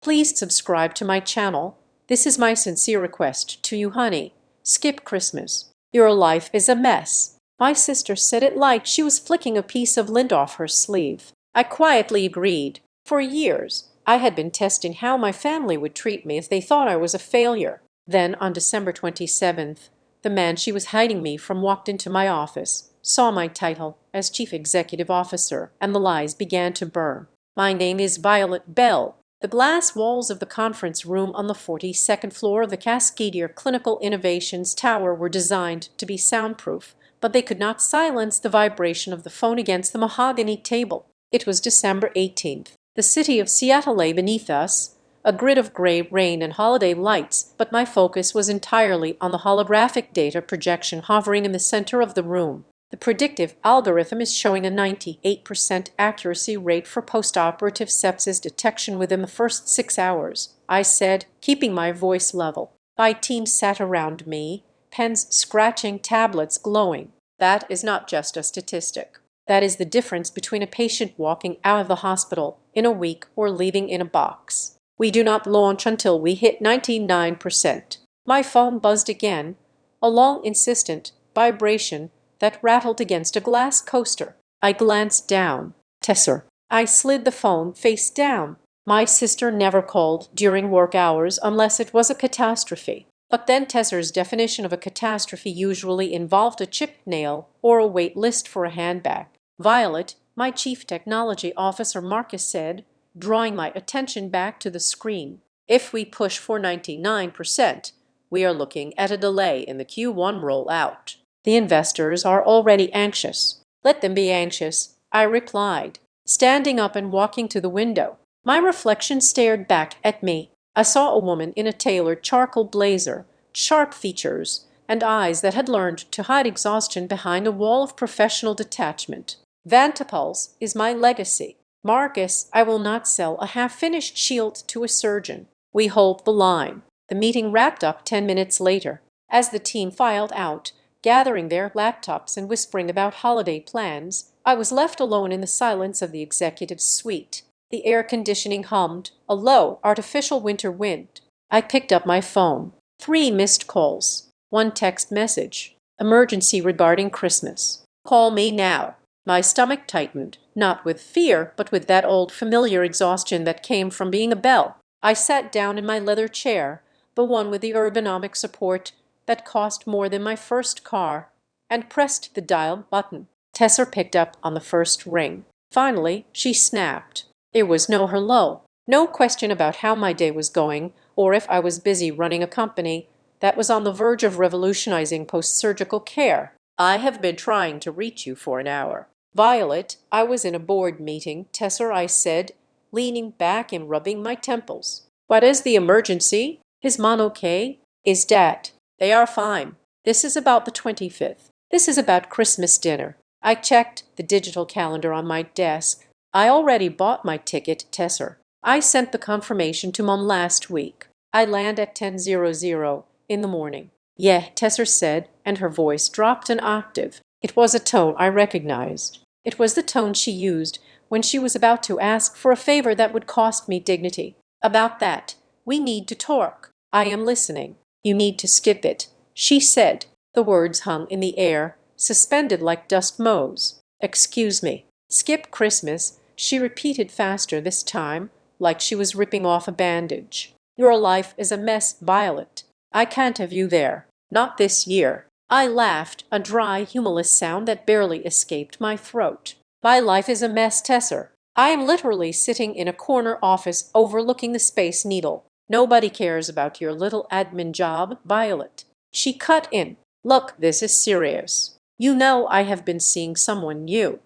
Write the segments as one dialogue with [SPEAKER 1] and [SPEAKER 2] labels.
[SPEAKER 1] Please subscribe to my channel. This is my sincere request to you, honey. Skip Christmas. Your life is a mess. My sister said it like she was flicking a piece of lint off her sleeve. I quietly agreed. For years, I had been testing how my family would treat me if they thought I was a failure. Then, on December 27th, the man she was hiding me from walked into my office, saw my title as Chief Executive Officer, and the lies began to burn. My name is Violet Bell. The glass walls of the conference room on the 42nd floor of the Cascadier Clinical Innovations Tower were designed to be soundproof, but they could not silence the vibration of the phone against the mahogany table. It was December 18th. The city of Seattle lay beneath us, a grid of gray rain and holiday lights, but my focus was entirely on the holographic data projection hovering in the center of the room. The predictive algorithm is showing a 98% accuracy rate for postoperative sepsis detection within the first 6 hours, I said, keeping my voice level. My team sat around me, pens scratching, tablets glowing. That is not just a statistic. That is the difference between a patient walking out of the hospital in a week or leaving in a box. We do not launch until we hit 99%. My phone buzzed again, a long, insistent vibration that rattled against a glass coaster. I glanced down. Tesser. I slid the phone face down. My sister never called during work hours unless it was a catastrophe. But then Tesser's definition of a catastrophe usually involved a chipped nail or a wait list for a handbag. Violet, my chief technology officer Marcus said, drawing my attention back to the screen. If we push for 99%, we are looking at a delay in the Q1 rollout. The investors are already anxious. Let them be anxious, I replied, standing up and walking to the window. My reflection stared back at me. I saw a woman in a tailored charcoal blazer, sharp features, and eyes that had learned to hide exhaustion behind a wall of professional detachment. Vantapulse is my legacy. Marcus, I will not sell a half-finished shield to a surgeon. We hold the line. The meeting wrapped up 10 minutes later. As the team filed out, gathering their laptops and whispering about holiday plans, I was left alone in the silence of the executive suite. The air conditioning hummed, a low, artificial winter wind. I picked up my phone. 3 missed calls. 1 text message. Emergency regarding Christmas. Call me now. My stomach tightened, not with fear, but with that old familiar exhaustion that came from being a belle. I sat down in my leather chair, the one with the ergonomic support that cost more than my first car, and pressed the dial button. Tesser picked up on the first ring. Finally, she snapped. There was no hello, no question about how my day was going, or if I was busy running a company that was on the verge of revolutionizing post-surgical care. I have been trying to reach you for an hour. Violet, I was in a board meeting, Tesser, I said, leaning back and rubbing my temples. What is the emergency? Is Mom okay? Is Dad? They are fine. This is about the 25th. This is about Christmas dinner. I checked the digital calendar on my desk. I already bought my ticket, Tesser. I sent the confirmation to Mom last week. I land at 10:00 in the morning. Yeah, Tesser said, and her voice dropped an octave. It was a tone I recognized. It was the tone she used when she was about to ask for a favor that would cost me dignity. About that, we need to talk. I am listening. You need to skip it, she said. The words hung in the air, suspended like dust motes. Excuse me. Skip Christmas, she repeated faster this time, like she was ripping off a bandage. Your life is a mess, Violet. I can't have you there. Not this year. I laughed, a dry, humorless sound that barely escaped my throat. My life is a mess, Tesser. I am literally sitting in a corner office overlooking the Space Needle. Nobody cares about your little admin job, Violet. She cut in. Look, this is serious. You know I have been seeing someone new.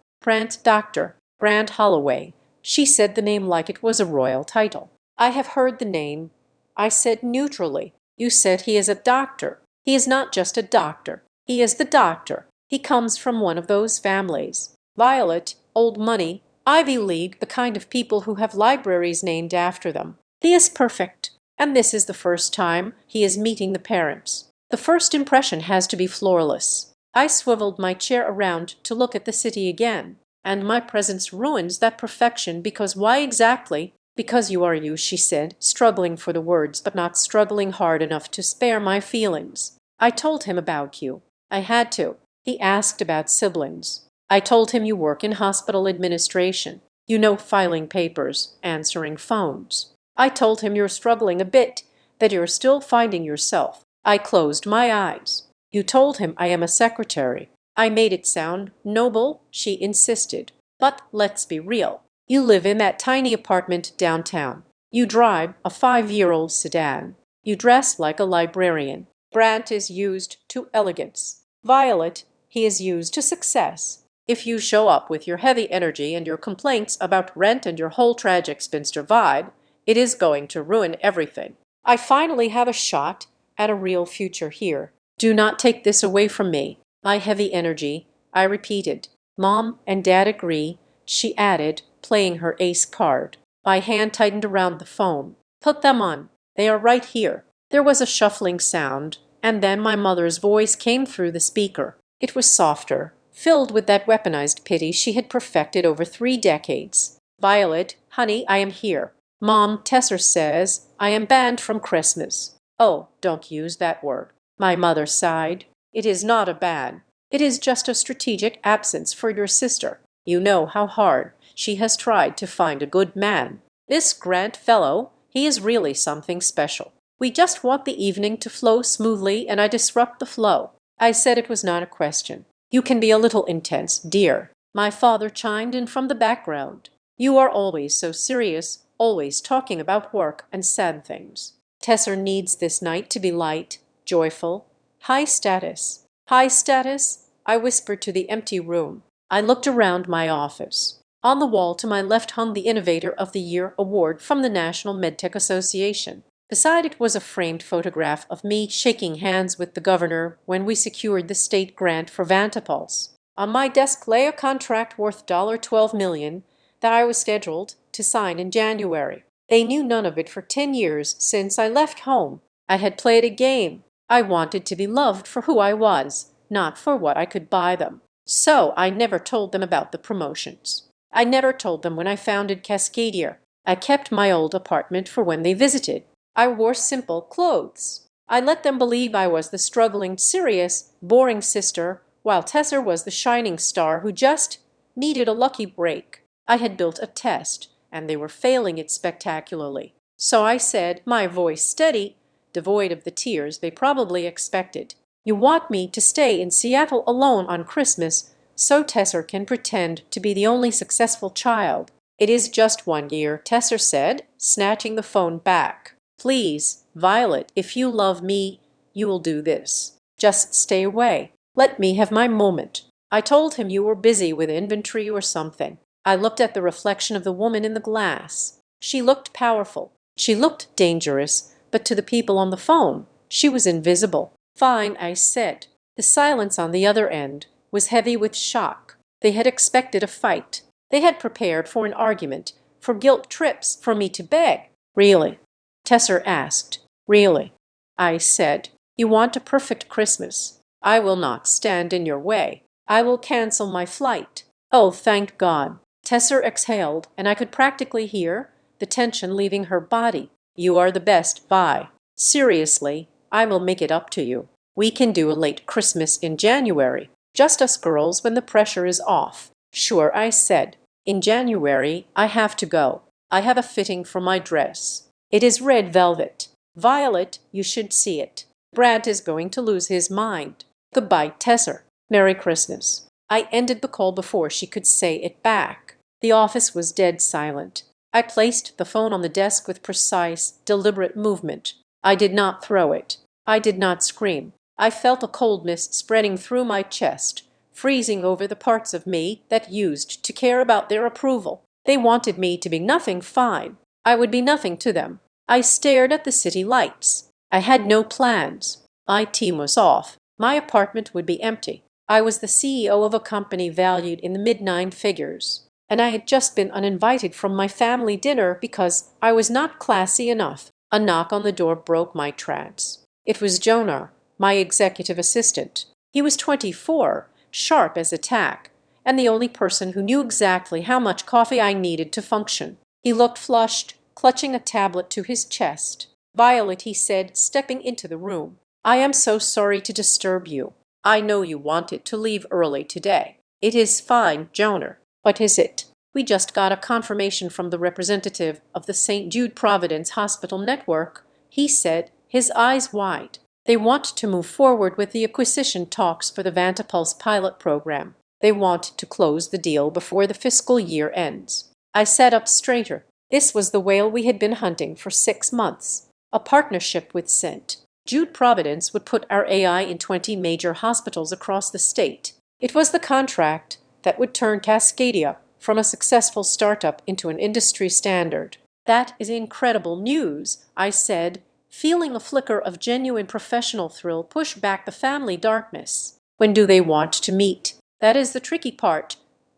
[SPEAKER 1] Dr. Brand Holloway. She said the name like it was a royal title. I have heard the name. I said neutrally. You said he is a doctor. He is not just a doctor. He is the doctor. He comes from one of those families. Violet, old money, Ivy League, the kind of people who have libraries named after them. He is perfect. And this is the first time he is meeting the parents. The first impression has to be flawless. I swiveled my chair around to look at the city again, and my presence ruins that perfection because why exactly Because you are you, she said, struggling for the words but not struggling hard enough to spare my feelings. I told him about you. I had to. He asked about siblings. I told him you work in hospital administration. You know, filing papers, answering phones. I told him you're struggling a bit, that you're still finding yourself. I closed my eyes. You told him I am a secretary. I made it sound noble, she insisted. But let's be real. You live in that tiny apartment downtown. You drive a 5-year-old sedan. You dress like a librarian. Brant is used to elegance. Violet, he is used to success. If you show up with your heavy energy and your complaints about rent and your whole tragic spinster vibe, it is going to ruin everything. I finally have a shot at a real future here. Do not take this away from me. My heavy energy, I repeated. Mom and Dad agree, she added, playing her ace card. My hand tightened around the phone. Put them on. They are right here. There was a shuffling sound, and then my mother's voice came through the speaker. It was softer, filled with that weaponized pity she had perfected over 3 decades. Violet, honey, I am here. Mom, Tesser says I am banned from Christmas. Oh, don't use that word. My mother sighed. It is not a ban. It is just a strategic absence for your sister. You know how hard she has tried to find a good man. This Grant fellow, he is really something special. We just want the evening to flow smoothly, and I disrupt the flow. I said it was not a question. You can be a little intense, dear. My father chimed in from the background. You are always so serious, always talking about work and sad things. Tesser needs this night to be light, joyful, high status. High status? I whispered to the empty room. I looked around my office. On the wall to my left hung the Innovator of the Year award from the National MedTech Association. Beside it was a framed photograph of me shaking hands with the governor when we secured the state grant for Vantapulse. On my desk lay a contract worth $12 million that I was scheduled to sign in January. They knew none of it for 10 years since I left home. I had played a game. I wanted to be loved for who I was, not for what I could buy them. So I never told them about the promotions. I never told them when I founded Cascadier. I kept my old apartment for when they visited. I wore simple clothes. I let them believe I was the struggling, serious, boring sister, while Tesser was the shining star who just needed a lucky break. I had built a test, and they were failing it spectacularly. So I said, my voice steady, devoid of the tears they probably expected, you want me to stay in Seattle alone on Christmas so Tesser can pretend to be the only successful child. It is just 1 year, Tesser said, snatching the phone back. Please, Violet, if you love me, you will do this. Just stay away. Let me have my moment. I told him you were busy with inventory or something. I looked at the reflection of the woman in the glass. She looked powerful. She looked dangerous, but to the people on the phone, she was invisible. Fine, I said. The silence on the other end was heavy with shock. They had expected a fight. They had prepared for an argument, for guilt trips, for me to beg. Really? Tesser asked. Really? I said. You want a perfect Christmas. I will not stand in your way. I will cancel my flight. Oh, thank God. Tesser exhaled, and I could practically hear the tension leaving her body. You are the best, Vi. Seriously, I will make it up to you. We can do a late Christmas in January. Just us girls when the pressure is off. Sure, I said. In January, I have to go. I have a fitting for my dress. It is red velvet. Violet, you should see it. Brad is going to lose his mind. Goodbye, Tesser. Merry Christmas. I ended the call before she could say it back. The office was dead silent. I placed the phone on the desk with precise, deliberate movement. I did not throw it. I did not scream. I felt a coldness spreading through my chest, freezing over the parts of me that used to care about their approval. They wanted me to be nothing fine. I would be nothing to them. I stared at the city lights. I had no plans. My team was off. My apartment would be empty. I was the CEO of a company valued in the mid-9 figures, and I had just been uninvited from my family dinner because I was not classy enough. A knock on the door broke my trance. It was Jonah, my executive assistant. He was 24, sharp as a tack, and the only person who knew exactly how much coffee I needed to function. He looked flushed, clutching a tablet to his chest. "Violet," he said, stepping into the room, "I am so sorry to disturb you. I know you wanted to leave early today." "It is fine, Jonah." "What is it?" "We just got a confirmation from the representative of the St. Jude Providence Hospital Network," he said, his eyes wide. "They want to move forward with the acquisition talks for the Vantapulse pilot program. They want to close the deal before the fiscal year ends." I sat up straighter. This was the whale we had been hunting for 6 months. A partnership with St. Jude Providence would put our AI in 20 major hospitals across the state. It was the contract that would turn Cascadia from a successful startup into an industry standard. "That is incredible news," I said, feeling a flicker of genuine professional thrill push back the family darkness. "When do they want to meet?" "That is the tricky part,"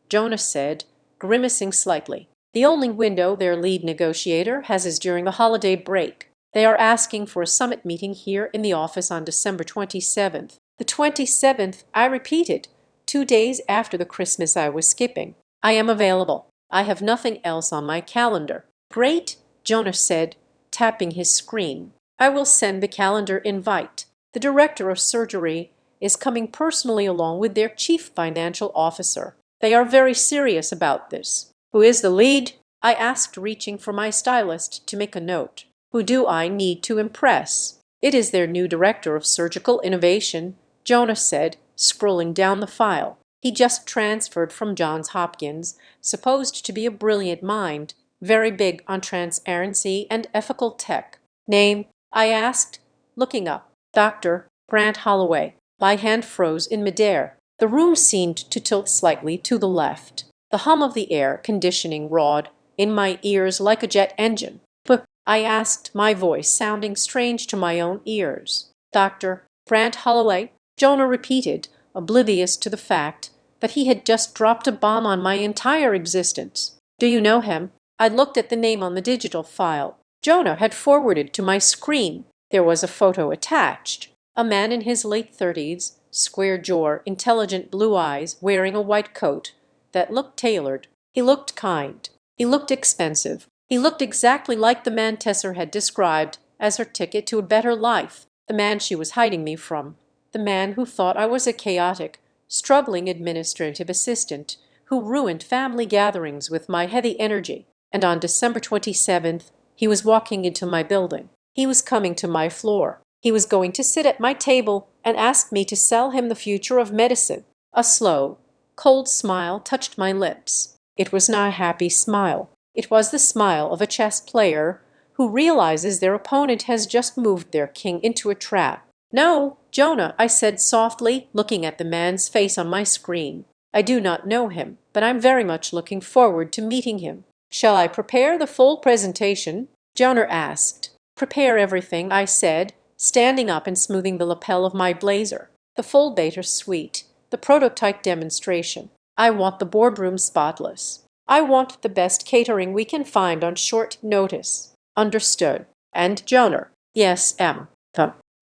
[SPEAKER 1] Jonah said, grimacing slightly. "The only window their lead negotiator has is during the holiday break. They are asking for a summit meeting here in the office on December 27th. "The 27th," I repeated, 2 days after the Christmas I was skipping. "I am available. I have nothing else on my calendar." "Great," Jonah said, tapping his screen. "I will send the calendar invite. The director of surgery is coming personally along with their chief financial officer. They are very serious about this." "Who is the lead?" I asked, reaching for my stylist to make a note. "Who do I need to impress?" "It is their new director of surgical innovation," Jonah said, scrolling down the file. "He just transferred from Johns Hopkins, supposed to be a brilliant mind, very big on transparency and ethical tech." "Name?" I asked, looking up. "Dr. Grant Holloway." My hand froze in midair. The room seemed to tilt slightly to the left. The hum of the air conditioning roared in my ears like a jet engine. "But," I asked, my voice sounding strange to my own ears. "Dr. Grant Holloway," Jonah repeated, oblivious to the fact that he had just dropped a bomb on my entire existence. "Do you know him?" I looked at the name on the digital file Jonah had forwarded to my screen. There was a photo attached. A man in his late 30s, square jaw, intelligent blue eyes, wearing a white coat that looked tailored. He looked kind. He looked expensive. He looked exactly like the man Tesser had described as her ticket to a better life, the man she was hiding me from, the man who thought I was a chaotic, struggling administrative assistant who ruined family gatherings with my heavy energy. And on December 27th, he was walking into my building. He was coming to my floor. He was going to sit at my table and ask me to sell him the future of medicine. A slow, cold smile touched my lips. It was not a happy smile. It was the smile of a chess player who realizes their opponent has just moved their king into a trap. "No, Jonah," I said softly, looking at the man's face on my screen. "I do not know him, but I'm very much looking forward to meeting him." "Shall I prepare the full presentation?" Jonah asked. "Prepare everything," I said, standing up and smoothing the lapel of my blazer. "The full beta suite, the prototype demonstration. I want the boardroom spotless. I want the best catering we can find on short notice." "Understood." "And Jonah." "Yes, M.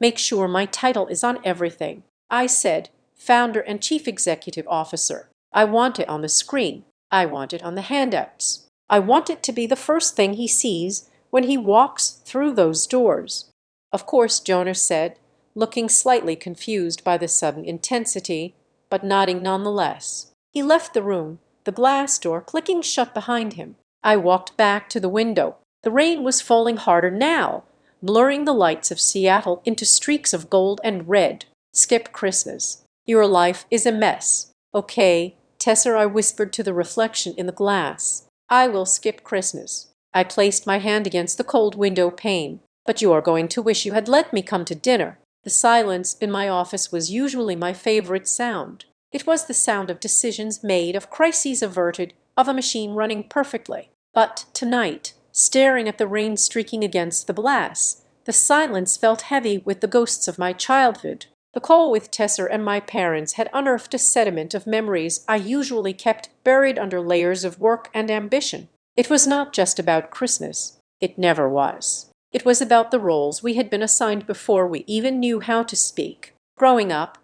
[SPEAKER 1] Make sure my title is on everything." I said, "Founder and Chief Executive Officer." I want it on the screen. I want it on the handouts. I want it to be the first thing he sees when he walks through those doors. "Of course," Jonah said, looking slightly confused by the sudden intensity, but nodding nonetheless. He left the room, the glass door clicking shut behind him. I walked back to the window. The rain was falling harder now, blurring the lights of Seattle into streaks of gold and red. "Skip Christmas. Your life is a mess." "Okay, Tesser," I whispered to the reflection in the glass. "I will skip Christmas." I placed my hand against the cold window pane. "But you are going to wish you had let me come to dinner." The silence in my office was usually my favorite sound. It was the sound of decisions made, of crises averted, of a machine running perfectly. But tonight, staring at the rain streaking against the glass, the silence felt heavy with the ghosts of my childhood. The call with Tesser and my parents had unearthed a sediment of memories I usually kept buried under layers of work and ambition. It was not just about Christmas. It never was. It was about the roles we had been assigned before we even knew how to speak. Growing up,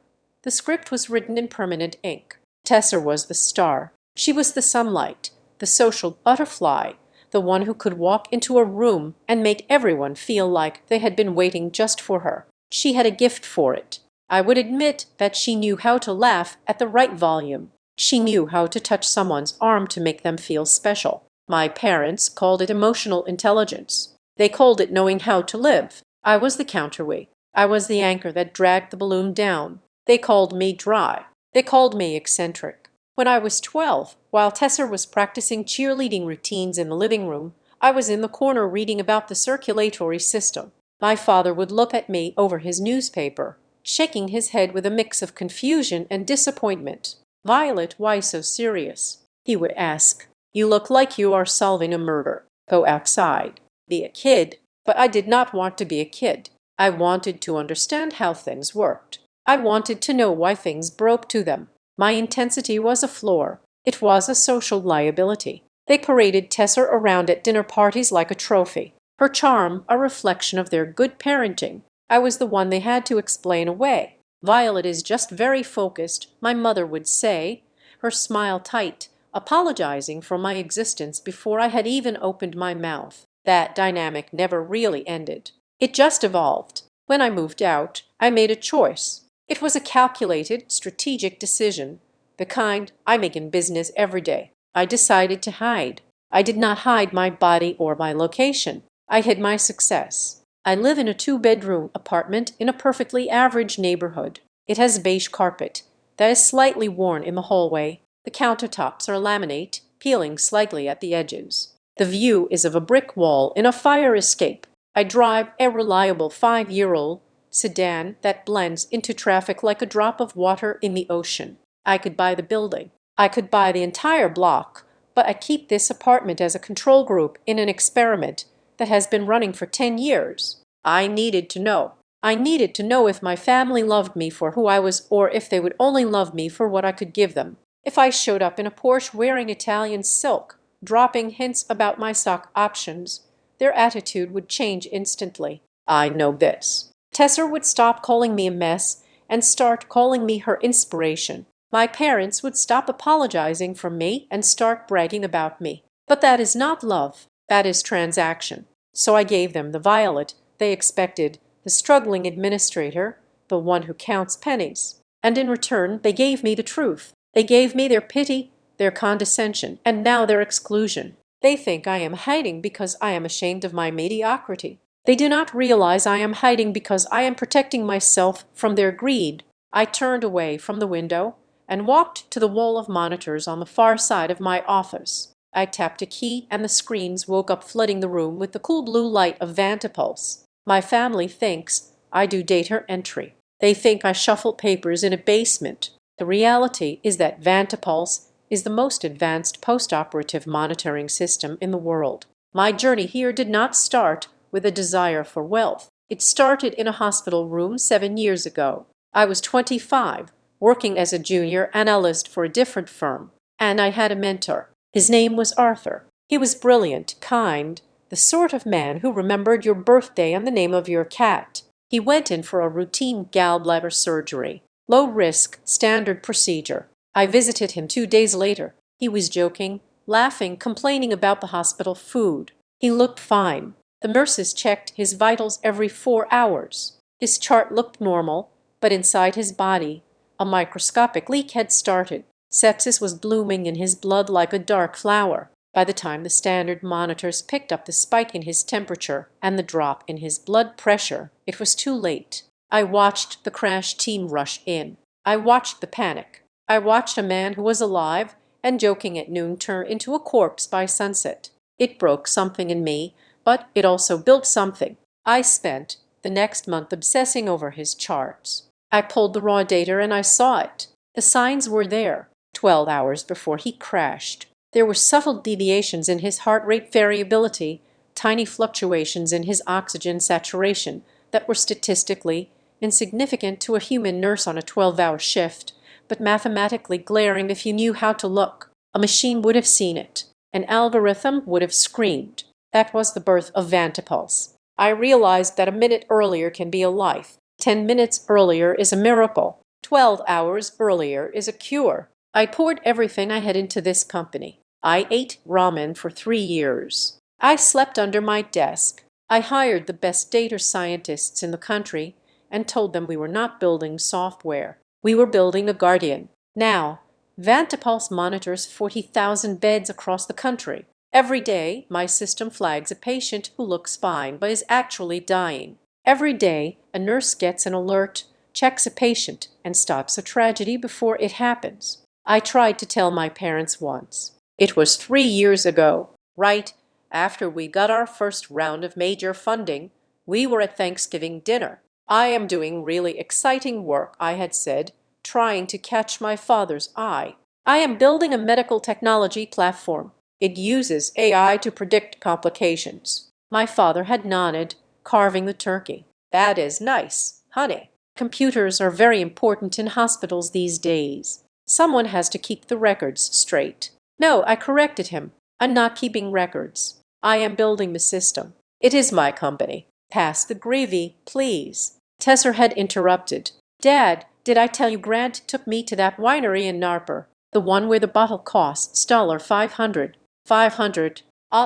[SPEAKER 1] the script was written in permanent ink. Tesser was the star. She was the sunlight, the social butterfly, the one who could walk into a room and make everyone feel like they had been waiting just for her. She had a gift for it. I would admit that she knew how to laugh at the right volume. She knew how to touch someone's arm to make them feel special. My parents called it emotional intelligence. They called it knowing how to live. I was the counterweight. I was the anchor that dragged the balloon down. They called me dry. They called me eccentric. When I was 12, while Tessa was practicing cheerleading routines in the living room, I was in the corner reading about the circulatory system. My father would look at me over his newspaper, shaking his head with a mix of confusion and disappointment. "Violet, why so serious?" he would ask. "You look like you are solving a murder. Go outside. Be a kid." But I did not want to be a kid. I wanted to understand how things worked. I wanted to know why things broke to them. My intensity was a floor. It was a social liability. They paraded Tessa around at dinner parties like a trophy. Her charm, a reflection of their good parenting. I was the one they had to explain away. "Violet is just very focused," my mother would say, her smile tight, apologizing for my existence before I had even opened my mouth. That dynamic never really ended. It just evolved. When I moved out, I made a choice. It was a calculated, strategic decision, the kind I make in business every day. I decided to hide. I did not hide my body or my location. I hid my success. I live in a 2-bedroom apartment in a perfectly average neighborhood. It has beige carpet that is slightly worn in the hallway. The countertops are laminate, peeling slightly at the edges. The view is of a brick wall in a fire escape. I drive a reliable 5-year-old sedan that blends into traffic like a drop of water in the ocean. I could buy the building. I could buy the entire block, but I keep this apartment as a control group in an experiment that has been running for 10 years. I needed to know. I needed to know if my family loved me for who I was, or if they would only love me for what I could give them. If I showed up in a Porsche wearing Italian silk, dropping hints about my sock options, their attitude would change instantly. I know this. Tessa would stop calling me a mess and start calling me her inspiration. My parents would stop apologizing for me and start bragging about me. But that is not love. That is transaction. So I gave them the Violet they expected, the struggling administrator, the one who counts pennies. And in return, they gave me the truth. They gave me their pity, their condescension, and now their exclusion. They think I am hiding because I am ashamed of my mediocrity. They do not realize I am hiding because I am protecting myself from their greed. I turned away from the window and walked to the wall of monitors on the far side of my office. I tapped a key and the screens woke up, flooding the room with the cool blue light of Vantipulse. My family thinks I do data entry. They think I shuffle papers in a basement. The reality is that Vantipulse is the most advanced post-operative monitoring system in the world. My journey here did not start with a desire for wealth. It started in a hospital room 7 years ago. I was 25, working as a junior analyst for a different firm, and I had a mentor. His name was Arthur. He was brilliant, kind, the sort of man who remembered your birthday and the name of your cat. He went in for a routine gallbladder surgery. Low risk, standard procedure. I visited him 2 days later. He was joking, laughing, complaining about the hospital food. He looked fine. The nurses checked his vitals every 4 hours. His chart looked normal, but inside his body, a microscopic leak had started. Sepsis was blooming in his blood like a dark flower. By the time the standard monitors picked up the spike in his temperature and the drop in his blood pressure, it was too late. I watched the crash team rush in. I watched the panic. I watched a man who was alive and joking at noon turn into a corpse by sunset. It broke something in me, but it also built something. I spent the next month obsessing over his charts. I pulled the raw data and I saw it. The signs were there. 12 hours before he crashed, there were subtle deviations in his heart rate variability, tiny fluctuations in his oxygen saturation that were statistically insignificant to a human nurse on a 12-hour shift, but mathematically glaring if you knew how to look. A machine would have seen it. An algorithm would have screamed. That was the birth of Vantipulse. I realized that a minute earlier can be a life. 10 minutes earlier is a miracle. 12 hours earlier is a cure. I poured everything I had into this company. I ate ramen for 3 years. I slept under my desk. I hired the best data scientists in the country and told them we were not building software. We were building a guardian. Now, Vantapulse monitors 40,000 beds across the country. Every day, my system flags a patient who looks fine but is actually dying. Every day, a nurse gets an alert, checks a patient, and stops a tragedy before it happens. I tried to tell my parents once. It was 3 years ago, right after we got our first round of major funding. We were at Thanksgiving dinner. I am doing really exciting work, I had said, trying to catch my father's eye. I am building a medical technology platform. It uses AI to predict complications. My father had nodded, carving the turkey. That is nice, honey. Computers are very important in hospitals these days. Someone has to keep the records straight. No, I corrected him. I'm not keeping records. I am building the system. It is my company. Pass the gravy, please. Tesser had interrupted. Dad, did I tell you Grant took me to that winery in Narper? The one where the bottle costs $500. 500.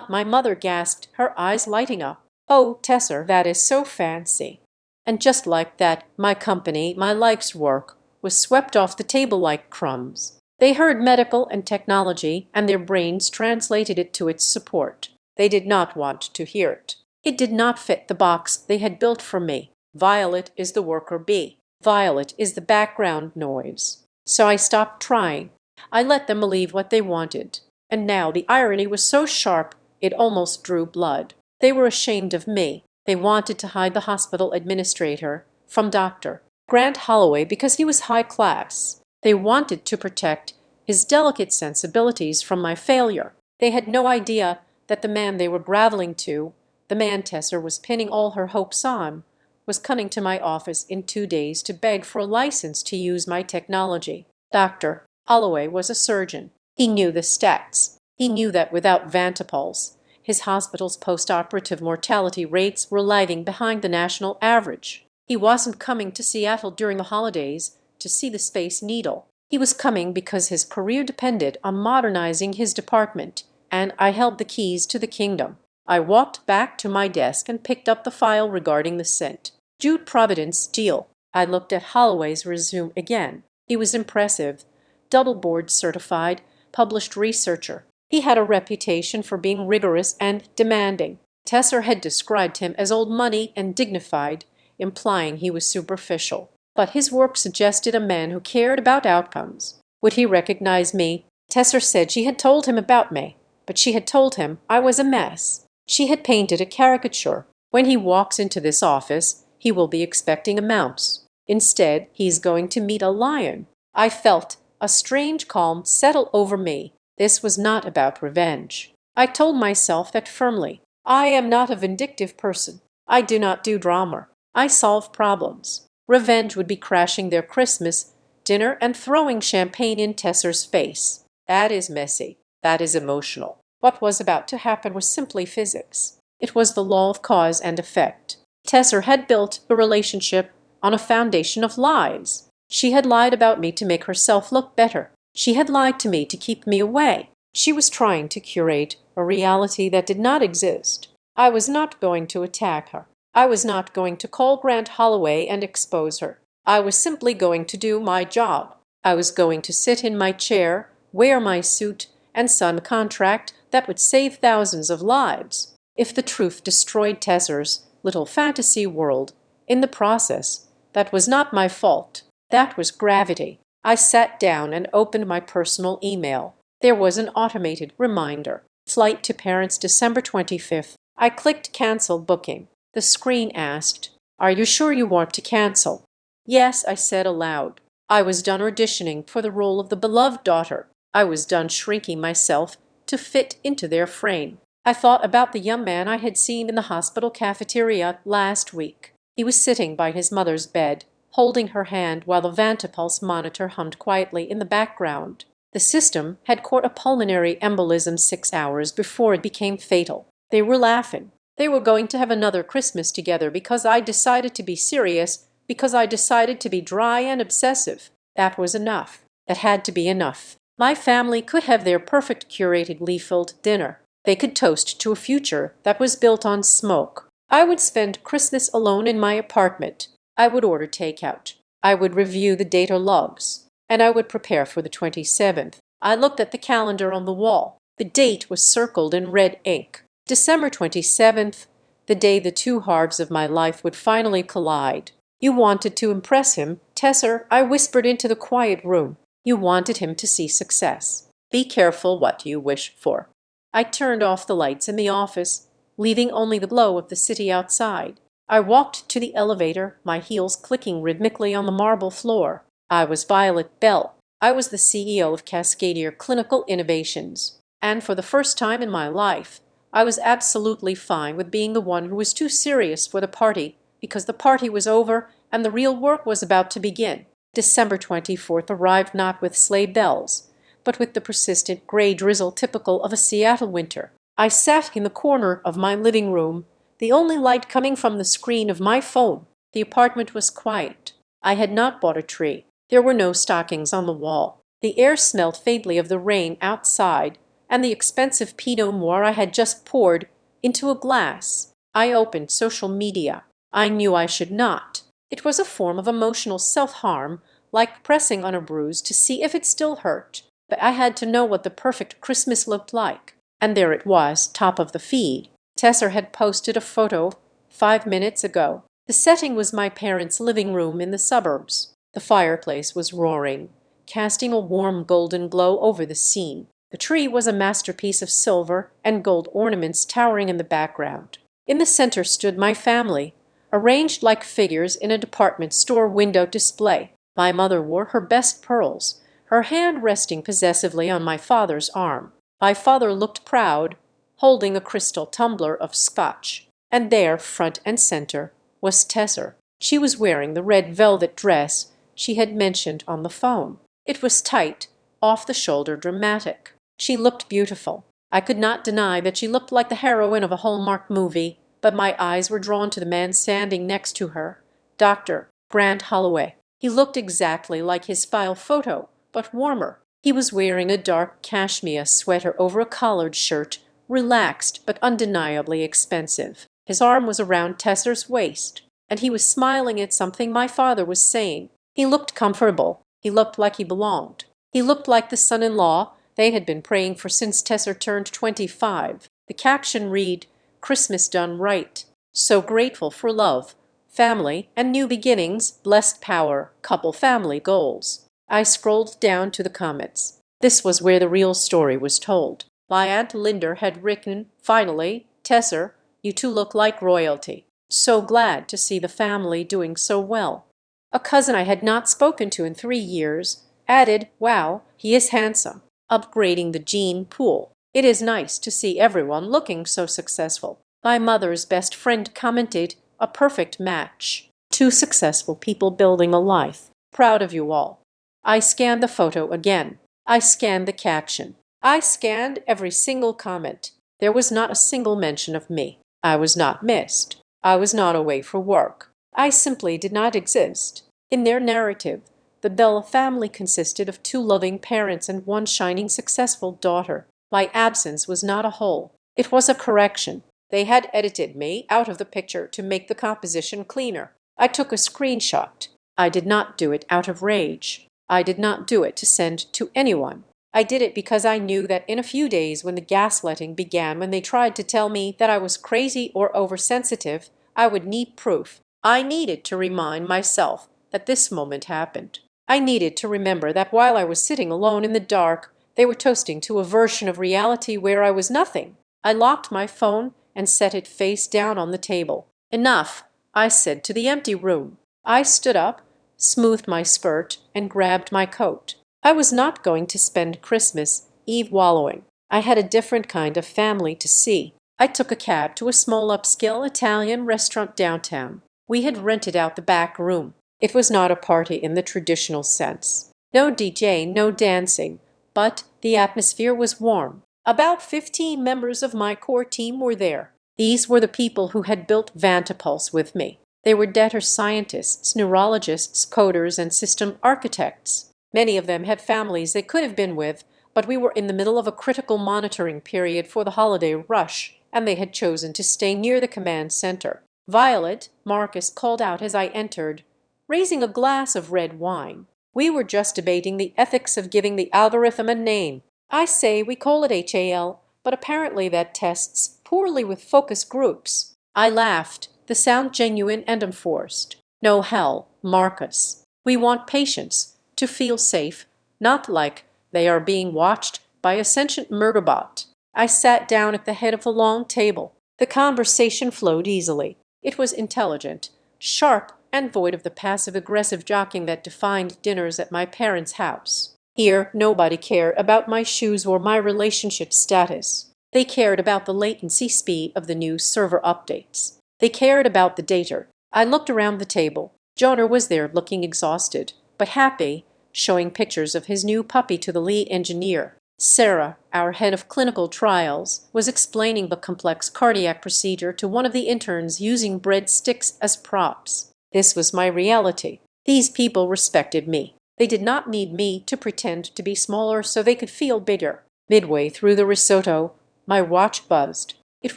[SPEAKER 1] My mother gasped, her eyes lighting up. Oh, Tesser, that is so fancy. And just like that, my company, my life's work, was swept off the table like crumbs. They heard medical and technology, and their brains translated it to its support. They did not want to hear it. It did not fit the box they had built for me. Violet is the worker bee. Violet is the background noise. So I stopped trying. I let them believe what they wanted. And now the irony was so sharp it almost drew blood. They were ashamed of me. They wanted to hide the hospital administrator from Dr. Grant Holloway because he was high class. They wanted to protect his delicate sensibilities from my failure. They had no idea that the man they were groveling to, the man Tesser was pinning all her hopes on, was coming to my office in 2 days to beg for a license to use my technology. Dr. Holloway was a surgeon. He knew the stats. He knew that without Vantapulse, his hospital's post-operative mortality rates were lagging behind the national average. He wasn't coming to Seattle during the holidays to see the Space Needle. He was coming because his career depended on modernizing his department, and I held the keys to the kingdom. I walked back to my desk and picked up the file regarding the St. Jude Providence deal. I looked at Holloway's resume again. He was impressive. Double board certified, published researcher. He had a reputation for being rigorous and demanding. Tesser had described him as old money and dignified, implying he was superficial. But his work suggested a man who cared about outcomes. Would he recognize me? Tesser said she had told him about me, but she had told him I was a mess. She had painted a caricature. When he walks into this office, he will be expecting a mouse. Instead, he's going to meet a lion. I felt a strange calm settle over me. This was not about revenge. I told myself that firmly. I am not a vindictive person. I do not do drama. I solve problems. Revenge would be crashing their Christmas dinner and throwing champagne in Tesser's face. That is messy. That is emotional. What was about to happen was simply physics. It was the law of cause and effect. Tesser had built a relationship on a foundation of lies. She had lied about me to make herself look better. She had lied to me to keep me away. She was trying to curate a reality that did not exist. I was not going to attack her. I was not going to call Grant Holloway and expose her. I was simply going to do my job. I was going to sit in my chair, wear my suit, and sign a contract that would save thousands of lives. If the truth destroyed Tesser's little fantasy world in the process, that was not my fault. That was gravity. I sat down and opened my personal email. There was an automated reminder. Flight to Paris, December 25th. I clicked Cancel Booking. The screen asked, "Are you sure you want to cancel?" Yes, I said aloud. I was done auditioning for the role of the beloved daughter. I was done shrinking myself to fit into their frame. I thought about the young man I had seen in the hospital cafeteria last week. He was sitting by his mother's bed, holding her hand while the Vantapulse monitor hummed quietly in the background. The system had caught a pulmonary embolism 6 hours before it became fatal. They were laughing. They were going to have another Christmas together because I decided to be serious, because I decided to be dry and obsessive. That was enough. That had to be enough. My family could have their perfect curated leaf-filled dinner. They could toast to a future that was built on smoke. I would spend Christmas alone in my apartment. I would order takeout. I would review the data logs. And I would prepare for the 27th. I looked at the calendar on the wall. The date was circled in red ink. December 27th, the day the two halves of my life would finally collide. You wanted to impress him, Tesser, I whispered into the quiet room. You wanted him to see success. Be careful what you wish for. I turned off the lights in the office, leaving only the glow of the city outside. I walked to the elevator, my heels clicking rhythmically on the marble floor. I was Violet Bell. I was the CEO of Cascadier Clinical Innovations. And for the first time in my life, I was absolutely fine with being the one who was too serious for the party, because the party was over and the real work was about to begin. December 24th arrived not with sleigh bells, but with the persistent gray drizzle typical of a Seattle winter. I sat in the corner of my living room, the only light coming from the screen of my phone. The apartment was quiet. I had not bought a tree. There were no stockings on the wall. The air smelled faintly of the rain outside and the expensive Pinot Noir I had just poured into a glass. I opened social media. I knew I should not. It was a form of emotional self-harm, like pressing on a bruise to see if it still hurt. But I had to know what the perfect Christmas looked like. And there it was, top of the feed. Tesser had posted a photo 5 minutes ago. The setting was my parents' living room in the suburbs. The fireplace was roaring, casting a warm golden glow over the scene. The tree was a masterpiece of silver and gold ornaments towering in the background. In the center stood my family, arranged like figures in a department store window display. My mother wore her best pearls, her hand resting possessively on my father's arm. My father looked proud, holding a crystal tumbler of scotch. And there, front and center, was Tesser. She was wearing the red velvet dress she had mentioned on the phone. It was tight, off the shoulder, dramatic. She looked beautiful. I could not deny that she looked like the heroine of a Hallmark movie, but my eyes were drawn to the man standing next to her, Dr. Grant Holloway. He looked exactly like his file photo, but warmer. He was wearing a dark cashmere sweater over a collared shirt, relaxed but undeniably expensive. His arm was around Tesser's waist, and he was smiling at something my father was saying. He looked comfortable. He looked like he belonged. He looked like the son-in-law they had been praying for since Tesser turned 25. The caption read, "Christmas done right. So grateful for love, family, and new beginnings, blessed power, couple family goals." I scrolled down to the comments. This was where the real story was told. My Aunt Linder had written, "Finally, Tesser, you two look like royalty. So glad to see the family doing so well." A cousin I had not spoken to in 3 years added, "Wow, he is handsome," upgrading the gene pool. It is nice to see everyone looking so successful. My mother's best friend commented, "A perfect match. Two successful people building a life. Proud of you all." I scanned the photo again. I scanned the caption. I scanned every single comment. There was not a single mention of me. I was not missed. I was not away for work. I simply did not exist. In their narrative, the Bell family consisted of 2 loving parents and 1 shining, successful daughter. My absence was not a hole. It was a correction. They had edited me out of the picture to make the composition cleaner. I took a screenshot. I did not do it out of rage. I did not do it to send to anyone. I did it because I knew that in a few days, when the gaslighting began, when they tried to tell me that I was crazy or oversensitive, I would need proof. I needed to remind myself that this moment happened. I needed to remember that while I was sitting alone in the dark, they were toasting to a version of reality where I was nothing. I locked my phone and set it face down on the table. "Enough," I said to the empty room. I stood up, smoothed my skirt, and grabbed my coat. I was not going to spend Christmas Eve wallowing. I had a different kind of family to see. I took a cab to a small upscale Italian restaurant downtown. We had rented out the back room. It was not a party in the traditional sense. No DJ, no dancing, but the atmosphere was warm. About 15 members of my core team were there. These were the people who had built Vantapulse with me. They were data scientists, neurologists, coders, and system architects. Many of them had families they could have been with, but we were in the middle of a critical monitoring period for the holiday rush, and they had chosen to stay near the command center. "Violet," Marcus called out as I entered, raising a glass of red wine. "We were just debating the ethics of giving the algorithm a name. I say we call it HAL, but apparently that tests poorly with focus groups." I laughed, the sound genuine and enforced. "No hell, Marcus. We want patients to feel safe, not like they are being watched by a sentient murderbot." I sat down at the head of the long table. The conversation flowed easily. It was intelligent, sharp, and void of the passive-aggressive jockeying that defined dinners at my parents' house. Here, nobody cared about my shoes or my relationship status. They cared about the latency speed of the new server updates. They cared about the data. I looked around the table. Jonah was there looking exhausted, but happy, showing pictures of his new puppy to the lead engineer. Sarah, our head of clinical trials, was explaining the complex cardiac procedure to one of the interns using breadsticks as props. This was my reality. These people respected me. They did not need me to pretend to be smaller so they could feel bigger. Midway through the risotto, my watch buzzed. It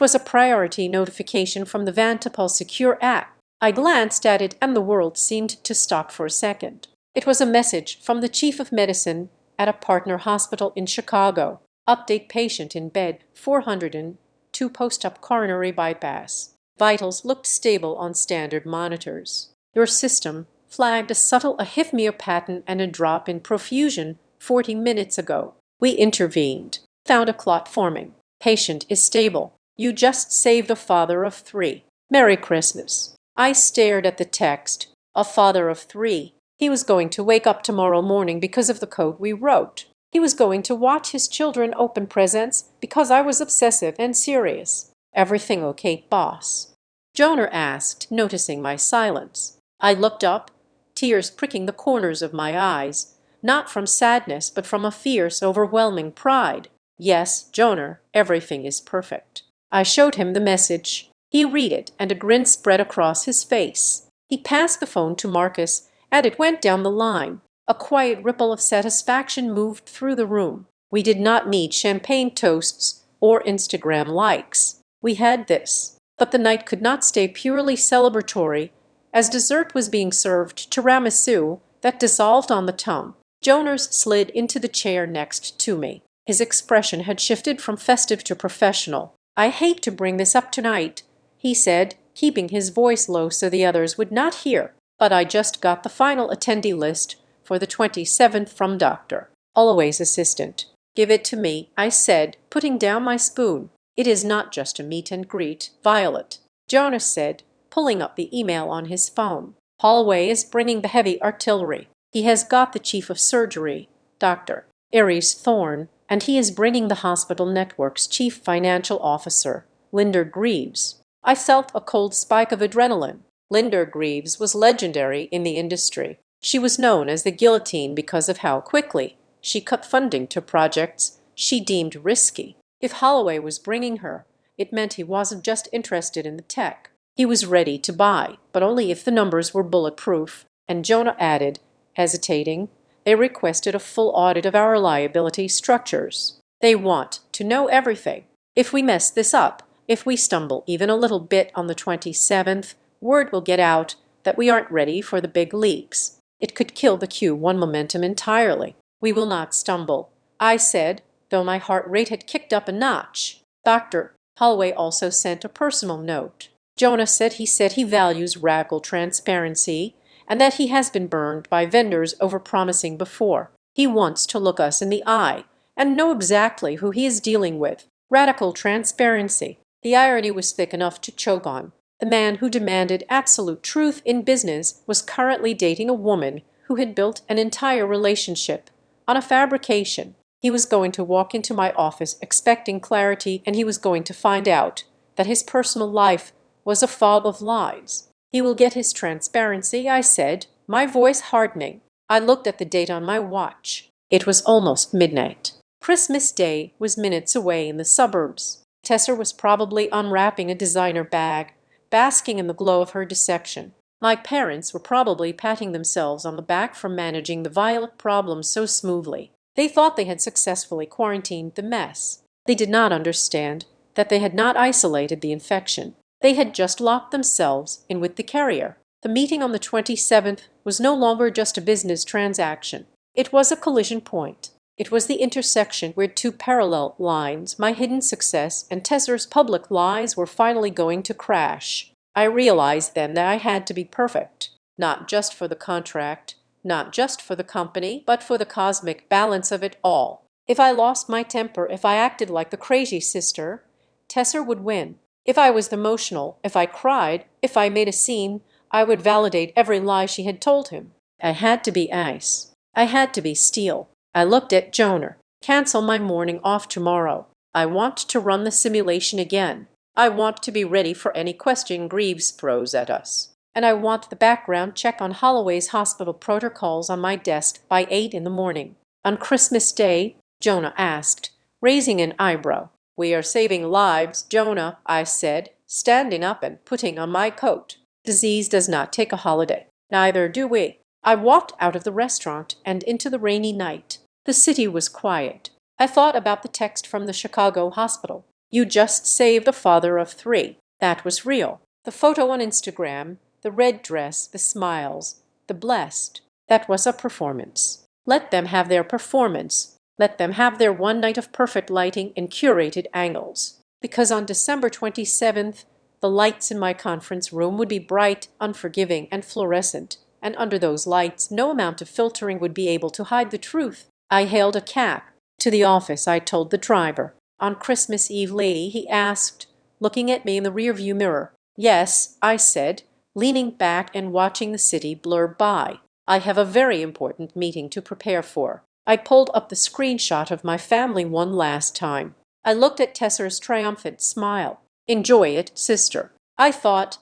[SPEAKER 1] was a priority notification from the Vantapul Secure app. I glanced at it and the world seemed to stop for a second. It was a message from the chief of medicine at a partner hospital in Chicago. "Update patient in bed 402 post-op coronary bypass. Vitals looked stable on standard monitors. Your system flagged a subtle arrhythmia pattern and a drop in perfusion 40 minutes ago. We intervened. Found a clot forming. Patient is stable. You just saved a father of 3. Merry Christmas." I stared at the text. A father of 3. He was going to wake up tomorrow morning because of the code we wrote. He was going to watch his children open presents because I was obsessive and serious. "Everything okay, boss?" Jonah asked, noticing my silence. I looked up, tears pricking the corners of my eyes, not from sadness but from a fierce, overwhelming pride. "Yes, Jonah, everything is perfect." I showed him the message. He read it, and a grin spread across his face. He passed the phone to Marcus, and it went down the line. A quiet ripple of satisfaction moved through the room. We did not need champagne toasts or Instagram likes. We had this. But the night could not stay purely celebratory, as dessert was being served, tiramisu, that dissolved on the tongue. Jonas slid into the chair next to me. His expression had shifted from festive to professional. "I hate to bring this up tonight," he said, keeping his voice low so the others would not hear, "but I just got the final attendee list for the 27th from Dr. Holloway's assistant." "Give it to me," I said, putting down my spoon. "It is not just a meet and greet, Violet," Jonas said, pulling up the email on his phone. "Holloway is bringing the heavy artillery. He has got the chief of surgery, Dr. Aries Thorne, and he is bringing the hospital network's chief financial officer, Linda Greaves." I felt a cold spike of adrenaline. Linda Greaves was legendary in the industry. She was known as the guillotine because of how quickly she cut funding to projects she deemed risky. If Holloway was bringing her, it meant he wasn't just interested in the tech. He was ready to buy, but only if the numbers were bulletproof. And Jonah added, hesitating, "They requested a full audit of our liability structures. They want to know everything. If we mess this up, if we stumble even a little bit on the 27th, word will get out that we aren't ready for the big leaks. It could kill the Q1 momentum entirely." "We will not stumble," I said, though my heart rate had kicked up a notch. Dr. Holloway also sent a personal note. Jonah said he values radical transparency and that he has been burned by vendors overpromising before. He wants to look us in the eye and know exactly who he is dealing with. Radical transparency. The irony was thick enough to choke on. The man who demanded absolute truth in business was currently dating a woman who had built an entire relationship on a fabrication. He was going to walk into my office expecting clarity, and he was going to find out that his personal life was a fob of lies. "He will get his transparency," I said, my voice hardening. I looked at the date on my watch. It was almost midnight. Christmas Day was minutes away in the suburbs. Tessa was probably unwrapping a designer bag, basking in the glow of her dissection. My parents were probably patting themselves on the back for managing the Violet problem so smoothly. They thought they had successfully quarantined the mess. They did not understand that they had not isolated the infection. They had just locked themselves in with the carrier. The meeting on the 27th was no longer just a business transaction. It was a collision point. It was the intersection where two parallel lines, my hidden success and Tesser's public lies, were finally going to crash. I realized then that I had to be perfect, not just for the contract, not just for the company, but for the cosmic balance of it all. If I lost my temper, if I acted like the crazy sister, Tesser would win. If I was emotional, if I cried, if I made a scene, I would validate every lie she had told him. I had to be ice. I had to be steel. I looked at Jonah. Cancel my morning off tomorrow. I want to run the simulation again. I want to be ready for any question Greaves throws at us. And I want the background check on Holloway's hospital protocols on my desk by 8 in the morning. On Christmas Day, Jonah asked, raising an eyebrow. We are saving lives, Jonah, I said, standing up and putting on my coat. Disease does not take a holiday. Neither do we. I walked out of the restaurant and into the rainy night. The city was quiet. I thought about the text from the Chicago hospital. You just saved a father of 3. That was real. The photo on Instagram, the red dress, the smiles, the blessed. That was a performance. Let them have their performance. Let them have their one night of perfect lighting in curated angles. Because on December 27th, the lights in my conference room would be bright, unforgiving, and fluorescent. And under those lights, no amount of filtering would be able to hide the truth. I hailed a cab. To the office, I told the driver. On Christmas Eve, lady, he asked, looking at me in the rearview mirror. Yes, I said, leaning back and watching the city blur by. I have a very important meeting to prepare for. I pulled up the screenshot of my family one last time. I looked at Tesser's triumphant smile. Enjoy it, sister. I thought,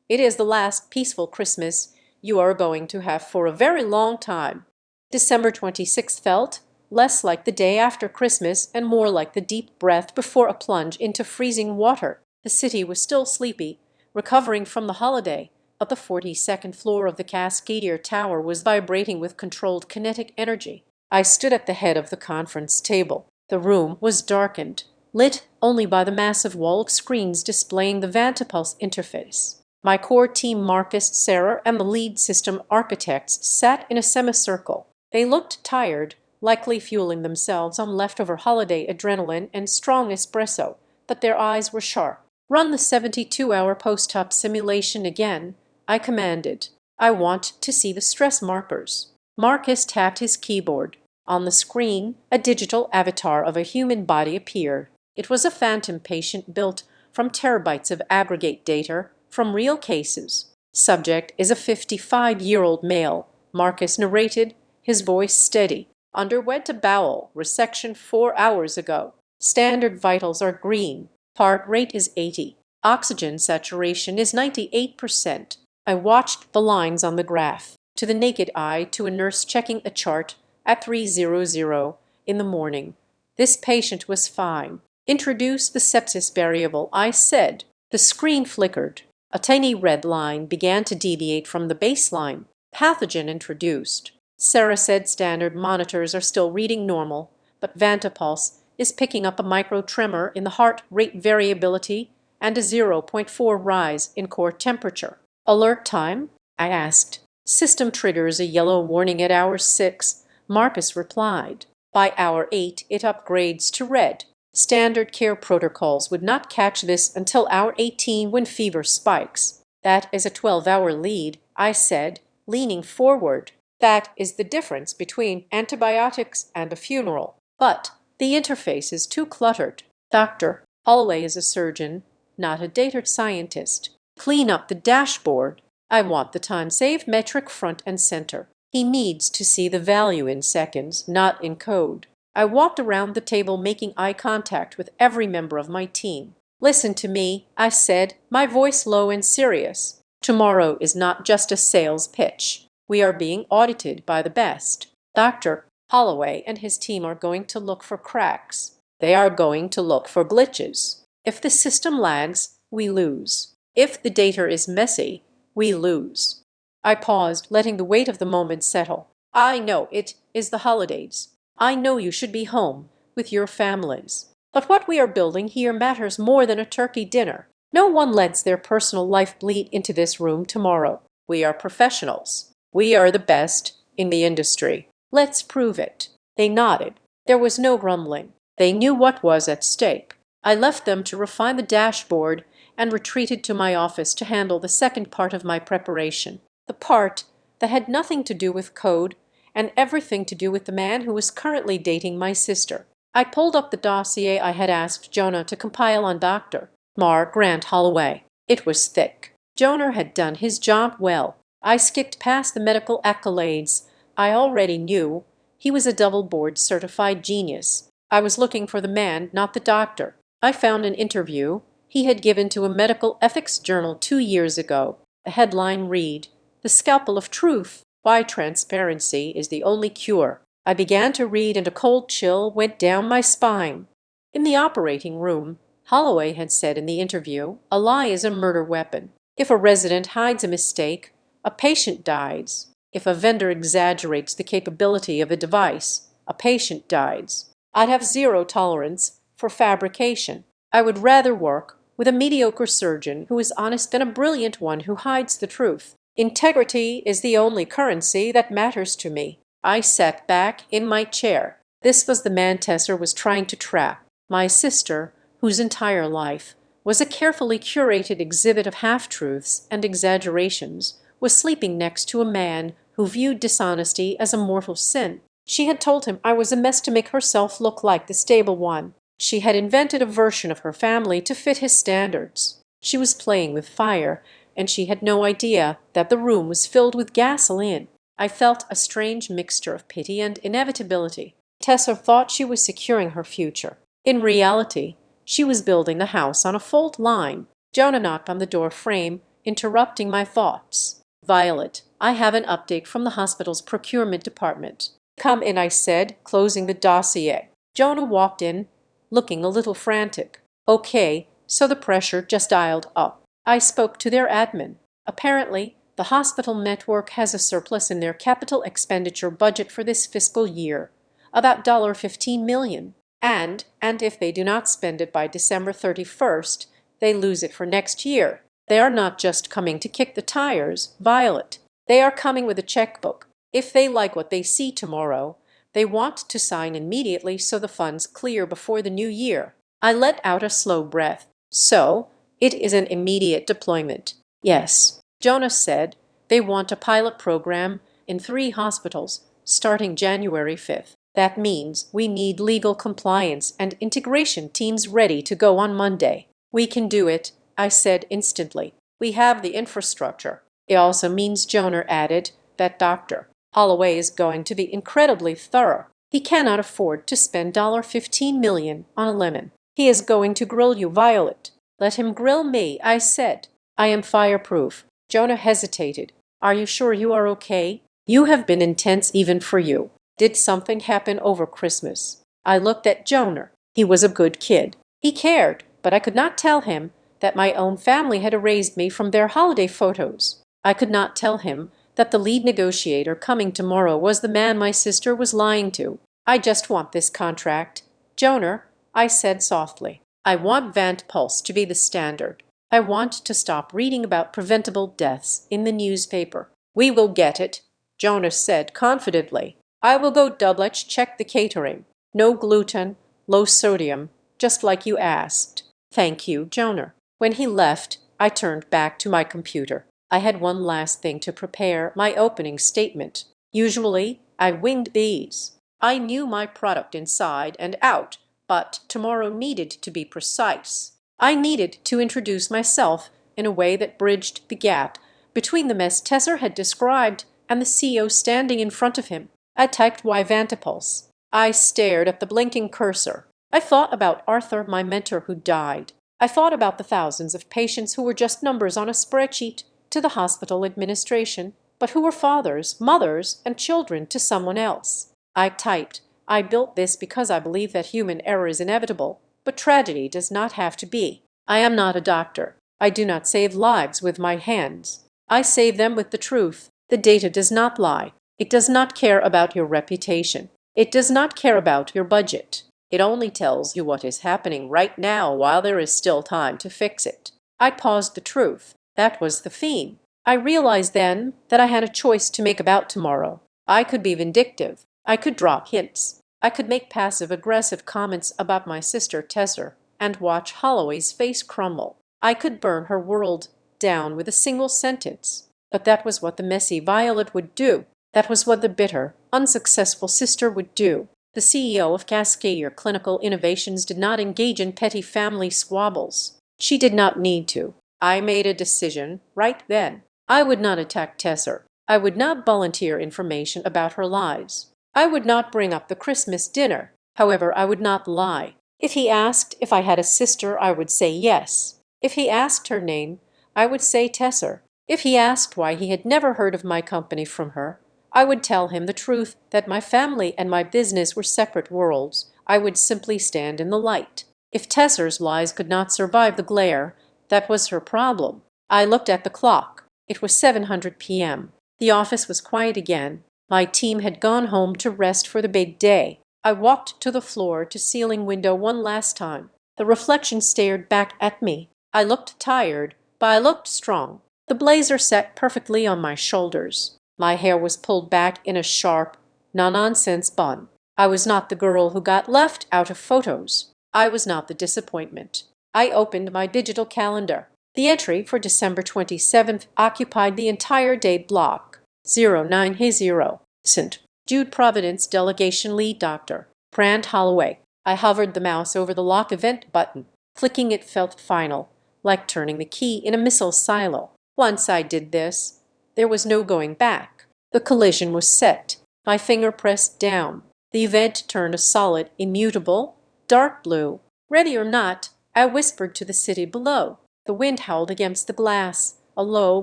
[SPEAKER 1] it is the last peaceful Christmas you are going to have for a very long time. December 26th felt less like the day after Christmas and more like the deep breath before a plunge into freezing water. The city was still sleepy, recovering from the holiday, but the 42nd floor of the Cascadier Tower was vibrating with controlled kinetic energy. I stood at the head of the conference table. The room was darkened, lit only by the massive wall of screens displaying the Vantapulse interface. My core team, Marcus, Sarah, and the lead system architects, sat in a semicircle. They looked tired, likely fueling themselves on leftover holiday adrenaline and strong espresso, but their eyes were sharp. Run the 72-hour post-op simulation again, I commanded. I want to see the stress markers. Marcus tapped his keyboard. On the screen, a digital avatar of a human body appeared. It was a phantom patient built from terabytes of aggregate data from real cases. Subject is a 55-year-old male, Marcus narrated, his voice steady. Underwent a bowel resection 4 hours ago. Standard vitals are green. Heart rate is 80. Oxygen saturation is 98%. I watched the lines on the graph. To the naked eye, to a nurse checking a chart at 3:00 in the morning. This patient was fine. Introduce the sepsis variable, I said. The screen flickered. A tiny red line began to deviate from the baseline. Pathogen introduced. Sarah said standard monitors are still reading normal, but Vantapulse is picking up a micro tremor in the heart rate variability and a 0.4 rise in core temperature. Alert time? I asked. System triggers a yellow warning at hour 6, Marcus replied. By hour 8, it upgrades to red. Standard care protocols would not catch this until hour 18 when fever spikes. That is a 12-hour lead, I said, leaning forward. That is the difference between antibiotics and a funeral. But the interface is too cluttered. Dr. Holloway is a surgeon, not a data scientist. Clean up the dashboard. I want the time saved metric front and center. He needs to see the value in seconds, not in code. I walked around the table making eye contact with every member of my team. Listen to me, I said, my voice low and serious. Tomorrow is not just a sales pitch. We are being audited by the best. Dr. Holloway and his team are going to look for cracks. They are going to look for glitches. If the system lags, we lose. If the data is messy, we lose. I paused, letting the weight of the moment settle. I know it is the holidays. I know you should be home with your families. But what we are building here matters more than a turkey dinner. No one lets their personal life bleed into this room tomorrow. We are professionals. We are the best in the industry. Let's prove it." They nodded. There was no grumbling. They knew what was at stake. I left them to refine the dashboard and retreated to my office to handle the second part of my preparation, the part that had nothing to do with code and everything to do with the man who was currently dating my sister. I pulled up the dossier I had asked Jonah to compile on Dr. Mark Grant Holloway. It was thick. Jonah had done his job well. I skipped past the medical accolades. I already knew he was a double board certified genius. I was looking for the man, not the doctor. I found an interview he had given to a medical ethics journal 2 years ago. The headline read, "The Scalpel of Truth, Why Transparency is the Only Cure." I began to read and a cold chill went down my spine. In the operating room, Holloway had said in the interview, a lie is a murder weapon. If a resident hides a mistake, a patient dies. If a vendor exaggerates the capability of a device, a patient dies. I'd have zero tolerance for fabrication. I would rather work with a mediocre surgeon who is honest than a brilliant one who hides the truth. Integrity is the only currency that matters to me. I sat back in my chair. This was the man Tesser was trying to trap. My sister, whose entire life was a carefully curated exhibit of half-truths and exaggerations, was sleeping next to a man who viewed dishonesty as a mortal sin. She had told him I was a mess to make herself look like the stable one. She had invented a version of her family to fit his standards. She was playing with fire, and she had no idea that the room was filled with gasoline. I felt a strange mixture of pity and inevitability. Tessa thought she was securing her future. In reality, she was building the house on a fault line. Jonah knocked on the door frame, interrupting my thoughts. "Violet, I have an update from the hospital's procurement department." "Come in," I said, closing the dossier. Jonah walked in, looking a little frantic. "Okay, so the pressure just dialed up. I spoke to their admin. Apparently, the hospital network has a surplus in their capital expenditure budget for this fiscal year, about $15 million. And if they do not spend it by December 31st, they lose it for next year. They are not just coming to kick the tires, Violet. They are coming with a checkbook. If they like what they see tomorrow, they want to sign immediately so the funds clear before the new year." I let out a slow breath. "So, it is an immediate deployment." "Yes," Jonah said. "They want a pilot program in 3 hospitals starting January 5th. That means we need legal compliance and integration teams ready to go on Monday." "We can do it," I said instantly. "We have the infrastructure." It also means, Jonah added, that Dr. Holloway is going to be incredibly thorough. He cannot afford to spend $15 million on a lemon. He is going to grill you, Violet. "Let him grill me," I said. "I am fireproof." Jonah hesitated. "Are you sure you are okay? You have been intense even for you. Did something happen over Christmas?" I looked at Jonah. He was a good kid. He cared, but I could not tell him that my own family had erased me from their holiday photos. I could not tell him that the lead negotiator coming tomorrow was the man my sister was lying to. "I just want this contract, Jonah," I said softly. "I want Vant Pulse to be the standard. I want to stop reading about preventable deaths in the newspaper." "We will get it," Jonah said confidently. "I will go check the catering. No gluten, low sodium, just like you asked." "Thank you, Jonah." When he left, I turned back to my computer. I had one last thing to prepare, my opening statement. Usually, I winged these. I knew my product inside and out, but tomorrow needed to be precise. I needed to introduce myself in a way that bridged the gap between the mess Tesser had described and the CEO standing in front of him. I typed Y Vantipulse. I stared at the blinking cursor. I thought about Arthur, my mentor who died. I thought about the thousands of patients who were just numbers on a spreadsheet to the hospital administration, but who were fathers, mothers, and children to someone else. I typed, "I built this because I believe that human error is inevitable, but tragedy does not have to be. I am not a doctor. I do not save lives with my hands. I save them with the truth. The data does not lie. It does not care about your reputation. It does not care about your budget. It only tells you what is happening right now while there is still time to fix it. I paused the truth. That was the theme. I realized then that I had a choice to make about tomorrow. I could be vindictive. I could drop hints. I could make passive-aggressive comments about my sister Tesser and watch Holloway's face crumble. I could burn her world down with a single sentence. But that was what the messy Violet would do. That was what the bitter, unsuccessful sister would do. The CEO of Cascadier Clinical Innovations did not engage in petty family squabbles. She did not need to. I made a decision right then. I would not attack Tesser. I would not volunteer information about her lies. I would not bring up the Christmas dinner. However, I would not lie. If he asked if I had a sister, I would say yes. If he asked her name, I would say Tesser. If he asked why he had never heard of my company from her, I would tell him the truth, that my family and my business were separate worlds. I would simply stand in the light. If Tesser's lies could not survive the glare, that was her problem. I looked at the clock. It was 7:00 p.m. The office was quiet again. My team had gone home to rest for the big day. I walked to the floor-to-ceiling window one last time. The reflection stared back at me. I looked tired, but I looked strong. The blazer sat perfectly on my shoulders. My hair was pulled back in a sharp, no-nonsense bun. I was not the girl who got left out of photos. I was not the disappointment. I opened my digital calendar. The entry for December 27th occupied the entire date block. 09:00. St. Jude Providence Delegation Lead Doctor. Brand Holloway. I hovered the mouse over the lock event button. Clicking it felt final, like turning the key in a missile silo. Once I did this, there was no going back. The collision was set. My finger pressed down. The event turned a solid, immutable, dark blue. Ready or not, I whispered to the city below. The wind howled against the glass, a low,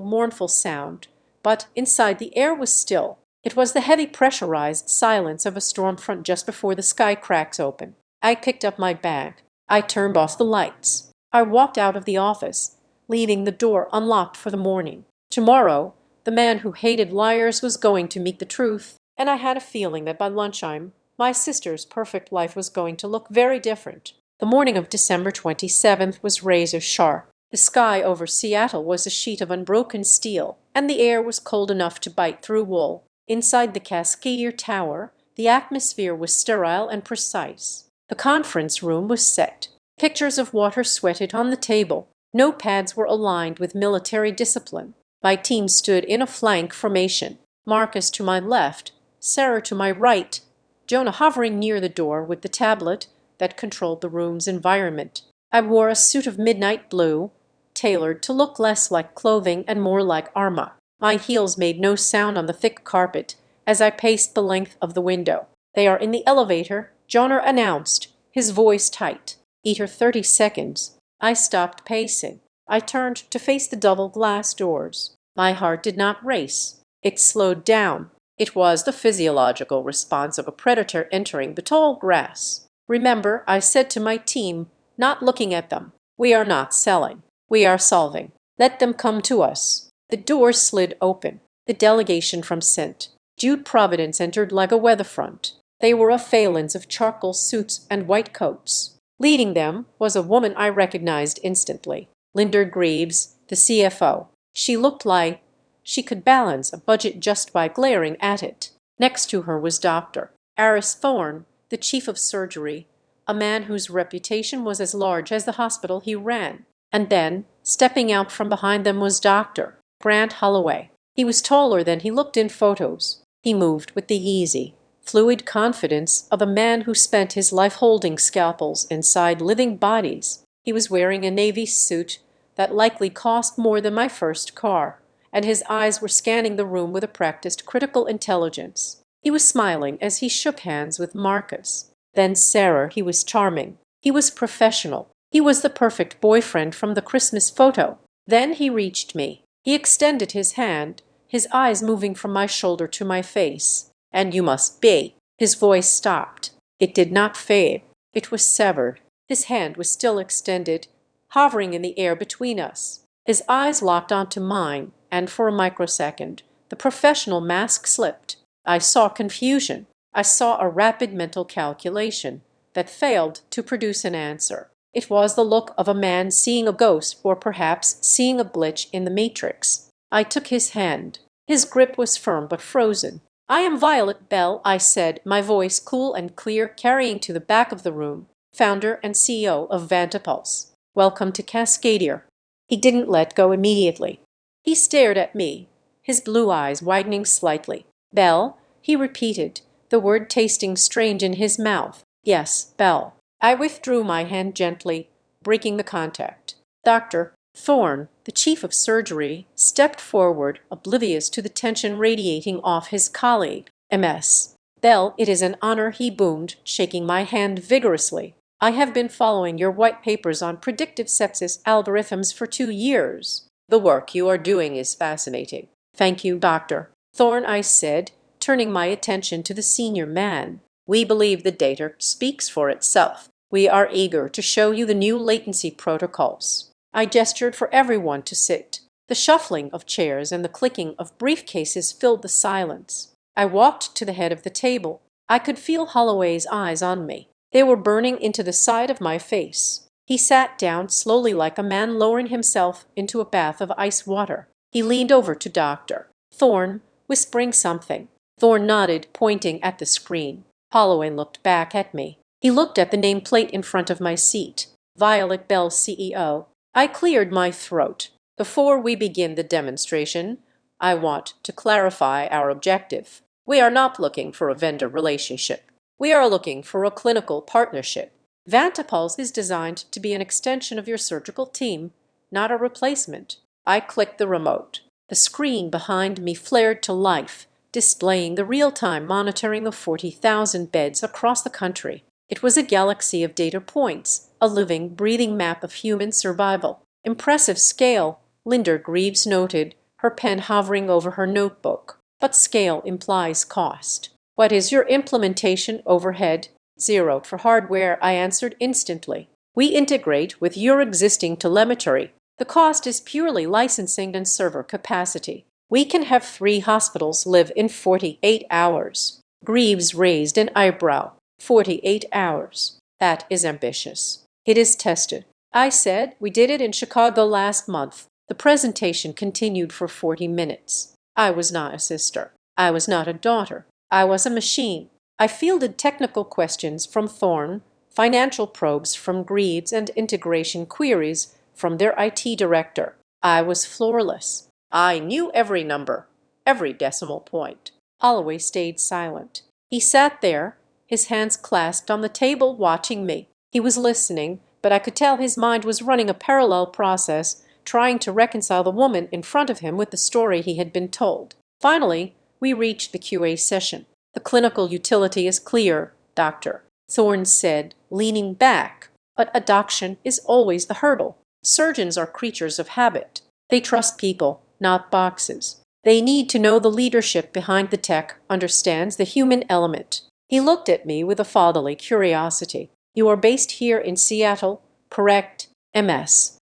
[SPEAKER 1] mournful sound. But inside the air was still. It was the heavy pressurized silence of a storm front just before the sky cracks open. I picked up my bag. I turned off the lights. I walked out of the office, leaving the door unlocked for the morning. Tomorrow, the man who hated liars was going to meet the truth, and I had a feeling that by lunchtime, my sister's perfect life was going to look very different. The morning of December 27th was razor sharp. The sky over Seattle was a sheet of unbroken steel, and the air was cold enough to bite through wool. Inside the Cascadier Tower, the atmosphere was sterile and precise. The conference room was set. Pictures of water sweated on the table. Notepads were aligned with military discipline. My team stood in a flank formation. Marcus to my left, Sarah to my right, Jonah hovering near the door with the tablet that controlled the room's environment. I wore a suit of midnight blue, tailored to look less like clothing and more like armor. My heels made no sound on the thick carpet as I paced the length of the window. "They are in the elevator," Jonah announced, his voice tight. "Eat her 30 seconds." I stopped pacing. I turned to face the double glass doors. My heart did not race. It slowed down. It was the physiological response of a predator entering the tall grass. "Remember," I said to my team, not looking at them, "we are not selling. We are solving. Let them come to us." The door slid open. The delegation from St. Jude Providence entered like a weather front. They were a phalanx of charcoal suits and white coats. Leading them was a woman I recognized instantly. Linda Greaves, the CFO. She looked like she could balance a budget just by glaring at it. Next to her was Dr. Aris Thorne, the chief of surgery, a man whose reputation was as large as the hospital he ran. And then, stepping out from behind them was Dr. Brand Holloway. He was taller than he looked in photos. He moved with the easy, fluid confidence of a man who spent his life holding scalpels inside living bodies. He was wearing a navy suit that likely cost more than my first car, and his eyes were scanning the room with a practiced critical intelligence. He was smiling as he shook hands with Marcus. Then Sarah. He was charming. He was professional. He was the perfect boyfriend from the Christmas photo. Then he reached me. He extended his hand, his eyes moving from my shoulder to my face. "And you must be." His voice stopped. It did not fade. It was severed. His hand was still extended, hovering in the air between us. His eyes locked onto mine, and for a microsecond, the professional mask slipped. I saw confusion. I saw a rapid mental calculation that failed to produce an answer. It was the look of a man seeing a ghost, or perhaps seeing a glitch in the matrix. I took his hand. His grip was firm but frozen. "I am Violet Bell," I said, my voice cool and clear, carrying to the back of the room, "founder and CEO of Vantapulse. Welcome to Cascadier." He didn't let go immediately. He stared at me, his blue eyes widening slightly. "Bell," he repeated, the word tasting strange in his mouth. "Yes, Bell." I withdrew my hand gently, breaking the contact. Dr. Thorne, the chief of surgery, stepped forward, oblivious to the tension radiating off his colleague. "MS. Bell, it is an honor," he boomed, shaking my hand vigorously. "I have been following your white papers on predictive sepsis algorithms for 2 years. The work you are doing is fascinating." "Thank you, Dr. Thorne," I said, turning my attention to the senior man. "We believe the data speaks for itself. We are eager to show you the new latency protocols." I gestured for everyone to sit. The shuffling of chairs and the clicking of briefcases filled the silence. I walked to the head of the table. I could feel Holloway's eyes on me. They were burning into the side of my face. He sat down slowly, like a man lowering himself into a bath of ice water. He leaned over to Dr. Thorne, whispering something. Thorne nodded, pointing at the screen. Holloway looked back at me. He looked at the nameplate in front of my seat. "Violet Bell, CEO." I cleared my throat. "Before we begin the demonstration, I want to clarify our objective. We are not looking for a vendor relationship. We are looking for a clinical partnership. Vantapulse is designed to be an extension of your surgical team, not a replacement." I clicked the remote. The screen behind me flared to life, displaying the real-time monitoring of 40,000 beds across the country. It was a galaxy of data points, a living, breathing map of human survival. "Impressive scale," Linda Greaves noted, her pen hovering over her notebook. "But scale implies cost. What is your implementation overhead?" "Zero for hardware," I answered instantly. "We integrate with your existing telemetry. The cost is purely licensing and server capacity. We can have 3 hospitals live in 48 hours. Greaves raised an eyebrow. 48 hours. That is ambitious. "It is tested." I said, "We did it in Chicago last month." The presentation continued for 40 minutes. I was not a sister. I was not a daughter. I was a machine. I fielded technical questions from Thorne, financial probes from Greaves, and integration queries from their IT director. I was floorless. I knew every number, every decimal point. Holloway stayed silent. He sat there, his hands clasped on the table, watching me. He was listening, but I could tell his mind was running a parallel process, trying to reconcile the woman in front of him with the story he had been told. Finally, we reached the QA session. "The clinical utility is clear," Dr. Thorne said, leaning back. "But adoption is always the hurdle. Surgeons are creatures of habit. They trust people, not boxes. They need to know the leadership behind the tech understands the human element." He looked at me with a fatherly curiosity. "You are based here in Seattle, correct?" "MS.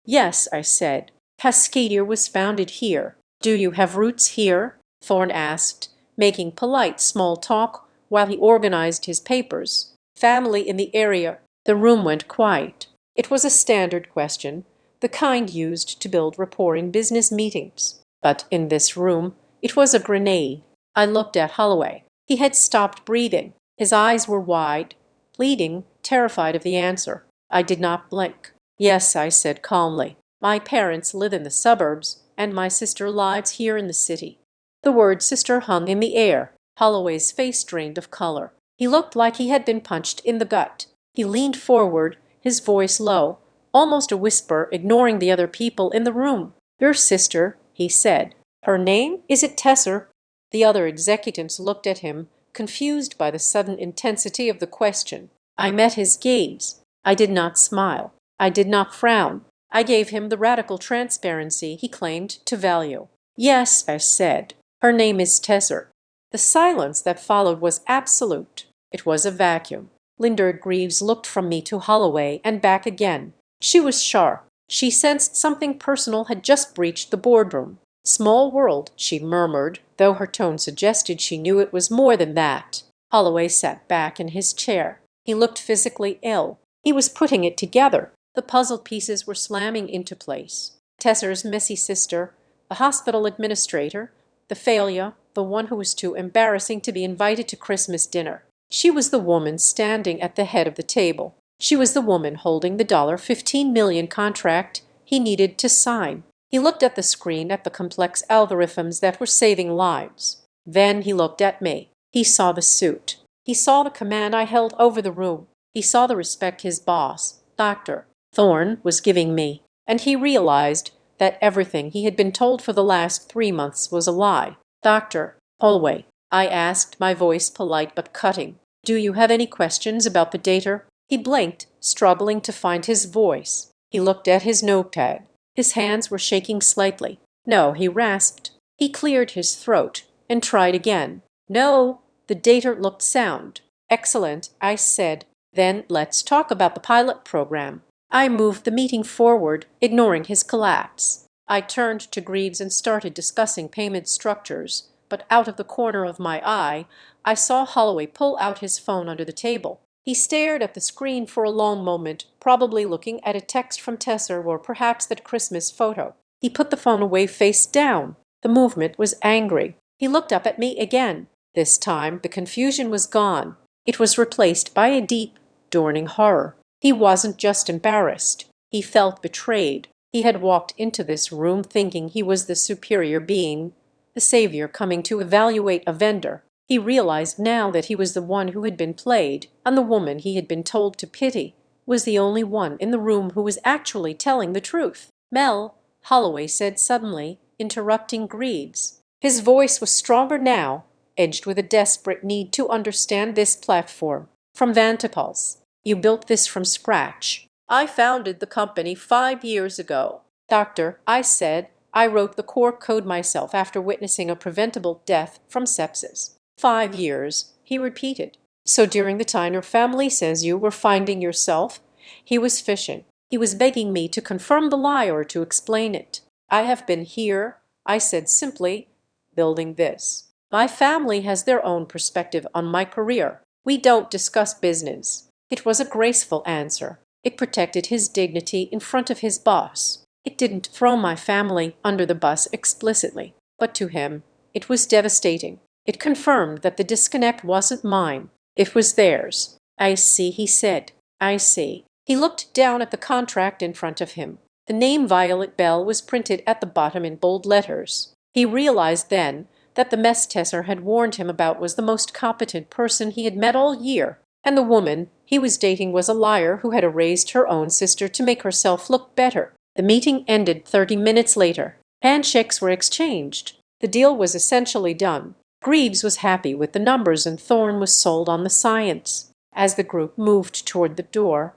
[SPEAKER 1] Yes," I said. "Cascadier was founded here." "Do you have roots here?" Thorne asked, making polite small talk while he organized his papers. "Family in the area." The room went quiet. It was a standard question, the kind used to build rapport in business meetings. But in this room, it was a grenade. I looked at Holloway. He had stopped breathing. His eyes were wide, pleading, terrified of the answer. I did not blink. "Yes," I said calmly. "My parents live in the suburbs, and my sister lives here in the city." The word sister hung in the air. Holloway's face drained of color. He looked like he had been punched in the gut. He leaned forward, his voice low, almost a whisper, ignoring the other people in the room. "Your sister," he said. "Her name? Is it Tesser?" The other executives looked at him, confused by the sudden intensity of the question. I met his gaze. I did not smile. I did not frown. I gave him the radical transparency he claimed to value. "Yes," I said. "Her name is Tesser." The silence that followed was absolute. It was a vacuum. Linda Greaves looked from me to Holloway and back again. She was sharp. She sensed something personal had just breached the boardroom. "Small world," she murmured, though her tone suggested she knew it was more than that. Holloway sat back in his chair. He looked physically ill. He was putting it together. The puzzle pieces were slamming into place. Tesser's messy sister, the hospital administrator, the failure, the one who was too embarrassing to be invited to Christmas dinner. She was the woman standing at the head of the table. She was the woman holding the $15 million contract he needed to sign. He looked at the screen, at the complex algorithms that were saving lives. Then he looked at me. He saw the suit. He saw the command I held over the room. He saw the respect his boss, Dr. Thorne, was giving me. And he realized that everything he had been told for the last 3 months was a lie. Dr. Holloway, I asked, my voice polite but cutting, do you have any questions about the data? He blinked, struggling to find his voice. He looked at his notepad. His hands were shaking slightly. No, he rasped. He cleared his throat and tried again. No, the data looked sound. Excellent, I said. Then let's talk about the pilot program. I moved the meeting forward, ignoring his collapse. I turned to Greaves and started discussing payment structures, but out of the corner of my eye, I saw Holloway pull out his phone under the table. He stared at the screen for a long moment, probably looking at a text from Tesser or perhaps that Christmas photo. He put the phone away face down. The movement was angry. He looked up at me again. This time, the confusion was gone. It was replaced by a deep, dawning horror. He wasn't just embarrassed. He felt betrayed. He had walked into this room thinking he was the superior being, the savior coming to evaluate a vendor. He realized now that he was the one who had been played, and the woman he had been told to pity was the only one in the room who was actually telling the truth. Mel, Holloway said suddenly, interrupting Greaves. His voice was stronger now, edged with a desperate need to understand this platform. From Vantipulse, you built this from scratch. I founded the company 5 years ago. Doctor, I said, I wrote the core code myself after witnessing a preventable death from sepsis. 5 years, he repeated. So during the time your family says you were finding yourself, he was fishing. He was begging me to confirm the lie or to explain it. I have been here, I said simply, building this. My family has their own perspective on my career. We don't discuss business. It was a graceful answer. It protected his dignity in front of his boss. It didn't throw my family under the bus explicitly, but to him, it was devastating. It confirmed that the disconnect wasn't mine. It was theirs. I see, he said. I see. He looked down at the contract in front of him. The name Violet Bell was printed at the bottom in bold letters. He realized then that the mess Tesser had warned him about was the most competent person he had met all year, and the woman he was dating was a liar who had erased her own sister to make herself look better. The meeting ended 30 minutes later. Handshakes were exchanged. The deal was essentially done. Greaves was happy with the numbers and Thorne was sold on the science. As the group moved toward the door,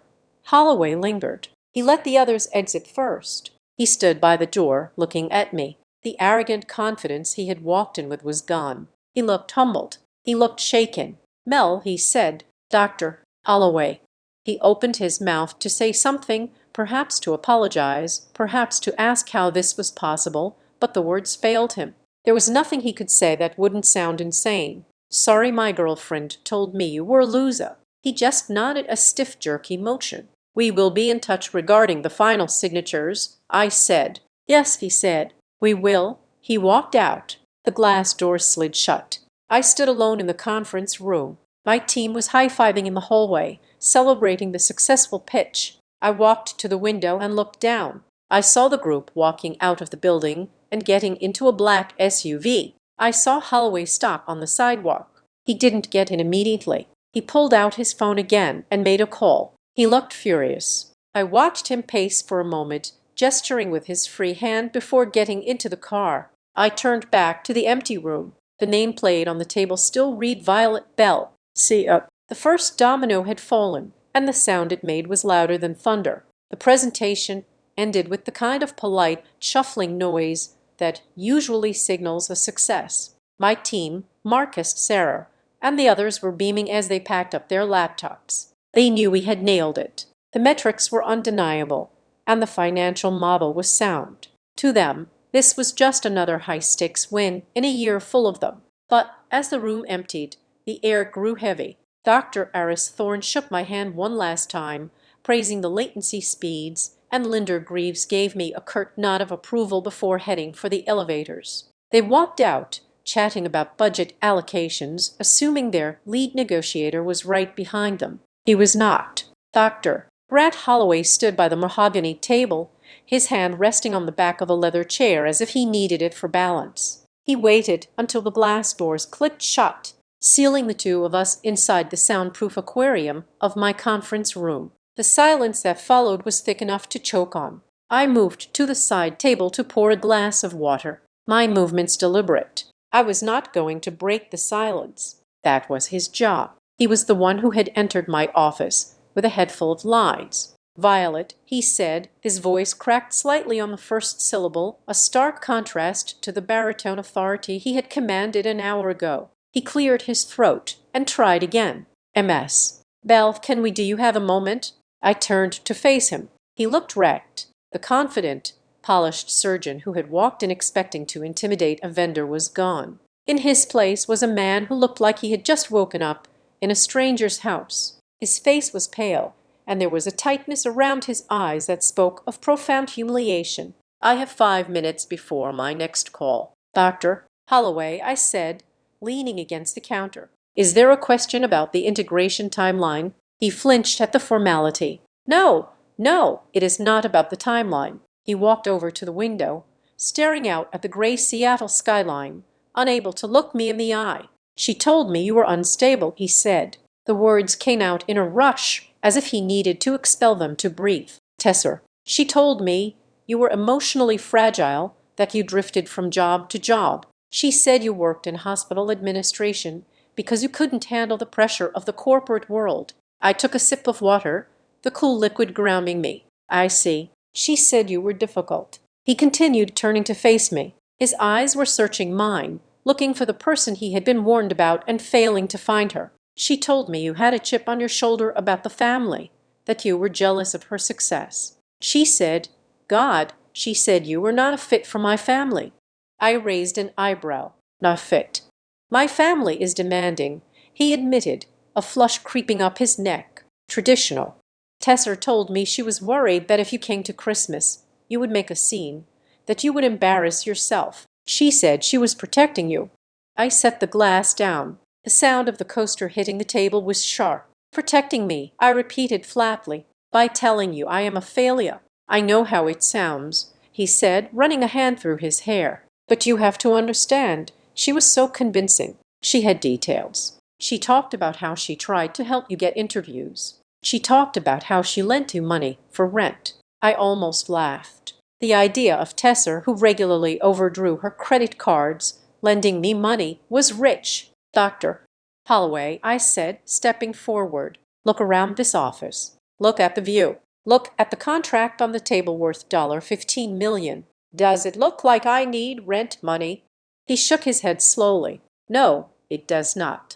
[SPEAKER 1] Holloway lingered. He let the others exit first. He stood by the door, looking at me. The arrogant confidence he had walked in with was gone. He looked humbled. He looked shaken. Mel, he said, Dr. Holloway. He opened his mouth to say something, perhaps to apologize, perhaps to ask how this was possible, but the words failed him. There was nothing he could say that wouldn't sound insane. Sorry, my girlfriend told me you were a loser. He just nodded a stiff, jerky motion. We will be in touch regarding the final signatures, I said. Yes, he said. We will. He walked out. The glass door slid shut. I stood alone in the conference room. My team was high-fiving in the hallway, celebrating the successful pitch. I walked to the window and looked down. I saw the group walking out of the building and getting into a black SUV. I saw Holloway stop on the sidewalk. He didn't get in immediately. He pulled out his phone again and made a call. He looked furious. I watched him pace for a moment, gesturing with his free hand before getting into the car. I turned back to the empty room. The nameplate on the table still read Violet Bell. The first domino had fallen, and the sound it made was louder than thunder. The presentation ended with the kind of polite, shuffling noise that usually signals a success. My team, Marcus, Sarah, and the others were beaming as they packed up their laptops. They knew we had nailed it. The metrics were undeniable, and the financial model was sound. To them, this was just another high-stakes win in a year full of them. But as the room emptied, The air grew heavy. Dr. Aris Thorne shook my hand one last time, praising the latency speeds, and Linder Greaves gave me a curt nod of approval before heading for the elevators. They walked out, chatting about budget allocations, assuming their lead negotiator was right behind them. He was not. Dr. Grant Holloway stood by the mahogany table, his hand resting on the back of a leather chair as if he needed it for balance. He waited until the glass doors clicked shut, sealing the two of us inside the soundproof aquarium of my conference room. The silence that followed was thick enough to choke on. I moved to the side table to pour a glass of water, my movements deliberate. I was not going to break the silence. That was his job. He was the one who had entered my office with a head full of lies. "Violet," he said, his voice cracked slightly on the first syllable, a stark contrast to the baritone authority he had commanded an hour ago. He cleared his throat and tried again. "MS. Belle, do you have a moment?" I turned to face him. He looked wrecked. The confident, polished surgeon who had walked in expecting to intimidate a vendor was gone. In his place was a man who looked like he had just woken up in a stranger's house. His face was pale, and there was a tightness around his eyes that spoke of profound humiliation. "I have 5 minutes before my next call." "Dr. Holloway," I said, leaning against the counter. "Is there a question about the integration timeline?" He flinched at the formality. "No, no, it is not about the timeline." He walked over to the window, staring out at the gray Seattle skyline, unable to look me in the eye. "She told me you were unstable," he said. The words came out in a rush, as if he needed to expel them to breathe. "Tesser, she told me you were emotionally fragile, that you drifted from job to job. She said you worked in hospital administration because you couldn't handle the pressure of the corporate world." I took a sip of water, the cool liquid grounding me. "I see. She said you were difficult." He continued, turning to face me. His eyes were searching mine, looking for the person he had been warned about and failing to find her. "She told me you had a chip on your shoulder about the family, that you were jealous of her success. She said, God, she said you were not a fit for my family." I raised an eyebrow. "Not fit." "My family is demanding," he admitted, a flush creeping up his neck. "Traditional. Tesser told me she was worried that if you came to Christmas, you would make a scene, that you would embarrass yourself. She said she was protecting you." I set the glass down. The sound of the coaster hitting the table was sharp. "Protecting me," I repeated flatly, "by telling you I am a failure." "I know how it sounds," he said, running a hand through his hair. "But you have to understand, she was so convincing. She had details. She talked about how she tried to help you get interviews. She talked about how she lent you money for rent." I almost laughed. The idea of Tesser, who regularly overdrew her credit cards, lending me money, was rich. "Dr. Holloway," I said, stepping forward, "look around this office. Look at the view. Look at the contract on the table worth $15 million. Does it look like I need rent money?" He shook his head slowly. "No, it does not."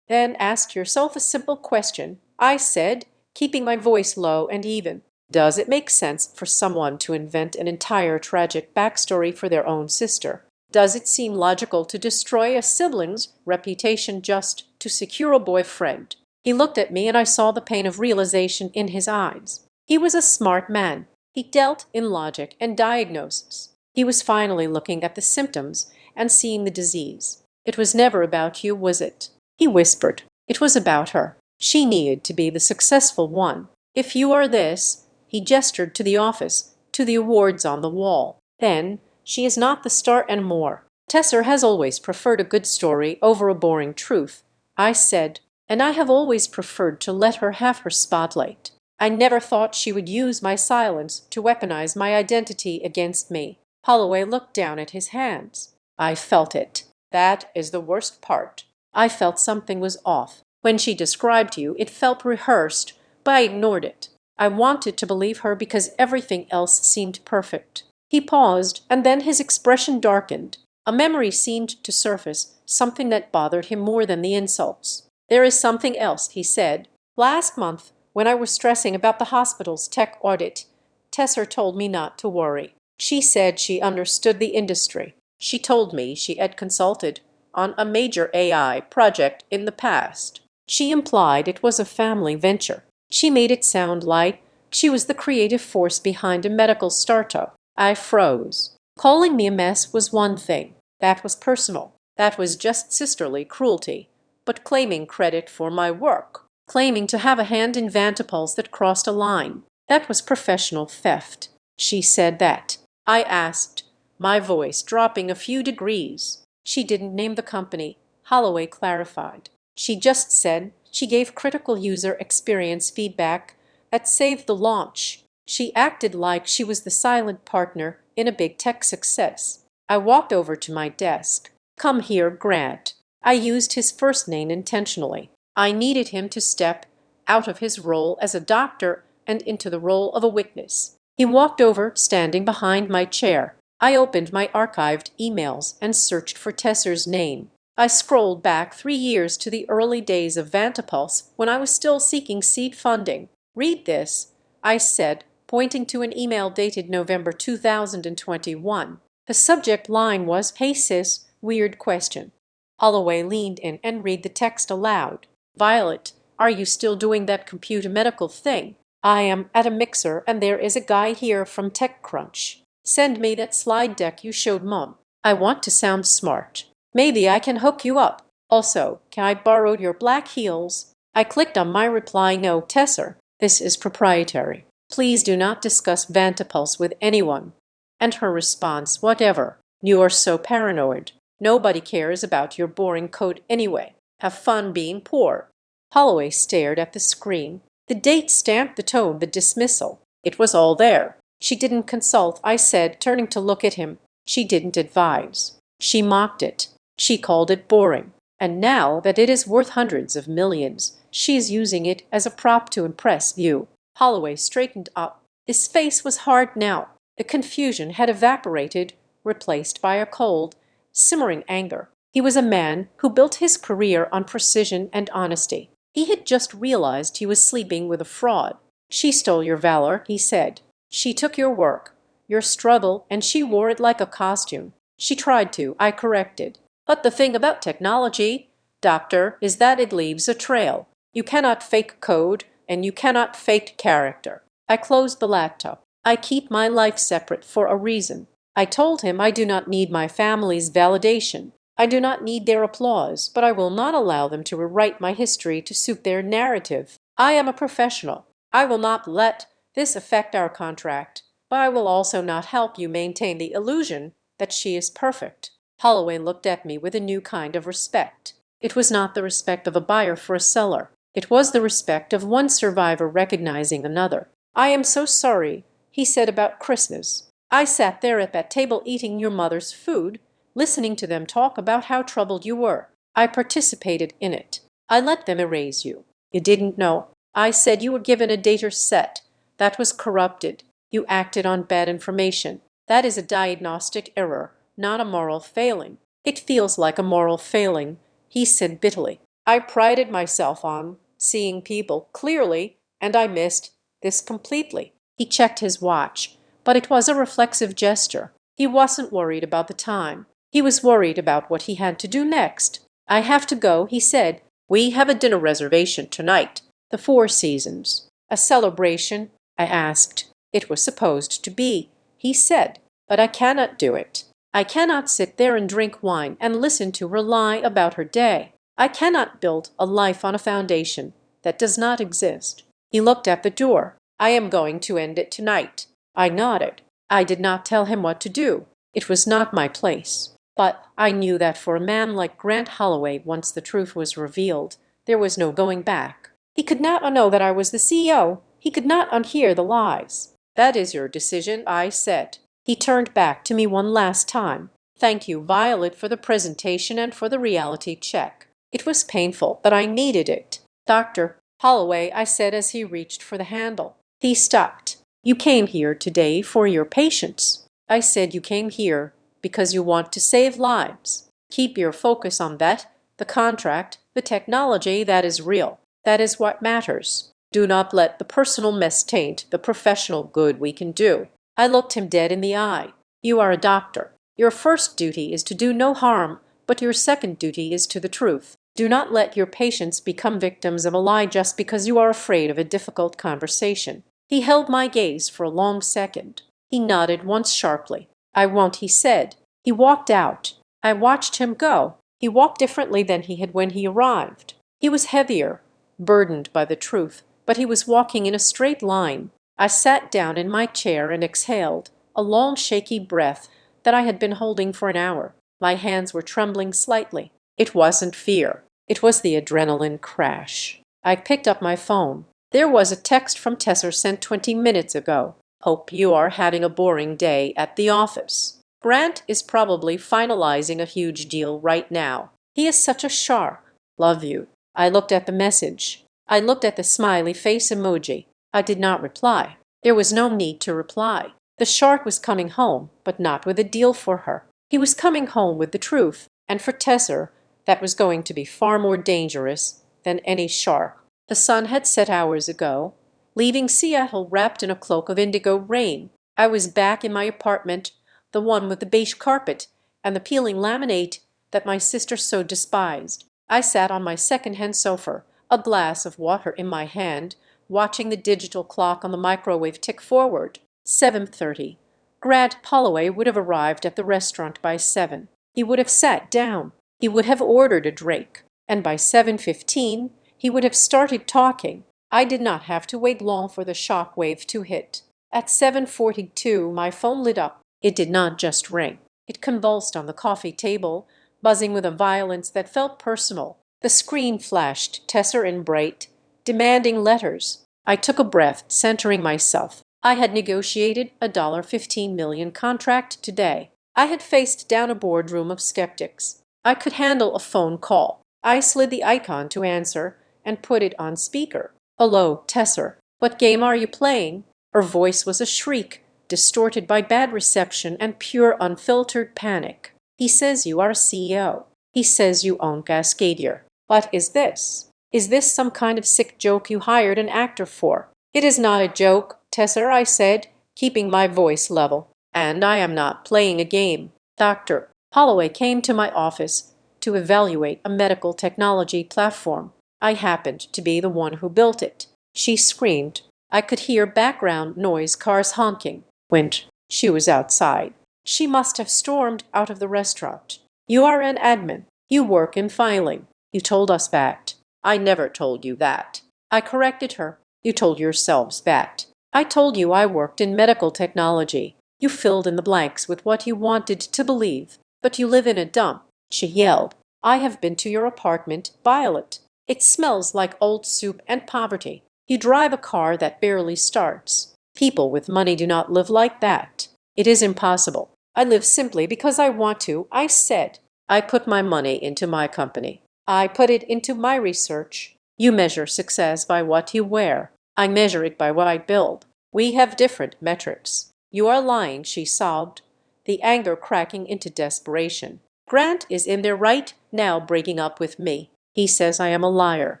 [SPEAKER 1] "Then ask yourself a simple question," I said, keeping my voice low and even. "Does it make sense for someone to invent an entire tragic backstory for their own sister? Does it seem logical to destroy a sibling's reputation just to secure a boyfriend?" He looked at me and I saw the pain of realization in his eyes. He was a smart man. He dealt in logic and diagnosis. He was finally looking at the symptoms and seeing the disease. "It was never about you, was it?" He whispered. "It was about her. She needed to be the successful one. If you are this," he gestured to the office, to the awards on the wall, "then she is not the star and more." "Tesser has always preferred a good story over a boring truth," I said, "and I have always preferred to let her have her spotlight. I never thought she would use my silence to weaponize my identity against me." Holloway looked down at his hands. "I felt it. That is the worst part. I felt something was off. When she described you, it felt rehearsed, but I ignored it. I wanted to believe her because everything else seemed perfect." He paused, and then his expression darkened. A memory seemed to surface, something that bothered him more than the insults. "There is something else," he said. "Last month, when I was stressing about the hospital's tech audit, Tesser told me not to worry. She said she understood the industry. She told me she had consulted on a major AI project in the past. She implied it was a family venture. She made it sound like she was the creative force behind a medical startup. I froze. Calling me a mess was one thing. That was personal. That was just sisterly cruelty. But claiming credit for my work, claiming to have a hand in Vantapulse that crossed a line, that was professional theft. She said that. I asked, my voice dropping a few degrees. She didn't name the company, Holloway clarified. She just said she gave critical user experience feedback that saved the launch. She acted like she was the silent partner in a big tech success. I walked over to my desk. Come here, Grant. I used his first name intentionally. I needed him to step out of his role as a doctor and into the role of a witness. He walked over, standing behind my chair. I opened my archived emails and searched for Tesser's name. I scrolled back 3 years to the early days of Vantapulse when I was still seeking seed funding. Read this, I said, pointing to an email dated November 2021. The subject line was, "Hey sis, weird question." Holloway leaned in and read the text aloud. "Violet, are you still doing that computer medical thing? I am at a mixer and there is a guy here from TechCrunch. Send me that slide deck you showed Mom. I want to sound smart. Maybe I can hook you up. Also, can I borrow your black heels?" I clicked on my reply. "No, Tesser, this is proprietary. Please do not discuss Vantapulse with anyone." And her response, "Whatever. You are so paranoid. Nobody cares about your boring code anyway. Have fun being poor." Holloway stared at the screen. The date stamped the tone, the dismissal. It was all there. She didn't consult, I said, turning to look at him. She didn't advise. She mocked it. She called it boring. And now that it is worth hundreds of millions, she is using it as a prop to impress you. Holloway straightened up. His face was hard now. The confusion had evaporated, replaced by a cold, simmering anger. He was a man who built his career on precision and honesty. He had just realized he was sleeping with a fraud. "She stole your valor," he said. "She took your work, your struggle, and she wore it like a costume. She tried to," I corrected. "But the thing about technology, doctor, is that it leaves a trail. You cannot fake code, and you cannot fake character." I closed the laptop. I keep my life separate for a reason. I told him I do not need my family's validation. I do not need their applause, but I will not allow them to rewrite my history to suit their narrative. I am a professional. I will not let this affect our contract, but I will also not help you maintain the illusion that she is perfect. Holloway looked at me with a new kind of respect. It was not the respect of a buyer for a seller. It was the respect of one survivor recognizing another. "I am so sorry," he said, "about Christmas. I sat there at that table eating your mother's food, listening to them talk about how troubled you were. I participated in it. I let them erase you. You didn't know. I said you were given a data set that was corrupted. You acted on bad information. That is a diagnostic error, not a moral failing." "It feels like a moral failing," he said bitterly. "I prided myself on seeing people clearly, and I missed this completely." He checked his watch, but it was a reflexive gesture. He wasn't worried about the time. He was worried about what he had to do next. "I have to go," he said. "We have a dinner reservation tonight. The Four Seasons." "A celebration?" I asked. "It was supposed to be," he said, "but I cannot do it. I cannot sit there and drink wine and listen to her lie about her day. I cannot build a life on a foundation that does not exist." He looked at the door. "I am going to end it tonight." I nodded. I did not tell him what to do. It was not my place. But I knew that for a man like Grant Holloway, once the truth was revealed, there was no going back. He could not unknow that I was the CEO. He could not unhear the lies. "That is your decision," I said. He turned back to me one last time. "Thank you, Violet, for the presentation and for the reality check. It was painful, but I needed it." "Dr. Holloway," I said as he reached for the handle. He stopped. "You came here today for your patients." I said, "You came here because you want to save lives. Keep your focus on that, the contract, the technology that is real. That is what matters. Do not let the personal mess taint the professional good we can do." I looked him dead in the eye. "You are a doctor. Your first duty is to do no harm, But your second duty is to the truth. Do not let your patients become victims of a lie just because you are afraid of a difficult conversation." He held my gaze for a long second. He nodded once sharply. "I won't," he said. He walked out. I watched him go. He walked differently than he had when he arrived. He was heavier, burdened by the truth, but he was walking in a straight line. I sat down in my chair and exhaled, a long shaky breath that I had been holding for an hour. My hands were trembling slightly. It wasn't fear. It was the adrenaline crash. I picked up my phone. There was a text from Tesser sent 20 minutes ago. "Hope you are having a boring day at the office. Grant is probably finalizing a huge deal right now. He is such a shark. Love you." I looked at the message. I looked at the smiley face emoji. I did not reply. There was no need to reply. The shark was coming home, but not with a deal for her. He was coming home with the truth, and for Tesser, that was going to be far more dangerous than any shark. The sun had set hours ago, leaving Seattle wrapped in a cloak of indigo rain. I was back in my apartment, the one with the beige carpet and the peeling laminate that my sister so despised. I sat on my second-hand sofa, a glass of water in my hand, watching the digital clock on the microwave tick forward. 7:30. Grant Holloway would have arrived at the restaurant by 7. He would have sat down. He would have ordered a drink. And by 7:15, he would have started talking. I did not have to wait long for the shock wave to hit. At 7:42, my phone lit up. It did not just ring. It convulsed on the coffee table, buzzing with a violence that felt personal. The screen flashed Tesser in bright, demanding letters. I took a breath, centering myself. I had negotiated a $15 million contract today. I had faced down a boardroom of skeptics. I could handle a phone call. I slid the icon to answer and put it on speaker. "Hello, Tesser. What game are you playing?" Her voice was a shriek, distorted by bad reception and pure unfiltered panic. "He says you are a CEO. He says you own Cascadier. What is this? Is this some kind of sick joke you hired an actor for?" "It is not a joke, Tesser," I said, keeping my voice level. "And I am not playing a game." Dr. Holloway came to my office to evaluate a medical technology platform. I happened to be the one who built it. She screamed. I could hear background noise, cars honking. When she was outside, she must have stormed out of the restaurant. "You are an admin. You work in filing. You told us that." "I never told you that." I corrected her. "You told yourselves that." "I told you I worked in medical technology." You filled in the blanks with what you wanted to believe. "But you live in a dump," she yelled. "I have been to your apartment, Violet. It smells like old soup and poverty. You drive a car that barely starts. People with money do not live like that. It is impossible." "I live simply because I want to," I said. "I put my money into my company. I put it into my research. You measure success by what you wear. I measure it by what I build. We have different metrics." "You are lying," she sobbed, the anger cracking into desperation. "Grant is in there right now breaking up with me. He says I am a liar.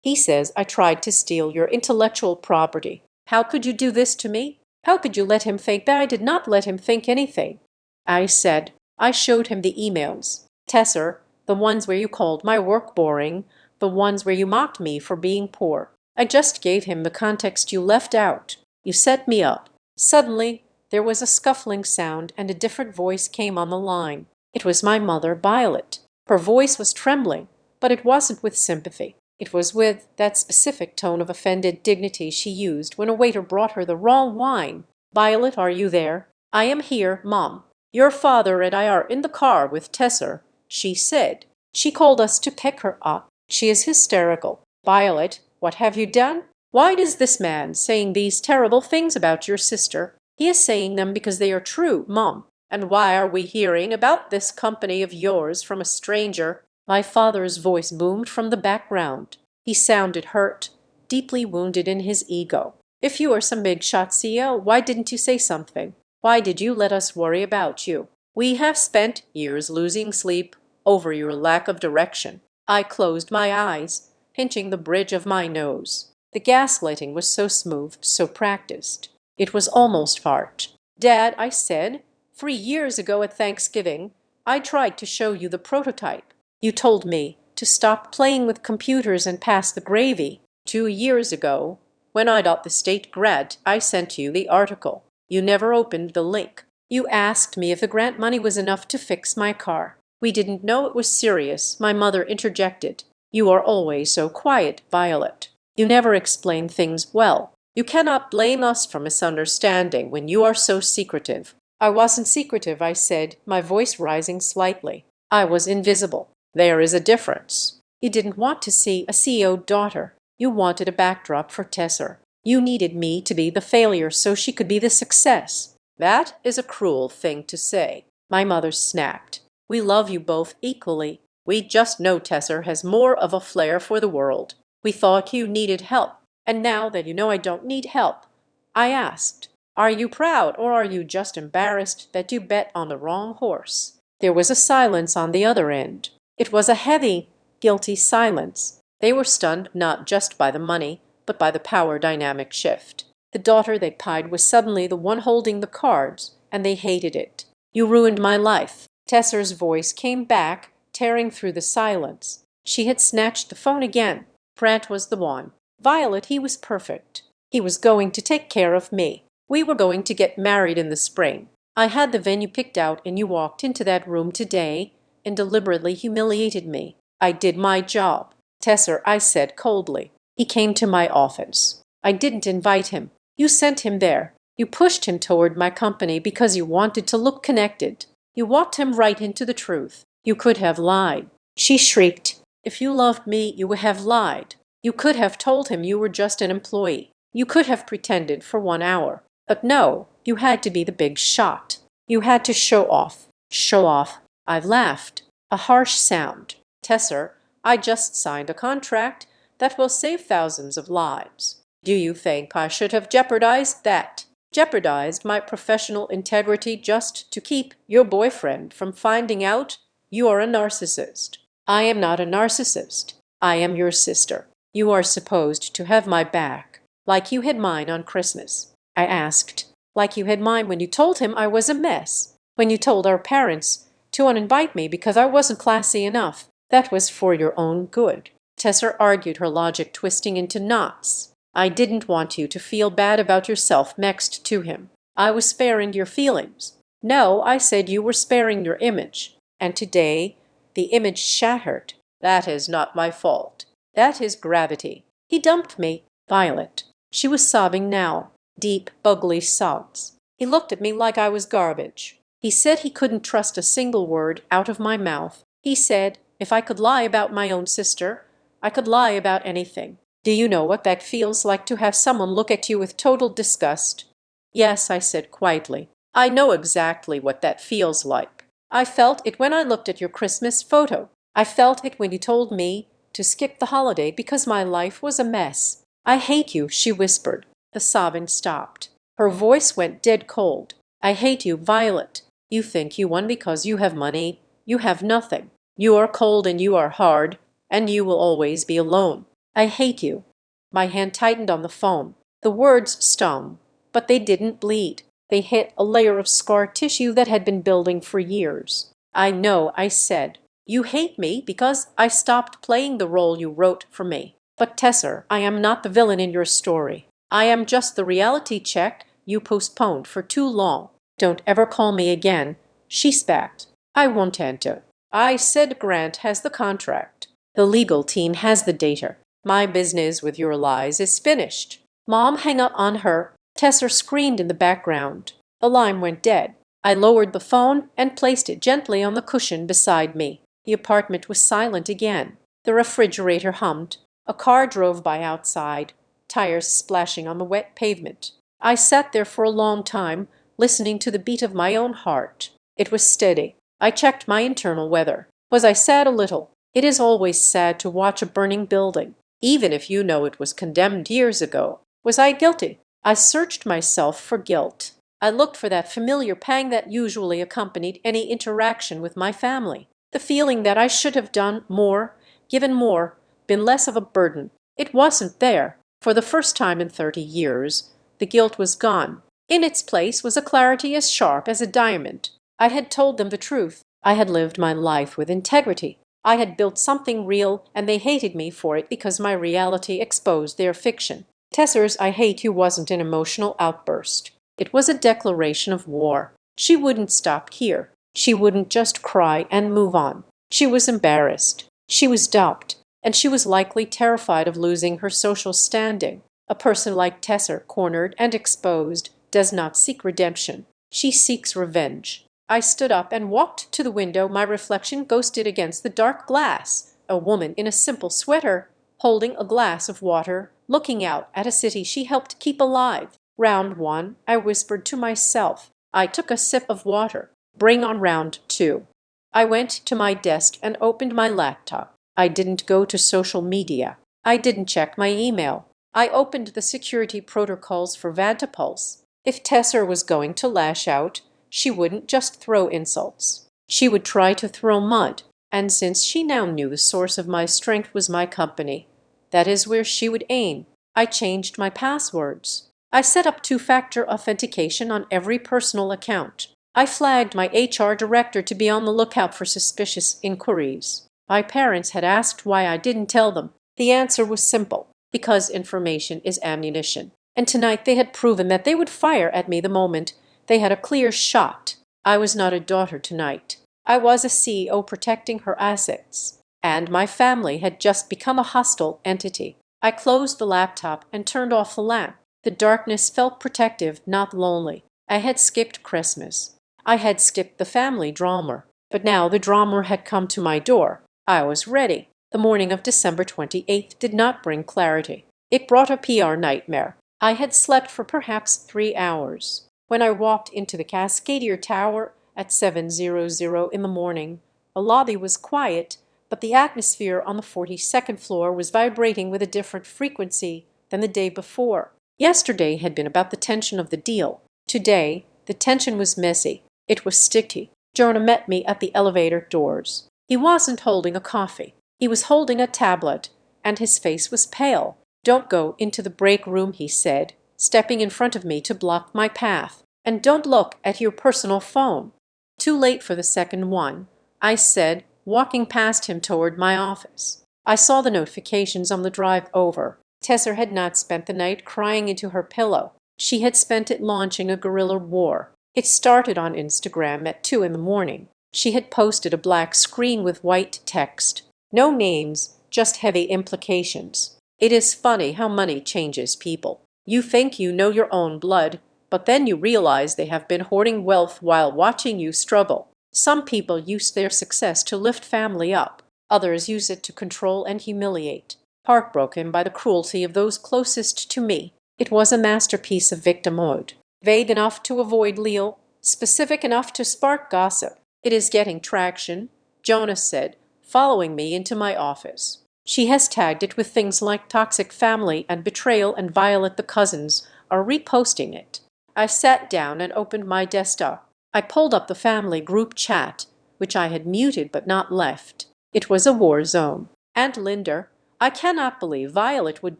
[SPEAKER 1] He says I tried to steal your intellectual property. How could you do this to me? How could you let him think that?" "I did not let him think anything," I said. "I showed him the emails. Tesser, the ones where you called my work boring, the ones where you mocked me for being poor. I just gave him the context you left out. You set me up." Suddenly, there was a scuffling sound and a different voice came on the line. It was my mother, Violet. Her voice was trembling, but it wasn't with sympathy. It was with that specific tone of offended dignity she used when a waiter brought her the wrong wine. "Violet, are you there?" "I am here, Mom. Your father and I are in the car with Tesser," she said. "She called us to pick her up. She is hysterical." "Violet, what have you done? Why is this man saying these terrible things about your sister?" "He is saying them because they are true, Mom. And why are we hearing about this company of yours from a stranger?" My father's voice boomed from the background. He sounded hurt, deeply wounded in his ego. "If you are some big shot CEO, why didn't you say something? Why did you let us worry about you? We have spent years losing sleep over your lack of direction." I closed my eyes, pinching the bridge of my nose. The gaslighting was so smooth, so practiced. It was almost art. "Dad," I said, 3 years ago at Thanksgiving, I tried to show you the prototype. You told me to stop playing with computers and pass the gravy. 2 years ago, when I got the state grant, I sent you the article. You never opened the link. You asked me if the grant money was enough to fix my car. We didn't know it was serious, my mother interjected. You are always so quiet, Violet. You never explain things well. You cannot blame us for misunderstanding when you are so secretive. I wasn't secretive, I said, my voice rising slightly. I was invisible. There is a difference. You didn't want to see a CEO daughter. You wanted a backdrop for Tesser. You needed me to be the failure so she could be the success. That is a cruel thing to say. My mother snapped. We love you both equally. We just know Tesser has more of a flair for the world. We thought you needed help. And now that you know I don't need help, I asked, are you proud or are you just embarrassed that you bet on the wrong horse? There was a silence on the other end. It was a heavy, guilty silence. They were stunned not just by the money, but by the power dynamic shift. The daughter they pied was suddenly the one holding the cards, and they hated it. You ruined my life. Tesser's voice came back, tearing through the silence. She had snatched the phone again. Grant was the one. Violet, he was perfect. He was going to take care of me. We were going to get married in the spring. I had the venue picked out and you walked into that room today and deliberately humiliated me. I did my job. Tesser, I said coldly. He came to my office. I didn't invite him. You sent him there. You pushed him toward my company because you wanted to look connected. You walked him right into the truth. You could have lied. She shrieked. If you loved me, you would have lied. You could have told him you were just an employee. You could have pretended for 1 hour. But no, you had to be the big shot. You had to show off. Show off. I laughed. A harsh sound. Tesser, I just signed a contract that will save thousands of lives. Do you think I should have jeopardized that? Jeopardized my professional integrity just to keep your boyfriend from finding out you are a narcissist? I am not a narcissist. I am your sister. You are supposed to have my back, like you had mine on Christmas. I asked, like you had mine when you told him I was a mess, when you told our parents to uninvite me because I wasn't classy enough. That was for your own good. Tesser argued, her logic twisting into knots. I didn't want you to feel bad about yourself next to him. I was sparing your feelings. No, I said you were sparing your image. And today, the image shattered. That is not my fault. That is gravity. He dumped me, Violet. She was sobbing now, deep, ugly sobs. He looked at me like I was garbage. He said he couldn't trust a single word out of my mouth. He said, if I could lie about my own sister, I could lie about anything. Do you know what that feels like to have someone look at you with total disgust? Yes, I said quietly. I know exactly what that feels like. I felt it when I looked at your Christmas photo. I felt it when you told me to skip the holiday because my life was a mess. I hate you, she whispered. The sobbing stopped. Her voice went dead cold. I hate you, Violet. You think you won because you have money. You have nothing. You are cold and you are hard, and you will always be alone. I hate you. My hand tightened on the phone. The words stung, but they didn't bleed. They hit a layer of scar tissue that had been building for years. I know, I said. You hate me because I stopped playing the role you wrote for me. But Tesser, I am not the villain in your story. I am just the reality check you postponed for too long. Don't ever call me again. She spat. I won't enter. I said Grant has the contract. The legal team has the data. My business with your lies is finished. Mom hung up on her. Tesser screamed in the background. The line went dead. I lowered the phone and placed it gently on the cushion beside me. The apartment was silent again. The refrigerator hummed. A car drove by outside, tires splashing on the wet pavement. I sat there for a long time, listening to the beat of my own heart. It was steady. I checked my internal weather. Was I sad a little? It is always sad to watch a burning building, even if you know it was condemned years ago. Was I guilty? I searched myself for guilt. I looked for that familiar pang that usually accompanied any interaction with my family. The feeling that I should have done more, given more, been less of a burden. It wasn't there. For the first time in 30 years, the guilt was gone. In its place was a clarity as sharp as a diamond. I had told them the truth. I had lived my life with integrity. I had built something real, and they hated me for it because my reality exposed their fiction. Tesser's "I hate you" wasn't an emotional outburst. It was a declaration of war. She wouldn't stop here. She wouldn't just cry and move on. She was embarrassed. She was doubt. And she was likely terrified of losing her social standing. A person like Tesser, cornered and exposed, does not seek redemption. She seeks revenge. I stood up and walked to the window, my reflection ghosted against the dark glass. A woman in a simple sweater, holding a glass of water, looking out at a city she helped keep alive. Round one, I whispered to myself. I took a sip of water. Bring on round two. I went to my desk and opened my laptop. I didn't go to social media. I didn't check my email. I opened the security protocols for Vantapulse. If Tesser was going to lash out, she wouldn't just throw insults. She would try to throw mud. And since she now knew the source of my strength was my company, that is where she would aim. I changed my passwords. I set up two-factor authentication on every personal account. I flagged my HR director to be on the lookout for suspicious inquiries. My parents had asked why I didn't tell them. The answer was simple: because information is ammunition. And tonight they had proven that they would fire at me the moment they had a clear shot. I was not a daughter tonight. I was a CEO protecting her assets. And my family had just become a hostile entity. I closed the laptop and turned off the lamp. The darkness felt protective, not lonely. I had skipped Christmas. I had skipped the family drama. But now the drama had come to my door. I was ready. The morning of December 28th did not bring clarity. It brought a PR nightmare. I had slept for perhaps 3 hours. When I walked into the Cascadier Tower at 7:00 in the morning, the lobby was quiet, but the atmosphere on the 42nd floor was vibrating with a different frequency than the day before. Yesterday had been about the tension of the deal. Today, the tension was messy. It was sticky. Jonah met me at the elevator doors. He wasn't holding a coffee. He was holding a tablet, and his face was pale. "Don't go into the break room," he said, stepping in front of me to block my path. "And don't look at your personal phone." "Too late for the second one," I said, walking past him toward my office. I saw the notifications on the drive over. Tesser had not spent the night crying into her pillow. She had spent it launching a guerrilla war. It started on Instagram at 2 in the morning. She had posted a black screen with white text. No names, just heavy implications. It is funny how money changes people. You think you know your own blood, but then you realize they have been hoarding wealth while watching you struggle. Some people use their success to lift family up. Others use it to control and humiliate. Heartbroken by the cruelty of those closest to me, it was a masterpiece of victimhood. Vague enough to avoid Leal, specific enough to spark gossip. "It is getting traction," Jonah said, following me into my office. "She has tagged it with things like toxic family and betrayal, and Violet the cousins are reposting it." I sat down and opened my desktop. I pulled up the family group chat, which I had muted but not left. It was a war zone. "And Linder, I cannot believe Violet would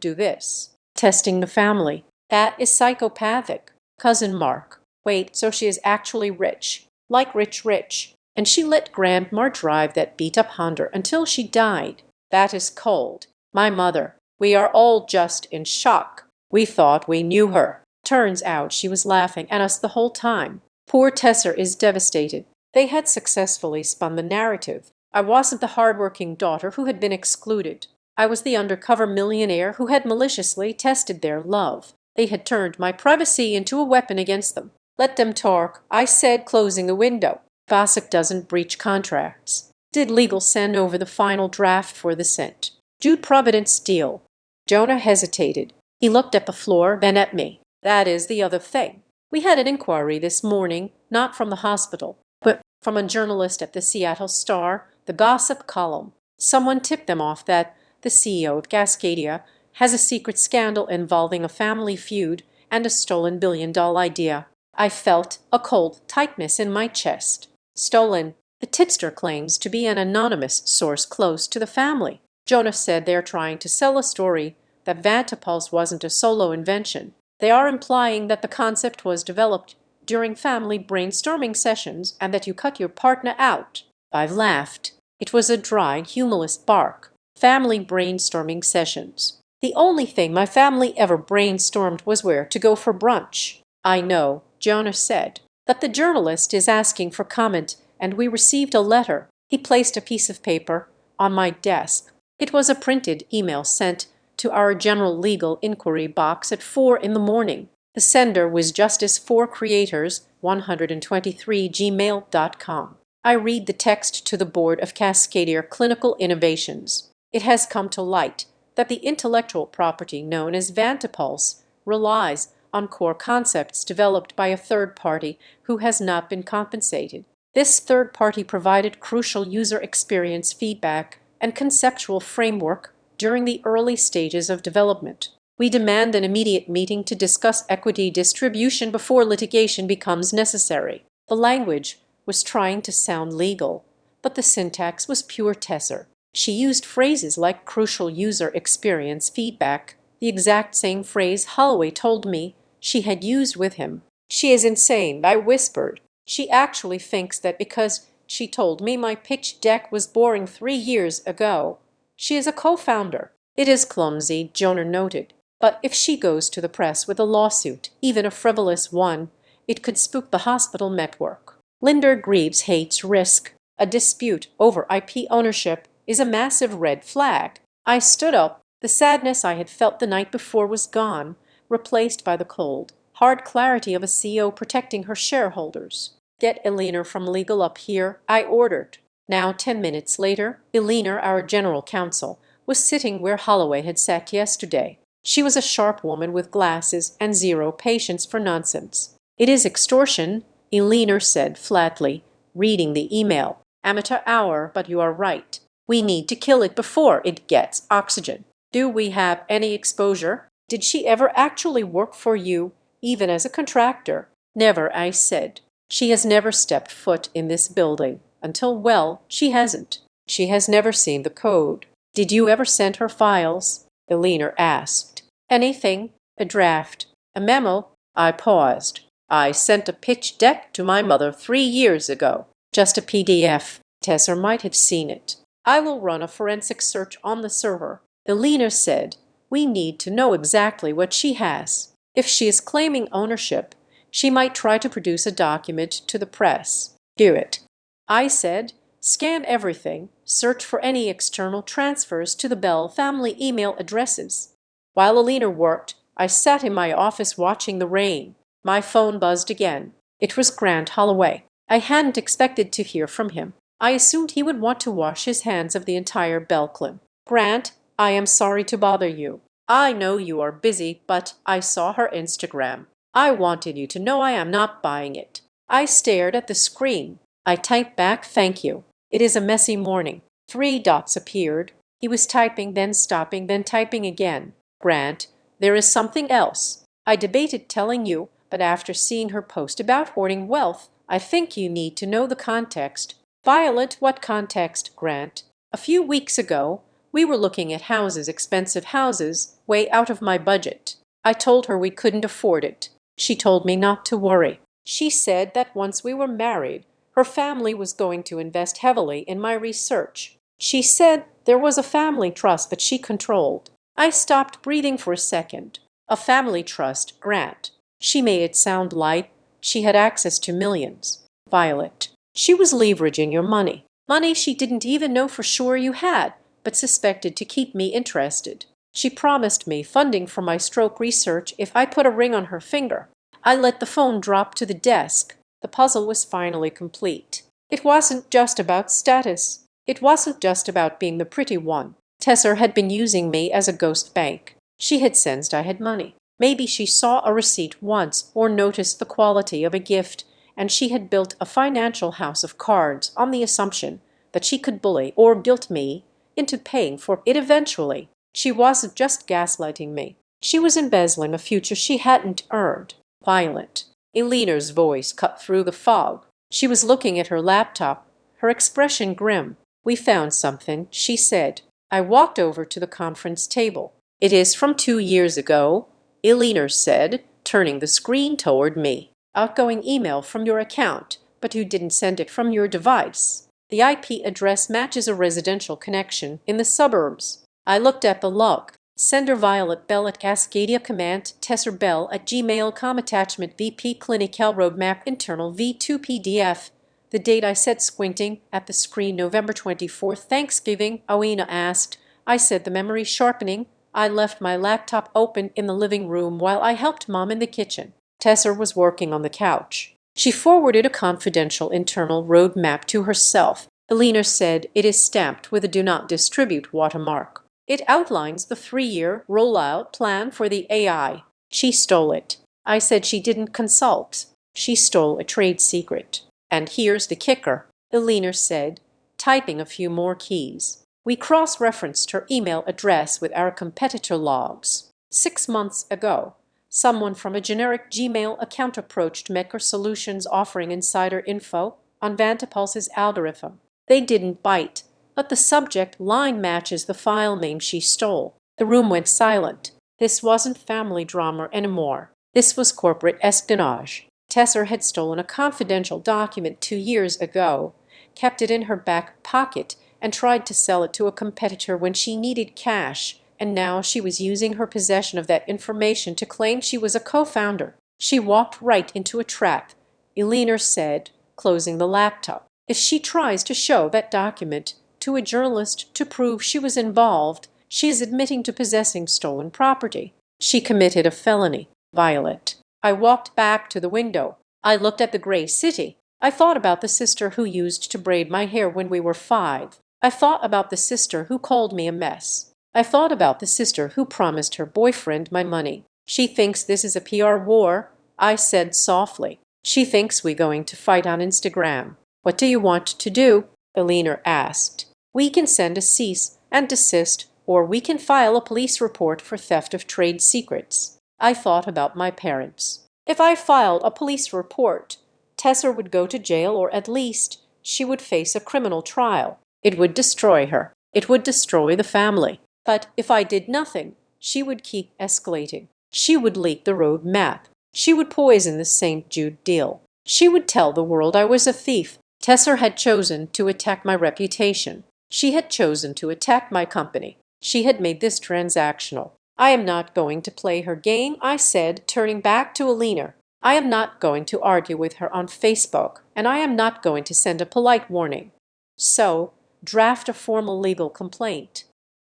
[SPEAKER 1] do this. Testing the family. That is psychopathic. Cousin Mark. Wait, so she is actually rich. Like rich. And she let Grandma drive that beat-up Honda until she died. That is cold. My mother. We are all just in shock. We thought we knew her. Turns out she was laughing at us the whole time. Poor Tesser is devastated." They had successfully spun the narrative. I wasn't the hardworking daughter who had been excluded. I was the undercover millionaire who had maliciously tested their love. They had turned my privacy into a weapon against them. "Let them talk," I said, closing the window. "Gossip doesn't breach contracts." "Did legal send over the final draft for the cent? Jude Providence deal?" Jonah hesitated. He looked at the floor, then at me. "That is the other thing. We had an inquiry this morning, not from the hospital, but from a journalist at the Seattle Star, the gossip column. Someone tipped them off that the CEO of Cascadia has a secret scandal involving a family feud and a stolen billion-dollar idea." I felt a cold tightness in my chest. "Stolen." The tipster claims to be an anonymous source close to the family. Jonah said they're trying to sell a story that Vantapulse wasn't a solo invention. They are implying that the concept was developed during family brainstorming sessions and that you cut your partner out. I laughed. It was a dry, humorless bark. Family brainstorming sessions. The only thing my family ever brainstormed was where to go for brunch. I know, Jonah said, that the journalist is asking for comment, and we received a letter. He placed a piece of paper on my desk. It was a printed email sent to our general legal inquiry box at 4 in the morning. The sender was Justice for Creators 123 gmail.com. I read the text to the Board of Cascadier Clinical Innovations. It has come to light that the intellectual property known as Vantapulse relies on core concepts developed by a third party who has not been compensated. This third party provided crucial user experience feedback and conceptual framework during the early stages of development. We demand an immediate meeting to discuss equity distribution before litigation becomes necessary. The language was trying to sound legal, but the syntax was pure Tesser. She used phrases like crucial user experience feedback, the exact same phrase Holloway told me she had used with him. She is insane, I whispered. She actually thinks that because she told me my pitch deck was boring 3 years ago. She is a co-founder. It is clumsy, Jonah noted. But if she goes to the press with a lawsuit, even a frivolous one, it could spook the hospital network. Linda Greaves hates risk. A dispute over IP ownership is a massive red flag. I stood up. The sadness I had felt the night before was gone, replaced by the cold, hard clarity of a CEO protecting her shareholders. Get Eleanor from legal up here, I ordered. Now 10 minutes later, Eleanor, our general counsel, was sitting where Holloway had sat yesterday. She was a sharp woman with glasses and zero patience for nonsense. It is extortion, Eleanor said flatly, reading the email. Amateur hour, but you are right. We need to kill it before it gets oxygen. Do we have any exposure? Did she ever actually work for you, even as a contractor? Never, I said. She has never stepped foot in this building until, well, she hasn't. She has never seen the code. Did you ever send her files? Eleanor asked. Anything? A draft? A memo? I paused. I sent a pitch deck to my mother 3 years ago. Just a PDF. Tesser might have seen it. I will run a forensic search on the server. Eleanor said, we need to know exactly what she has. If she is claiming ownership, she might try to produce a document to the press. Do it. I said, scan everything, search for any external transfers to the Bell family email addresses. While Eleanor worked, I sat in my office watching the rain. My phone buzzed again. It was Grant Holloway. I hadn't expected to hear from him. I assumed he would want to wash his hands of the entire Bell clan. Grant, I am sorry to bother you. I know you are busy, but I saw her Instagram. I wanted you to know I am not buying it. I stared at the screen. I typed back, thank you. It is a messy morning. 3 dots appeared. He was typing, then stopping, then typing again. Grant, there is something else. I debated telling you, but after seeing her post about hoarding wealth, I think you need to know the context. Violet, what context, Grant? A few weeks ago, we were looking at houses, expensive houses, way out of my budget. I told her we couldn't afford it. She told me not to worry. She said that once we were married, her family was going to invest heavily in my research. She said there was a family trust that she controlled. I stopped breathing for a second. A family trust, Grant. She made it sound like she had access to millions. Violet. She was leveraging your money. Money she didn't even know for sure you had, but suspected to keep me interested. She promised me funding for my stroke research if I put a ring on her finger. I let the phone drop to the desk. The puzzle was finally complete. It wasn't just about status. It wasn't just about being the pretty one. Tesser had been using me as a ghost bank. She had sensed I had money. Maybe she saw a receipt once or noticed the quality of a gift, and she had built a financial house of cards on the assumption that she could bully or guilt me into paying for it eventually. She wasn't just gaslighting me. She was embezzling a future she hadn't earned. Violent. Eleanor's voice cut through the fog. She was looking at her laptop, her expression grim. We found something, she said. I walked over to the conference table. It is from 2 years ago, Eleanor said, turning the screen toward me. Outgoing email from your account, but you didn't send it from your device. The IP address matches a residential connection in the suburbs. I looked at the log. Sender Violet Bell at Cascadia Command tesserbell@gmail.com attachment VP Clinical Roadmap internal V2 PDF. The date I said squinting at the screen November 24th Thanksgiving, Owena asked. I said the memory sharpening. I left my laptop open in the living room while I helped Mom in the kitchen. Tesser was working on the couch. She forwarded a confidential internal roadmap to herself. Elena said it is stamped with a do not distribute watermark. It outlines the 3-year rollout plan for the AI. She stole it. I said she didn't consult. She stole a trade secret. And here's the kicker, Elena said, typing a few more keys. We cross-referenced her email address with our competitor logs. 6 months ago, someone from a generic Gmail account approached Mecker Solutions offering insider info on Vantapulse's algorithm. They didn't bite, but the subject line matches the file name she stole. The room went silent. This wasn't family drama anymore. This was corporate espionage. Tesser had stolen a confidential document 2 years ago, kept it in her back pocket, and tried to sell it to a competitor when she needed cash, and now she was using her possession of that information to claim she was a co-founder. She walked right into a trap, Elena said, closing the laptop. If she tries to show that document to a journalist to prove she was involved, she is admitting to possessing stolen property. She committed a felony. Violet. I walked back to the window. I looked at the gray city. I thought about the sister who used to braid my hair when we were 5. I thought about the sister who called me a mess. I thought about the sister who promised her boyfriend my money. She thinks this is a PR war, I said softly. She thinks we're going to fight on Instagram. What do you want to do? Elena asked. We can send a cease and desist, or we can file a police report for theft of trade secrets. I thought about my parents. If I filed a police report, Tesser would go to jail, or at least she would face a criminal trial. It would destroy her. It would destroy the family. But if I did nothing, she would keep escalating. She would leak the road map. She would poison the St. Jude deal. She would tell the world I was a thief. Tesser had chosen to attack my reputation. She had chosen to attack my company. She had made this transactional. I am not going to play her game, I said, turning back to Elena. I am not going to argue with her on Facebook, and I am not going to send a polite warning. So, draft a formal legal complaint.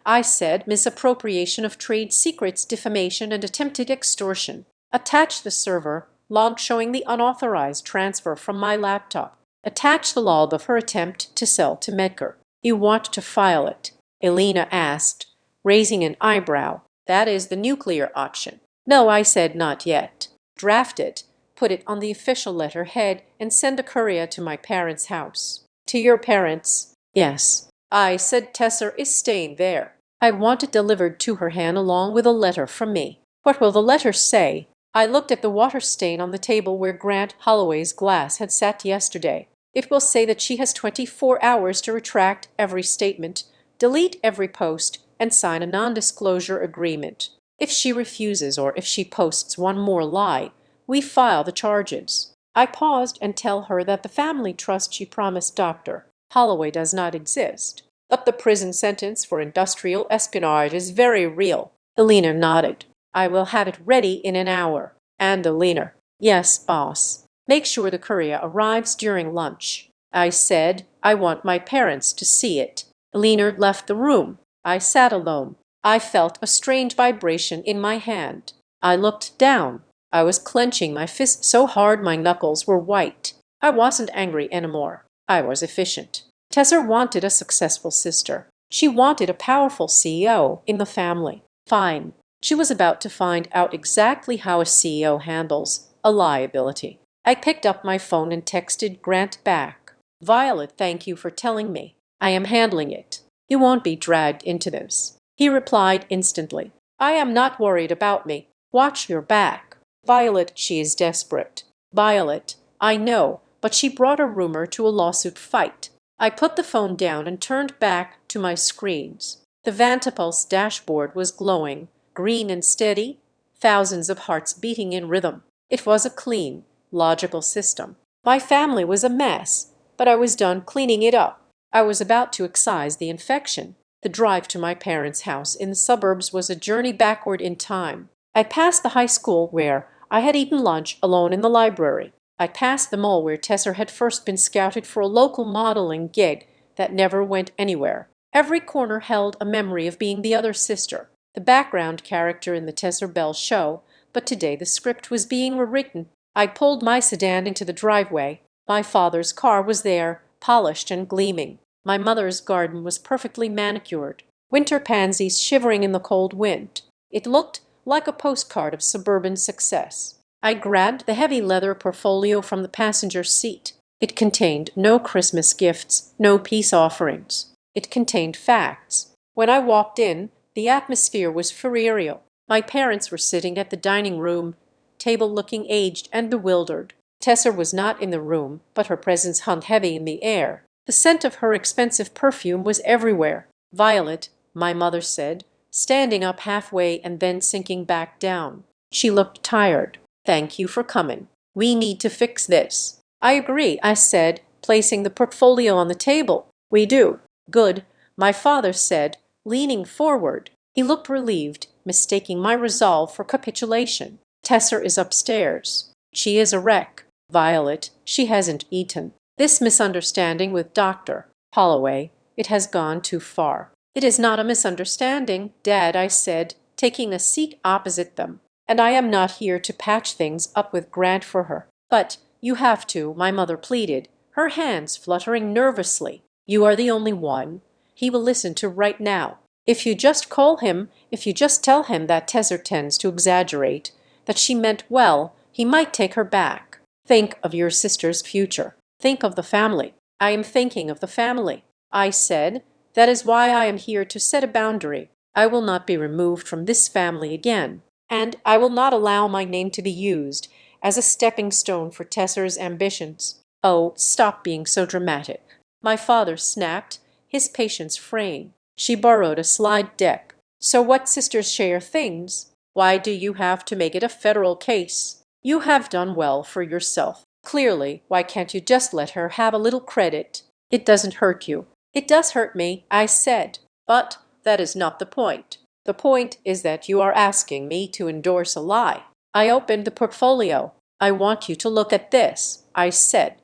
[SPEAKER 1] I said misappropriation of trade secrets, defamation, and attempted extortion. Attach the server log showing the unauthorized transfer from my laptop. Attach the log of her attempt to sell to Medgar. You want to file it? Elena asked, raising an eyebrow. That is the nuclear option. No, I said, not yet. Draft it, put it on the official letterhead, and send a courier to my parents' house. To your parents? Yes. I said Tesser is staying there. I want it delivered to her hand along with a letter from me. What will the letter say? I looked at the water stain on the table where Grant Holloway's glass had sat yesterday. It will say that she has 24 hours to retract every statement, delete every post, and sign a non-disclosure agreement. If she refuses, or if she posts one more lie, we file the charges. I paused and tell her that the family trust she promised Dr. Holloway does not exist, but the prison sentence for industrial espionage is very real. Elena nodded. I will have it ready in an hour. And Elena, yes, boss. Make sure the courier arrives during lunch. I said, I want my parents to see it. Elena left the room. I sat alone. I felt a strange vibration in my hand. I looked down. I was clenching my fist so hard my knuckles were white. I wasn't angry anymore. I was efficient. Tesser wanted a successful sister. She wanted a powerful CEO in the family. Fine. She was about to find out exactly how a CEO handles a liability. I picked up my phone and texted Grant back. Violet, thank you for telling me. I am handling it. You won't be dragged into this. He replied instantly. I am not worried about me. Watch your back. Violet, she is desperate. Violet, I know, but she brought a rumor to a lawsuit fight. I put the phone down and turned back to my screens. The Vantapulse dashboard was glowing, green and steady, thousands of hearts beating in rhythm. It was a clean, logical system. My family was a mess, but I was done cleaning it up. I was about to excise the infection. The drive to my parents' house in the suburbs was a journey backward in time. I passed the high school where I had eaten lunch alone in the library. I passed the mall where Tesser had first been scouted for a local modeling gig that never went anywhere. Every corner held a memory of being the other sister, the background character in the Tesser Bell show, but today the script was being rewritten. I pulled my sedan into the driveway. My father's car was there, polished and gleaming. My mother's garden was perfectly manicured, winter pansies shivering in the cold wind. It looked like a postcard of suburban success. I grabbed the heavy leather portfolio from the passenger seat. It contained no Christmas gifts, no peace offerings. It contained facts. When I walked in, the atmosphere was funereal. My parents were sitting at the dining room table looking aged and bewildered. Tesser was not in the room, but her presence hung heavy in the air. The scent of her expensive perfume was everywhere. "Violet," my mother said, standing up halfway and then sinking back down. She looked tired. "Thank you for coming. We need to fix this." "I agree," I said, placing the portfolio on the table. "We do." "Good," my father said, leaning forward. He looked relieved, mistaking my resolve for capitulation. "Tesser is upstairs. She is a wreck, Violet. She hasn't eaten. This misunderstanding with Dr. Holloway, it has gone too far." "It is not a misunderstanding, Dad," I said, taking a seat opposite them. "And I am not here to patch things up with Grant for her." "But you have to," my mother pleaded, her hands fluttering nervously. "You are the only one he will listen to right now. If you just tell him that Tesser tends to exaggerate, that she meant well, he might take her back. Think of your sister's future. Think of the family." "I am thinking of the family," I said. "That is why I am here to set a boundary. I will not be removed from this family again, and I will not allow my name to be used as a stepping stone for Tesser's ambitions." "Oh, stop being so dramatic," my father snapped, his patience fraying. She borrowed a slide deck. "So what sisters share things? Why do you have to make it a federal case? You have done well for yourself. Clearly, why can't you just let her have a little credit? It doesn't hurt you." "It does hurt me," I said. "But that is not the point. The point is that you are asking me to endorse a lie." I opened the portfolio. "I want you to look at this," I said.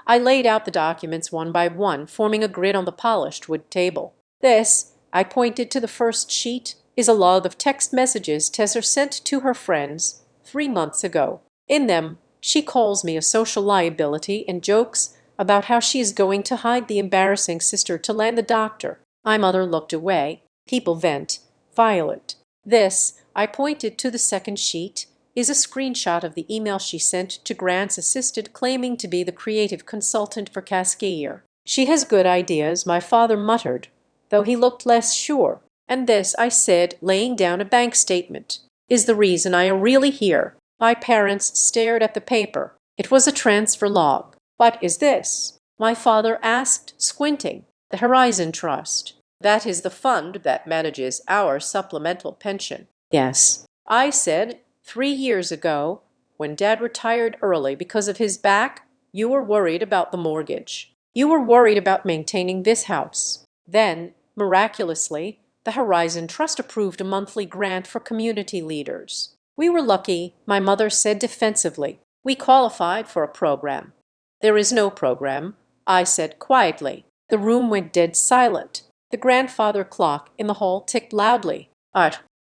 [SPEAKER 1] I laid out the documents one by one, forming a grid on the polished wood table. "This," I pointed to the first sheet, "is a log of text messages Tesser sent to her friends 3 months ago. In them, she calls me a social liability and jokes about how she is going to hide the embarrassing sister to land the doctor." My mother looked away. "People vent, Violet." "This," I pointed to the second sheet, "is a screenshot of the email she sent to Grant's assistant claiming to be the creative consultant for Cascade. She has good ideas," my father muttered, though he looked less sure. "And this," I said, laying down a bank statement, "is the reason I am really here." My parents stared at the paper. It was a transfer log. "What is this?" my father asked, squinting. "The Horizon Trust. That is the fund that manages our supplemental pension." "Yes," I said. 3 years ago, when Dad retired early because of his back, you were worried about the mortgage. You were worried about maintaining this house. Then, miraculously, the Horizon Trust approved a monthly grant for community leaders. We were lucky," my mother said defensively. "We qualified for a program." "There is no program," I said quietly. The room went dead silent. The grandfather clock in the hall ticked loudly.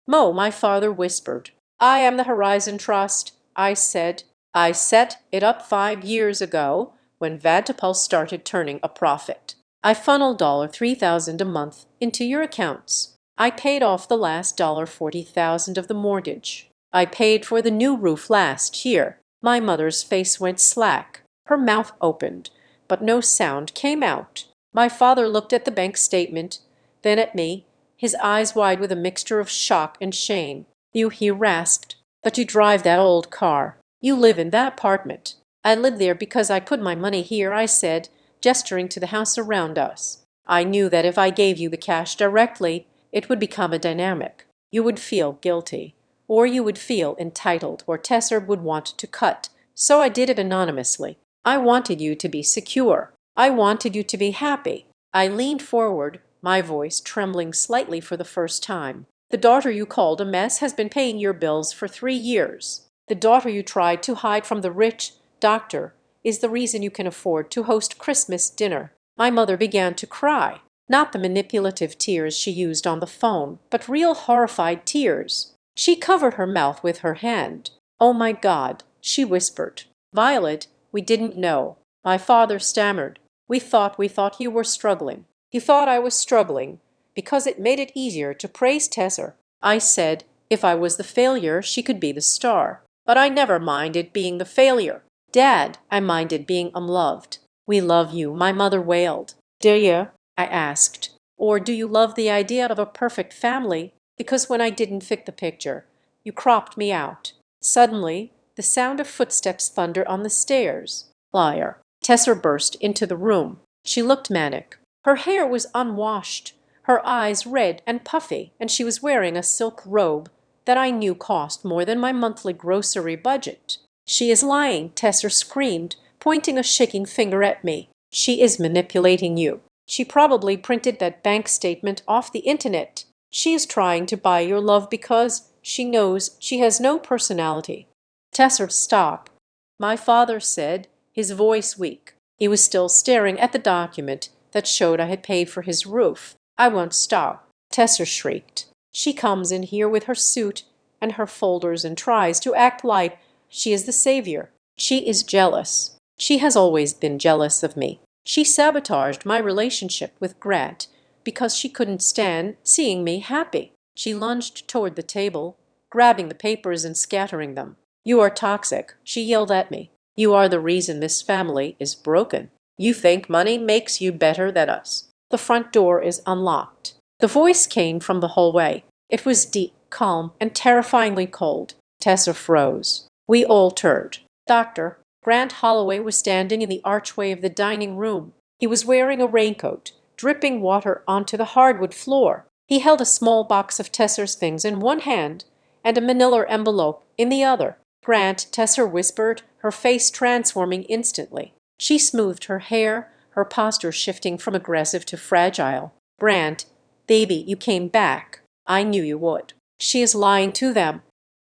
[SPEAKER 1] "Mo," my father whispered. "I am the Horizon Trust," I said. "I set it up 5 years ago when Vantapul started turning a profit. I funneled $3,000 a month into your accounts. I paid off the last $40,000 of the mortgage. I paid for the new roof last year." My mother's face went slack. Her mouth opened, but no sound came out. My father looked at the bank statement, then at me, his eyes wide with a mixture of shock and shame. He rasped. "But you drive that old car. You live in that apartment." "I live there because I put my money here," I said, gesturing to the house around us. "I knew that if I gave you the cash directly, it would become a dynamic. You would feel guilty, or you would feel entitled, or Tesser would want to cut. So I did it anonymously. I wanted you to be secure. I wanted you to be happy." I leaned forward, my voice trembling slightly for the first time. The daughter you called a mess has been paying your bills for 3 years. The daughter you tried to hide from the rich doctor is the reason you can afford to host Christmas dinner. My mother began to cry. Not the manipulative tears she used on the phone, but real horrified tears. She covered her mouth with her hand. "Oh my God," she whispered. "Violet, we didn't know." My father stammered. We thought you were struggling. He thought I was struggling because it made it easier to praise Tesser." I said if I was the failure, she could be the star. But I never minded being the failure. Dad, I minded being unloved. "We love you," my mother wailed. "Do you?" I asked. "Or do you love the idea of a perfect family? Because when I didn't fit the picture, you cropped me out." Suddenly, the sound of footsteps thundered on the stairs. Liar. Tesser burst into the room. She looked manic. Her hair was unwashed, her eyes red and puffy, and she was wearing a silk robe that I knew cost more than my monthly grocery budget. "She is lying," Tesser screamed, pointing a shaking finger at me. "She is manipulating you. She probably printed that bank statement off the internet. She is trying to buy your love because she knows she has no personality." "Tesser, stop," my father said, his voice weak. He was still staring at the document that showed I had paid for his roof. "I won't stop," Tesser shrieked. "She comes in here with her suit and her folders and tries to act like she is the savior. She is jealous. She has always been jealous of me. She sabotaged my relationship with Grant because she couldn't stand seeing me happy." She lunged toward the table, grabbing the papers and scattering them. "You are toxic," she yelled at me. "You are the reason this family is broken. You think money makes you better than us. The front door is unlocked." The voice came from the hallway. It was deep, calm, and terrifyingly cold. Tessa froze. We all turned. Dr. Grant Holloway was standing in the archway of the dining room. He was wearing a raincoat, dripping water onto the hardwood floor. He held a small box of Tesser's things in one hand and a manila envelope in the other. "Grant," Tesser whispered, her face transforming instantly. She smoothed her hair, her posture shifting from aggressive to fragile. "Grant, baby, you came back. I knew you would. She is lying to them.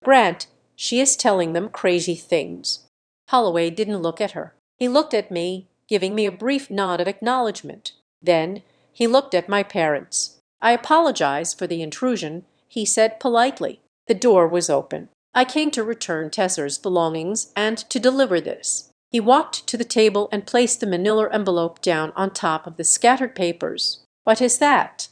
[SPEAKER 1] Grant, she is telling them crazy things." Holloway didn't look at her. He looked at me, giving me a brief nod of acknowledgement. Then he looked at my parents. "I apologize for the intrusion," he said politely. The door was open. "I came to return Tesser's belongings and to deliver this." He walked to the table and placed the manila envelope down on top of the scattered papers. "What is that?"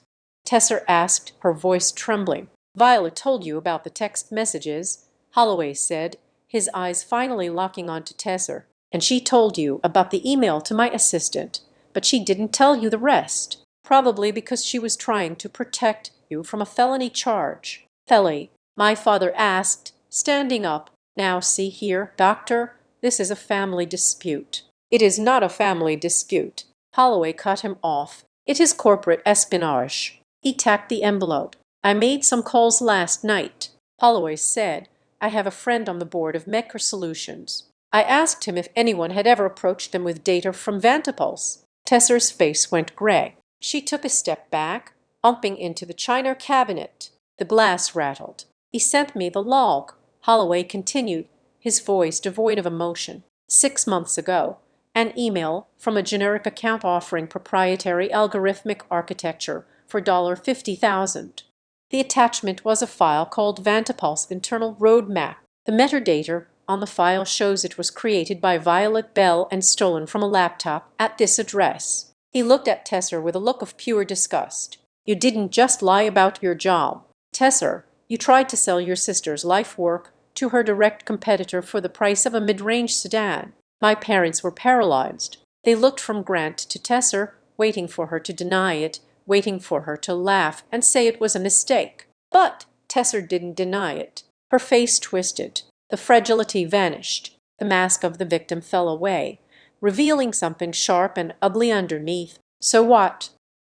[SPEAKER 1] Tesser asked, her voice trembling. "Violet told you about the text messages," Holloway said, his eyes finally locking onto Tesser. "And she told you about the email to my assistant, but she didn't tell you the rest. Probably because she was trying to protect you from a felony charge." "Felony?" my father asked, standing up. "Now see here, doctor, this is a family dispute." "It is not a family dispute," Holloway cut him off. "It is corporate espionage." He tapped the envelope. "I made some calls last night," Holloway said. "I have a friend on the board of Mecker Solutions. I asked him if anyone had ever approached them with data from Vantipulse." Tesser's face went gray. She took a step back, bumping into the china cabinet. The glass rattled. "He sent me the log," Holloway continued, his voice devoid of emotion. "6 months ago, an email from a generic account offering proprietary algorithmic architecture for $50,000. The attachment was a file called Vantipulse Internal Roadmap. The metadata on the file shows it was created by Violet Bell and stolen from a laptop at this address." He looked at Tesser with a look of pure disgust. "You didn't just lie about your job. Tesser, you tried to sell your sister's life work to her direct competitor for the price of a mid-range sedan." My parents were paralyzed. They looked from Grant to Tesser, waiting for her to deny it, waiting for her to laugh and say it was a mistake. But Tesser didn't deny it. Her face twisted. The fragility vanished. The mask of the victim fell away, revealing something sharp and ugly underneath. "So what?"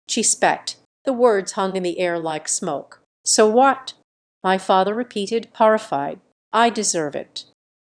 [SPEAKER 1] She spat. The words hung in the air like smoke. "So what?" my father repeated, horrified. "I deserve it."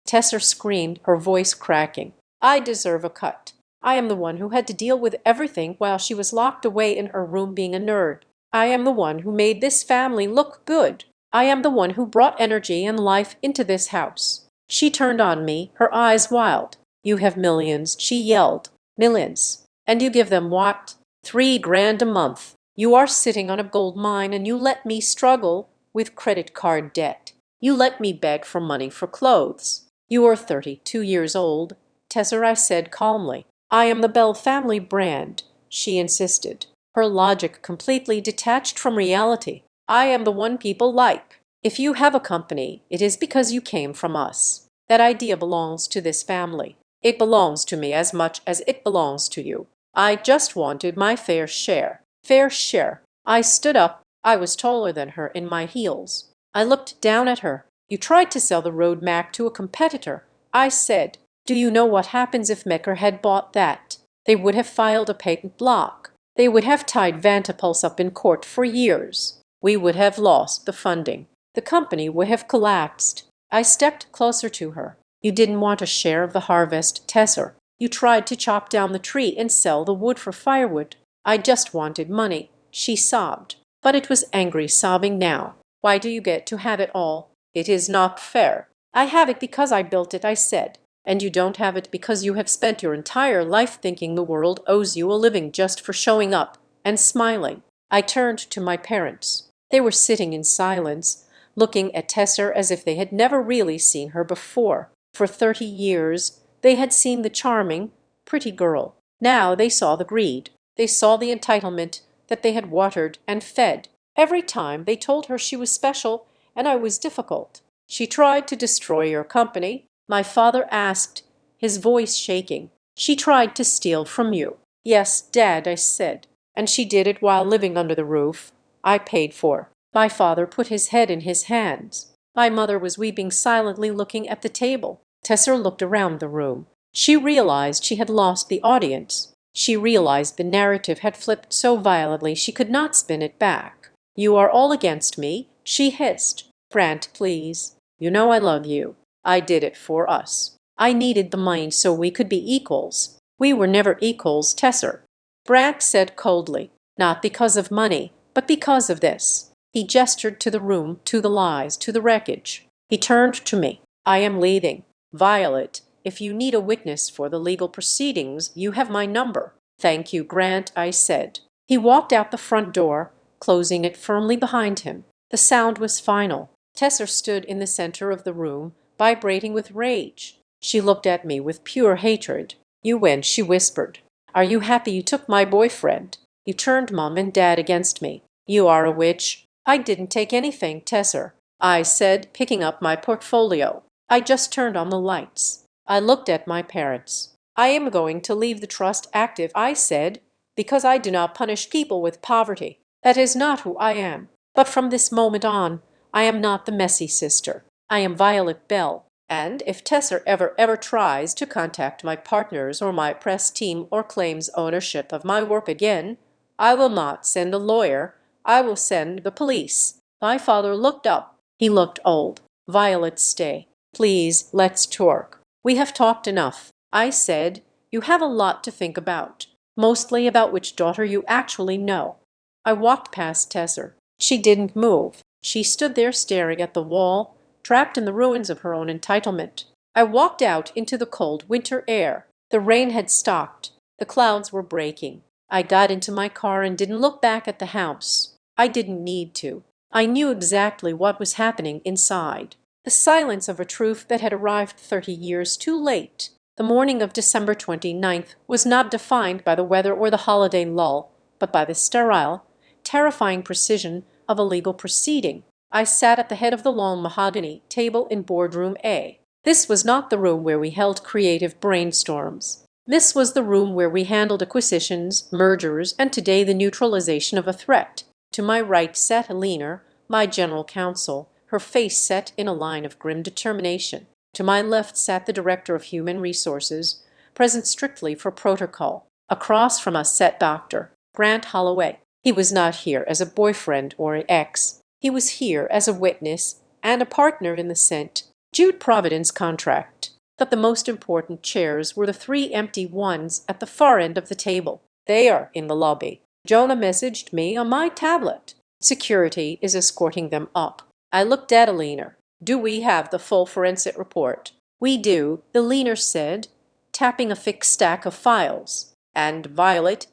[SPEAKER 1] Tesser screamed, her voice cracking. "I deserve a cut. I am the one who had to deal with everything while she was locked away in her room being a nerd. I am the one who made this family look good. I am the one who brought energy and life into this house." She turned on me, her eyes wild. "You have millions," she yelled. "Millions. And you give them what? 3 grand a month. You are sitting on a gold mine and you let me struggle with credit card debt. You let me beg for money for clothes. You are 32 years old." "Tesser," I said calmly. "I am the Bell family brand," she insisted, her logic completely detached from reality. "I am the one people like. If you have a company, it is because you came from us. That idea belongs to this family. It belongs to me as much as it belongs to you. I just wanted my fair share." Fair share. I stood up. I was taller than her in my heels. I looked down at her. "You tried to sell the Road Mac to a competitor," I said. "Do you know what happens if Mecker had bought that? They would have filed a patent block. They would have tied Vanderpulse up in court for years. We would have lost the funding. The company would have collapsed." I stepped closer to her. "You didn't want a share of the harvest, Tesser. You tried to chop down the tree and sell the wood for firewood." "I just wanted money," she sobbed. But it was angry sobbing now. "Why do you get to have it all? It is not fair." "I have it because I built it," I said. "And you don't have it because you have spent your entire life thinking the world owes you a living just for showing up and smiling." I turned to my parents. They were sitting in silence, looking at Tesser as if they had never really seen her before. For 30 years they had seen the charming, pretty girl. Now they saw the greed. They saw the entitlement that they had watered and fed. Every time they told her she was special and I was difficult. "She tried to destroy your company?" my father asked, his voice shaking. "She tried to steal from you." "Yes, Dad," I said. "And she did it while living under the roof I paid for." My father put his head in his hands. My mother was weeping silently, looking at the table. Tesser looked around the room. She realized she had lost the audience. She realized the narrative had flipped so violently she could not spin it back. "You are all against me," she hissed. "Grant, please. You know I love you. I did it for us. I needed the money so we could be equals." "We were never equals, Tesser," Brant said coldly. "Not because of money, but because of this." He gestured to the room, to the lies, to the wreckage. He turned to me. "I am leaving. Violet, if you need a witness for the legal proceedings, you have my number." "Thank you, Grant," I said. He walked out the front door, closing it firmly behind him. The sound was final. Tesser stood in the center of the room, vibrating with rage. She looked at me with pure hatred. "You win," she whispered. "Are you happy you took my boyfriend? You turned Mom and Dad against me. You are a witch." "I didn't take anything, Tesser," I said, picking up my portfolio. "I just turned on the lights." I looked at my parents. "I am going to leave the trust active," I said, "because I do not punish people with poverty. That is not who I am. But from this moment on, I am not the messy sister. I am Violet Bell. And if Tesser ever tries to contact my partners or my press team or claims ownership of my work again, I will not send a lawyer. I will send the police." My father looked up. He looked old. "Violet, stay. Please, let's talk." "We have talked enough," I said. "You have a lot to think about, mostly about which daughter you actually know." I walked past Tesser. She didn't move. She stood there staring at the wall, trapped in the ruins of her own entitlement. I walked out into the cold winter air. The rain had stopped. The clouds were breaking. I got into my car and didn't look back at the house. I didn't need to. I knew exactly what was happening inside. The silence of a truth that had arrived 30 years too late. The morning of December 29th was not defined by the weather or the holiday lull, but by the sterile, terrifying precision of a legal proceeding. I sat at the head of the long mahogany table in boardroom A. This was not the room where we held creative brainstorms. This was the room where we handled acquisitions, mergers, and today the neutralization of a threat. To my right sat Leaner, my general counsel, her face set in a line of grim determination. To my left sat the Director of Human Resources, present strictly for protocol. Across from us sat Dr. Grant Holloway. He was not here as a boyfriend or an ex. He was here as a witness and a partner in the St. Jude Providence contract. but the most important chairs were the three empty ones at the far end of the table. They are in the lobby. Jonah messaged me on my tablet. Security is escorting them up. I looked at Alina. Do we have the full forensic report? We do, the leaner said, tapping a thick stack of files. And Violet?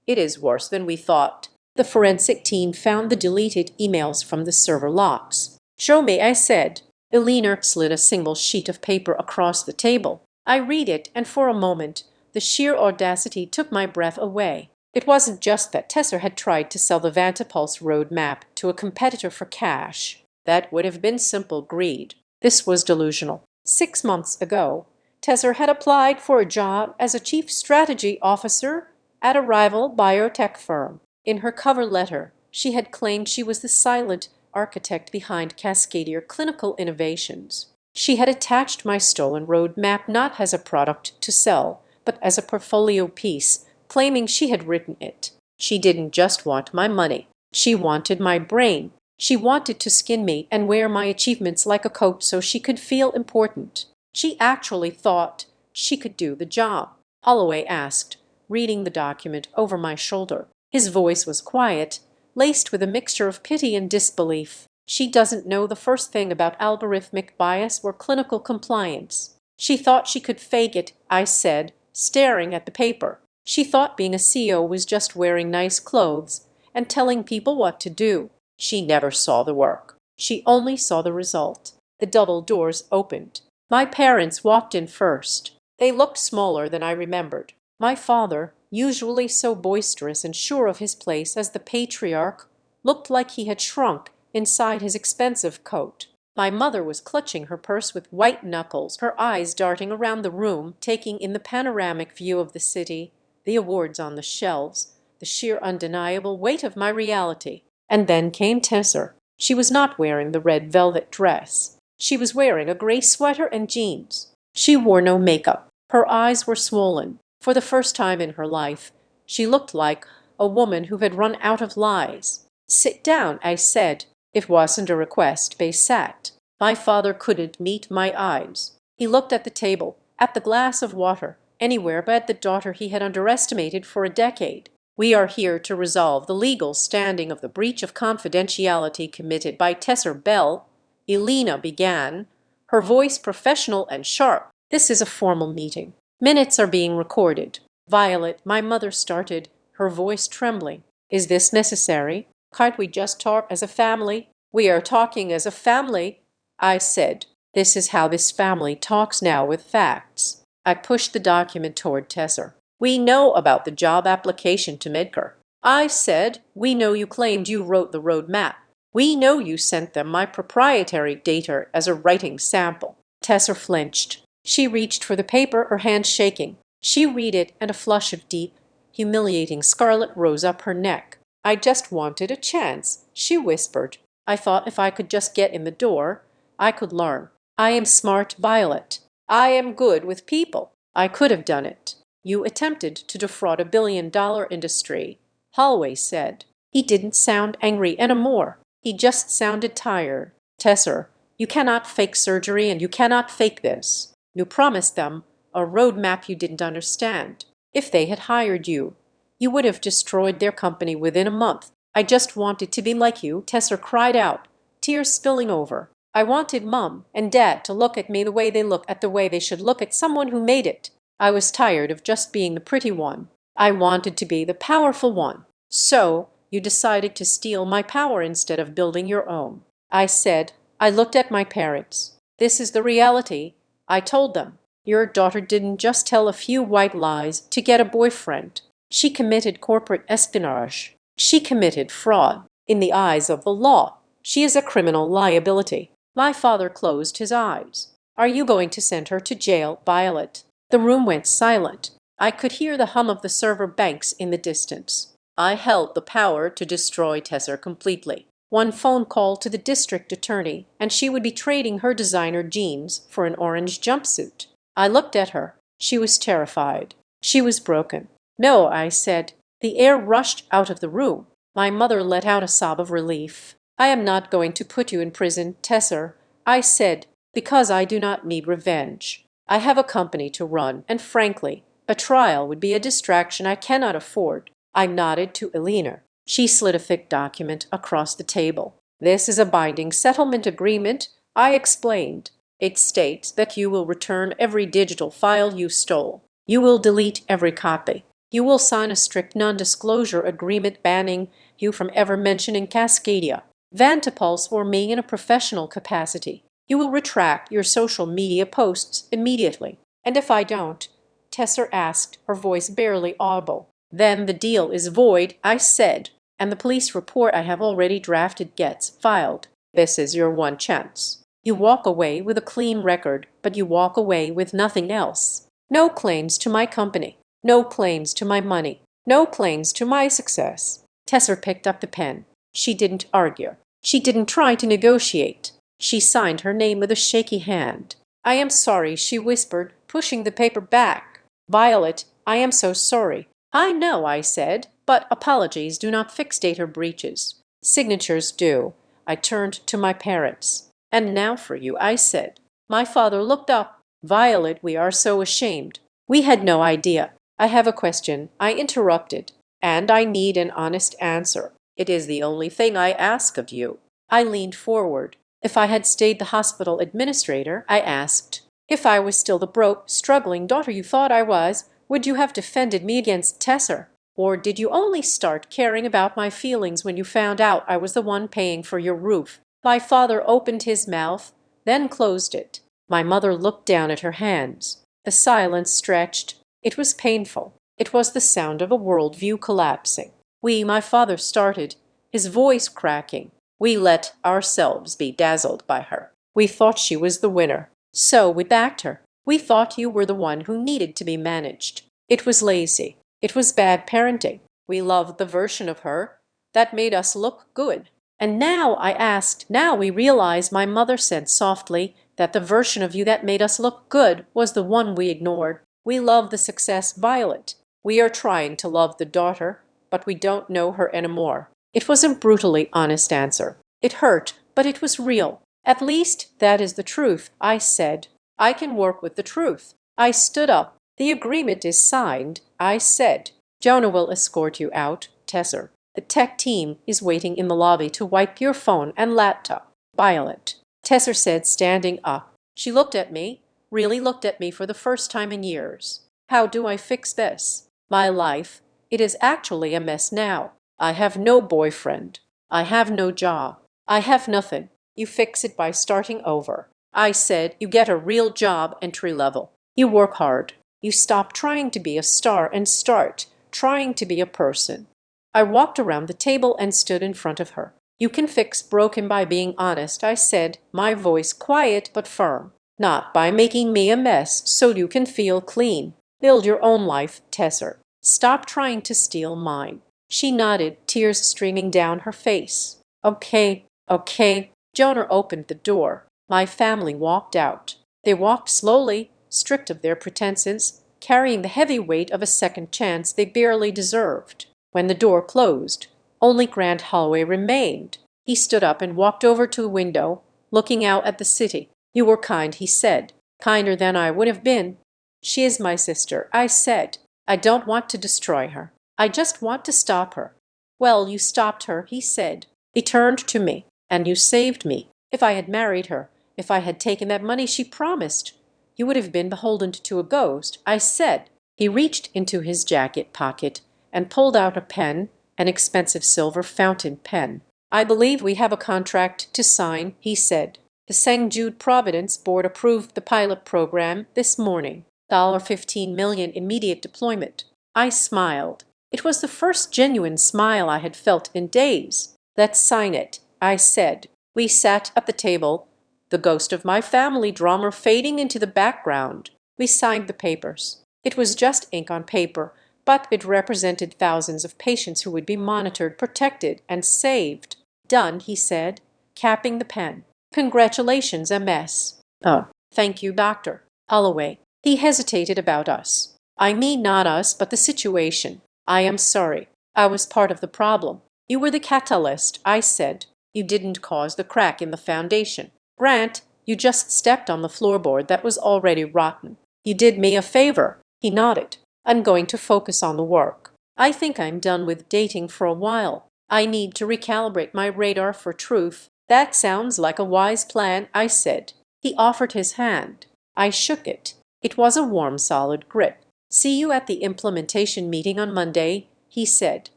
[SPEAKER 1] It is worse than we thought. The forensic team found the deleted emails from the server locks. Show me, I said. Alina slid a single sheet of paper across the table. I read it, and for a moment, the sheer audacity took my breath away. It wasn't just that Tesser had tried to sell the Vantapulse roadmap to a competitor for cash. That would have been simple greed. This was delusional. 6 months ago, Tesser had applied for a job as a chief strategy officer at a rival biotech firm. In her cover letter, she had claimed she was the silent architect behind Cascadier Clinical Innovations. She had attached my stolen roadmap not as a product to sell, but as a portfolio piece, claiming she had written it. She didn't just want my money. She wanted my brain. She wanted to skin me and wear my achievements like a coat so she could feel important. She actually thought she could do the job. Holloway asked, reading the document over my shoulder. His voice was quiet, laced with a mixture of pity and disbelief. She doesn't know the first thing about algorithmic bias or clinical compliance. She thought she could fake it, I said, staring at the paper. She thought being a CEO was just wearing nice clothes and telling people what to do. She never saw the work. She only saw the result. The double doors opened. My parents walked in first. They looked smaller than I remembered. My father, usually so boisterous and sure of his place as the patriarch, looked like he had shrunk inside his expensive coat. My mother was clutching her purse with white knuckles, her eyes darting around the room, taking in the panoramic view of the city, the awards on the shelves, the sheer undeniable weight of my reality. And then came Tesser. She was not wearing the red velvet dress. She was wearing a gray sweater and jeans. She wore no makeup. Her eyes were swollen. For the first time in her life, she looked like a woman who had run out of lies. Sit down, I said. It wasn't a request. They sat. My father couldn't meet my eyes. He looked at the table, at the glass of water, anywhere but the daughter he had underestimated for a decade. We are here to resolve the legal standing of the breach of confidentiality committed by Tesser Bell. Alina began, her voice professional and sharp. This is a formal meeting. Minutes are being recorded. Violet, my mother started, her voice trembling. Is this necessary? Can't we just talk as a family? We are talking as a family, I said. This is how this family talks now with facts. I pushed the document toward Tesser. We know about the job application to Medcar. I said, we know you claimed you wrote the roadmap. We know you sent them my proprietary data as a writing sample. Tesser flinched. She reached for the paper, her hand shaking. She read it, and a flush of deep, humiliating scarlet rose up her neck. I just wanted a chance, she whispered. I thought if I could just get in the door, I could learn. I am smart, Violet. I am good with people. I could have done it. You attempted to defraud a billion-dollar industry, Holloway said. He didn't sound angry anymore. He just sounded tired. Tesser, you cannot fake surgery and you cannot fake this. You promised them a roadmap you didn't understand. If they had hired you, you would have destroyed their company within a month. I just wanted to be like you, Tesser cried out, tears spilling over. I wanted Mom and Dad to look at me the way they should look at someone who made it. I was tired of just being the pretty one. I wanted to be the powerful one. So you decided to steal my power instead of building your own. I said, I looked at my parents. This is the reality. I told them, your daughter didn't just tell a few white lies to get a boyfriend. She committed corporate espionage. She committed fraud. In the eyes of the law, she is a criminal liability. My father closed his eyes. Are you going to send her to jail, Violet? The room went silent. I could hear the hum of the server banks in the distance. I held the power to destroy Tesser completely. One phone call to the district attorney, and she would be trading her designer jeans for an orange jumpsuit. I looked at her. She was terrified. She was broken. No, I said. The air rushed out of the room. My mother let out a sob of relief. I am not going to put you in prison, Tesser, I said, because I do not need revenge. I have a company to run, and frankly, a trial would be a distraction I cannot afford. I nodded to Elena. She slid a thick document across the table. This is a binding settlement agreement, I explained. It states that you will return every digital file you stole. You will delete every copy. You will sign a strict non-disclosure agreement banning you from ever mentioning Cascadia, Vantapulse, or me in a professional capacity. You will retract your social media posts immediately. And if I don't, Tesser asked, her voice barely audible. Then the deal is void, I said, and the police report I have already drafted gets filed. This is your one chance. You walk away with a clean record, but you walk away with nothing else. No claims to my company. No claims to my money. No claims to my success. Tesser picked up the pen. She didn't argue. She didn't try to negotiate. She signed her name with a shaky hand. I am sorry, she whispered, pushing the paper back. Violet, I am so sorry. I know, I said, but apologies do not fix data breaches. Signatures do. I turned to my parents. And now for you, I said. My father looked up. Violet, we are so ashamed. We had no idea. I have a question, I interrupted, and I need an honest answer. It is the only thing I ask of you. I leaned forward. If I had stayed the hospital administrator, I asked. If I was still the broke, struggling daughter you thought I was, would you have defended me against Tesser? Or did you only start caring about my feelings when you found out I was the one paying for your roof? My father opened his mouth, then closed it. My mother looked down at her hands. The silence stretched. It was painful. It was the sound of a worldview collapsing. My father started, his voice cracking. We let ourselves be dazzled by her. We thought she was the winner. So we backed her. We thought you were the one who needed to be managed. It was lazy. It was bad parenting. We loved the version of her that made us look good. And now, I asked, now we realize, my mother said softly, that the version of you that made us look good was the one we ignored. We love the success, Violet. We are trying to love the daughter, but we don't know her anymore. It was a brutally honest answer. It hurt, but it was real. At least that is the truth, I said. I can work with the truth. I stood up. The agreement is signed, I said. Jonah will escort you out, Tesser. The tech team is waiting in the lobby to wipe your phone and laptop. Violet, Tesser said, standing up. She looked at me, really looked at me for the first time in years. How do I fix this? My life, it is actually a mess now. I have no boyfriend. I have no job. I have nothing. You fix it by starting over. I said, you get a real job, entry level. You work hard. You stop trying to be a star and start trying to be a person. I walked around the table and stood in front of her. You can fix broken by being honest, I said, my voice quiet but firm. Not by making me a mess so you can feel clean. Build your own life, Tesser. Stop trying to steal mine. She nodded, tears streaming down her face. Okay, okay. Jonah opened the door. My family walked out. They walked slowly, stripped of their pretenses, carrying the heavy weight of a second chance they barely deserved. When the door closed, only Grant Holloway remained. He stood up and walked over to the window, looking out at the city. You were kind, he said. Kinder than I would have been. She is my sister, I said. I don't want to destroy her. I just want to stop her. Well, you stopped her, he said. He turned to me. And you saved me. If I had married her, if I had taken that money she promised, you would have been beholden to a ghost, I said. He reached into his jacket pocket and pulled out a pen, an expensive silver fountain pen. I believe we have a contract to sign, he said. The St. Jude Providence Board approved the pilot program this morning. $15 million immediate deployment. I smiled. It was the first genuine smile I had felt in days. Let's sign it, I said. We sat at the table, the ghost of my family drummer fading into the background. We signed the papers. It was just ink on paper, but it represented thousands of patients who would be monitored, protected, and saved. Done, he said, capping the pen. Congratulations, MS. Oh, thank you, Dr. Holloway. He hesitated. About us. I mean not us, but the situation. I am sorry. I was part of the problem. You were the catalyst, I said. You didn't cause the crack in the foundation. Grant, You just stepped on the floorboard that was already rotten. You did me a favor." He nodded. "I'm going to focus on the work. I think I'm done with dating for a while. I need to recalibrate my radar for truth." "That sounds like a wise plan," I said. He offered his hand. I shook it. It was a warm, solid grip. "See you at the implementation meeting on Monday," he said.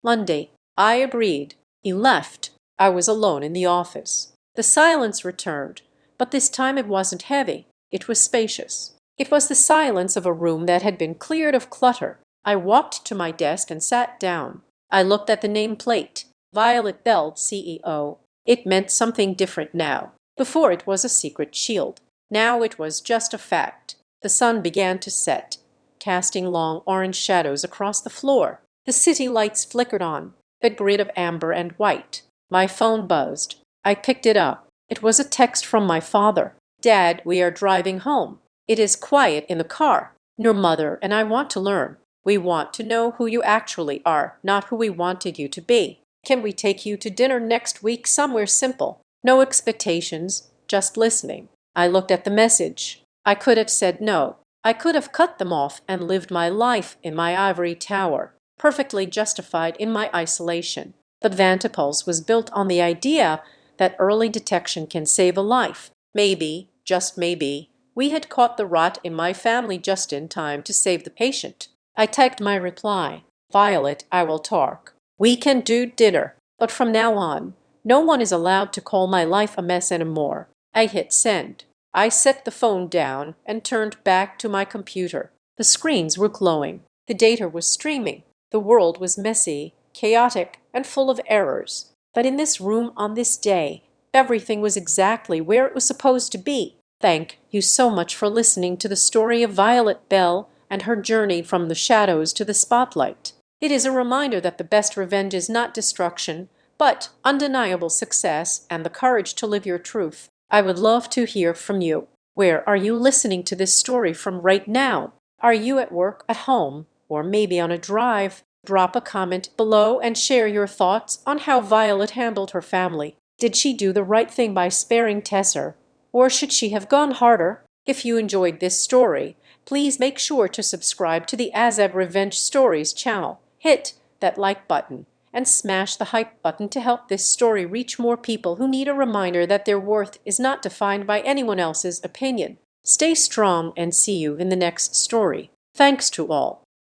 [SPEAKER 1] Monday. I agreed. He left. I was alone in the office. The silence returned, but this time it wasn't heavy. It was spacious. It was the silence of a room that had been cleared of clutter. I walked to my desk and sat down. I looked at the nameplate. Violet Bell, CEO. It meant something different now. Before it was a secret shield. Now it was just a fact. The sun began to set, casting long orange shadows across the floor. The city lights flickered on, a grid of amber and white. My phone buzzed. I picked it up. It was a text from my father. "Dad, we are driving home. It is quiet in the car. Your mother and I want to learn. We want to know who you actually are, not who we wanted you to be. Can we take you to dinner next week somewhere simple? No expectations, just listening." I looked at the message. I could have said no. I could have cut them off and lived my life in my ivory tower, perfectly justified in my isolation. But Vantipulse was built on the idea that early detection can save a life. Maybe, just maybe, we had caught the rot in my family just in time to save the patient. I typed my reply. "Violet, I will talk. We can do dinner. But from now on, no one is allowed to call my life a mess anymore." I hit send. I set the phone down and turned back to my computer. The screens were glowing. The data was streaming. The world was messy, chaotic, and full of errors. But in this room on this day, everything was exactly where it was supposed to be. Thank you so much for listening to the story of Violet Bell and her journey from the shadows to the spotlight. It is a reminder that the best revenge is not destruction, but undeniable success and the courage to live your truth. I would love to hear from you. Where are you listening to this story from right now? Are you at work, at home, or maybe on a drive? Drop a comment below and share your thoughts on how Violet handled her family. Did she do the right thing by sparing Tesser, or should she have gone harder? If you enjoyed this story, please make sure to subscribe to the Azad Revenge Stories channel. Hit that like button and smash the hype button to help this story reach more people who need a reminder that their worth is not defined by anyone else's opinion. Stay strong and see you in the next story. Thanks to all.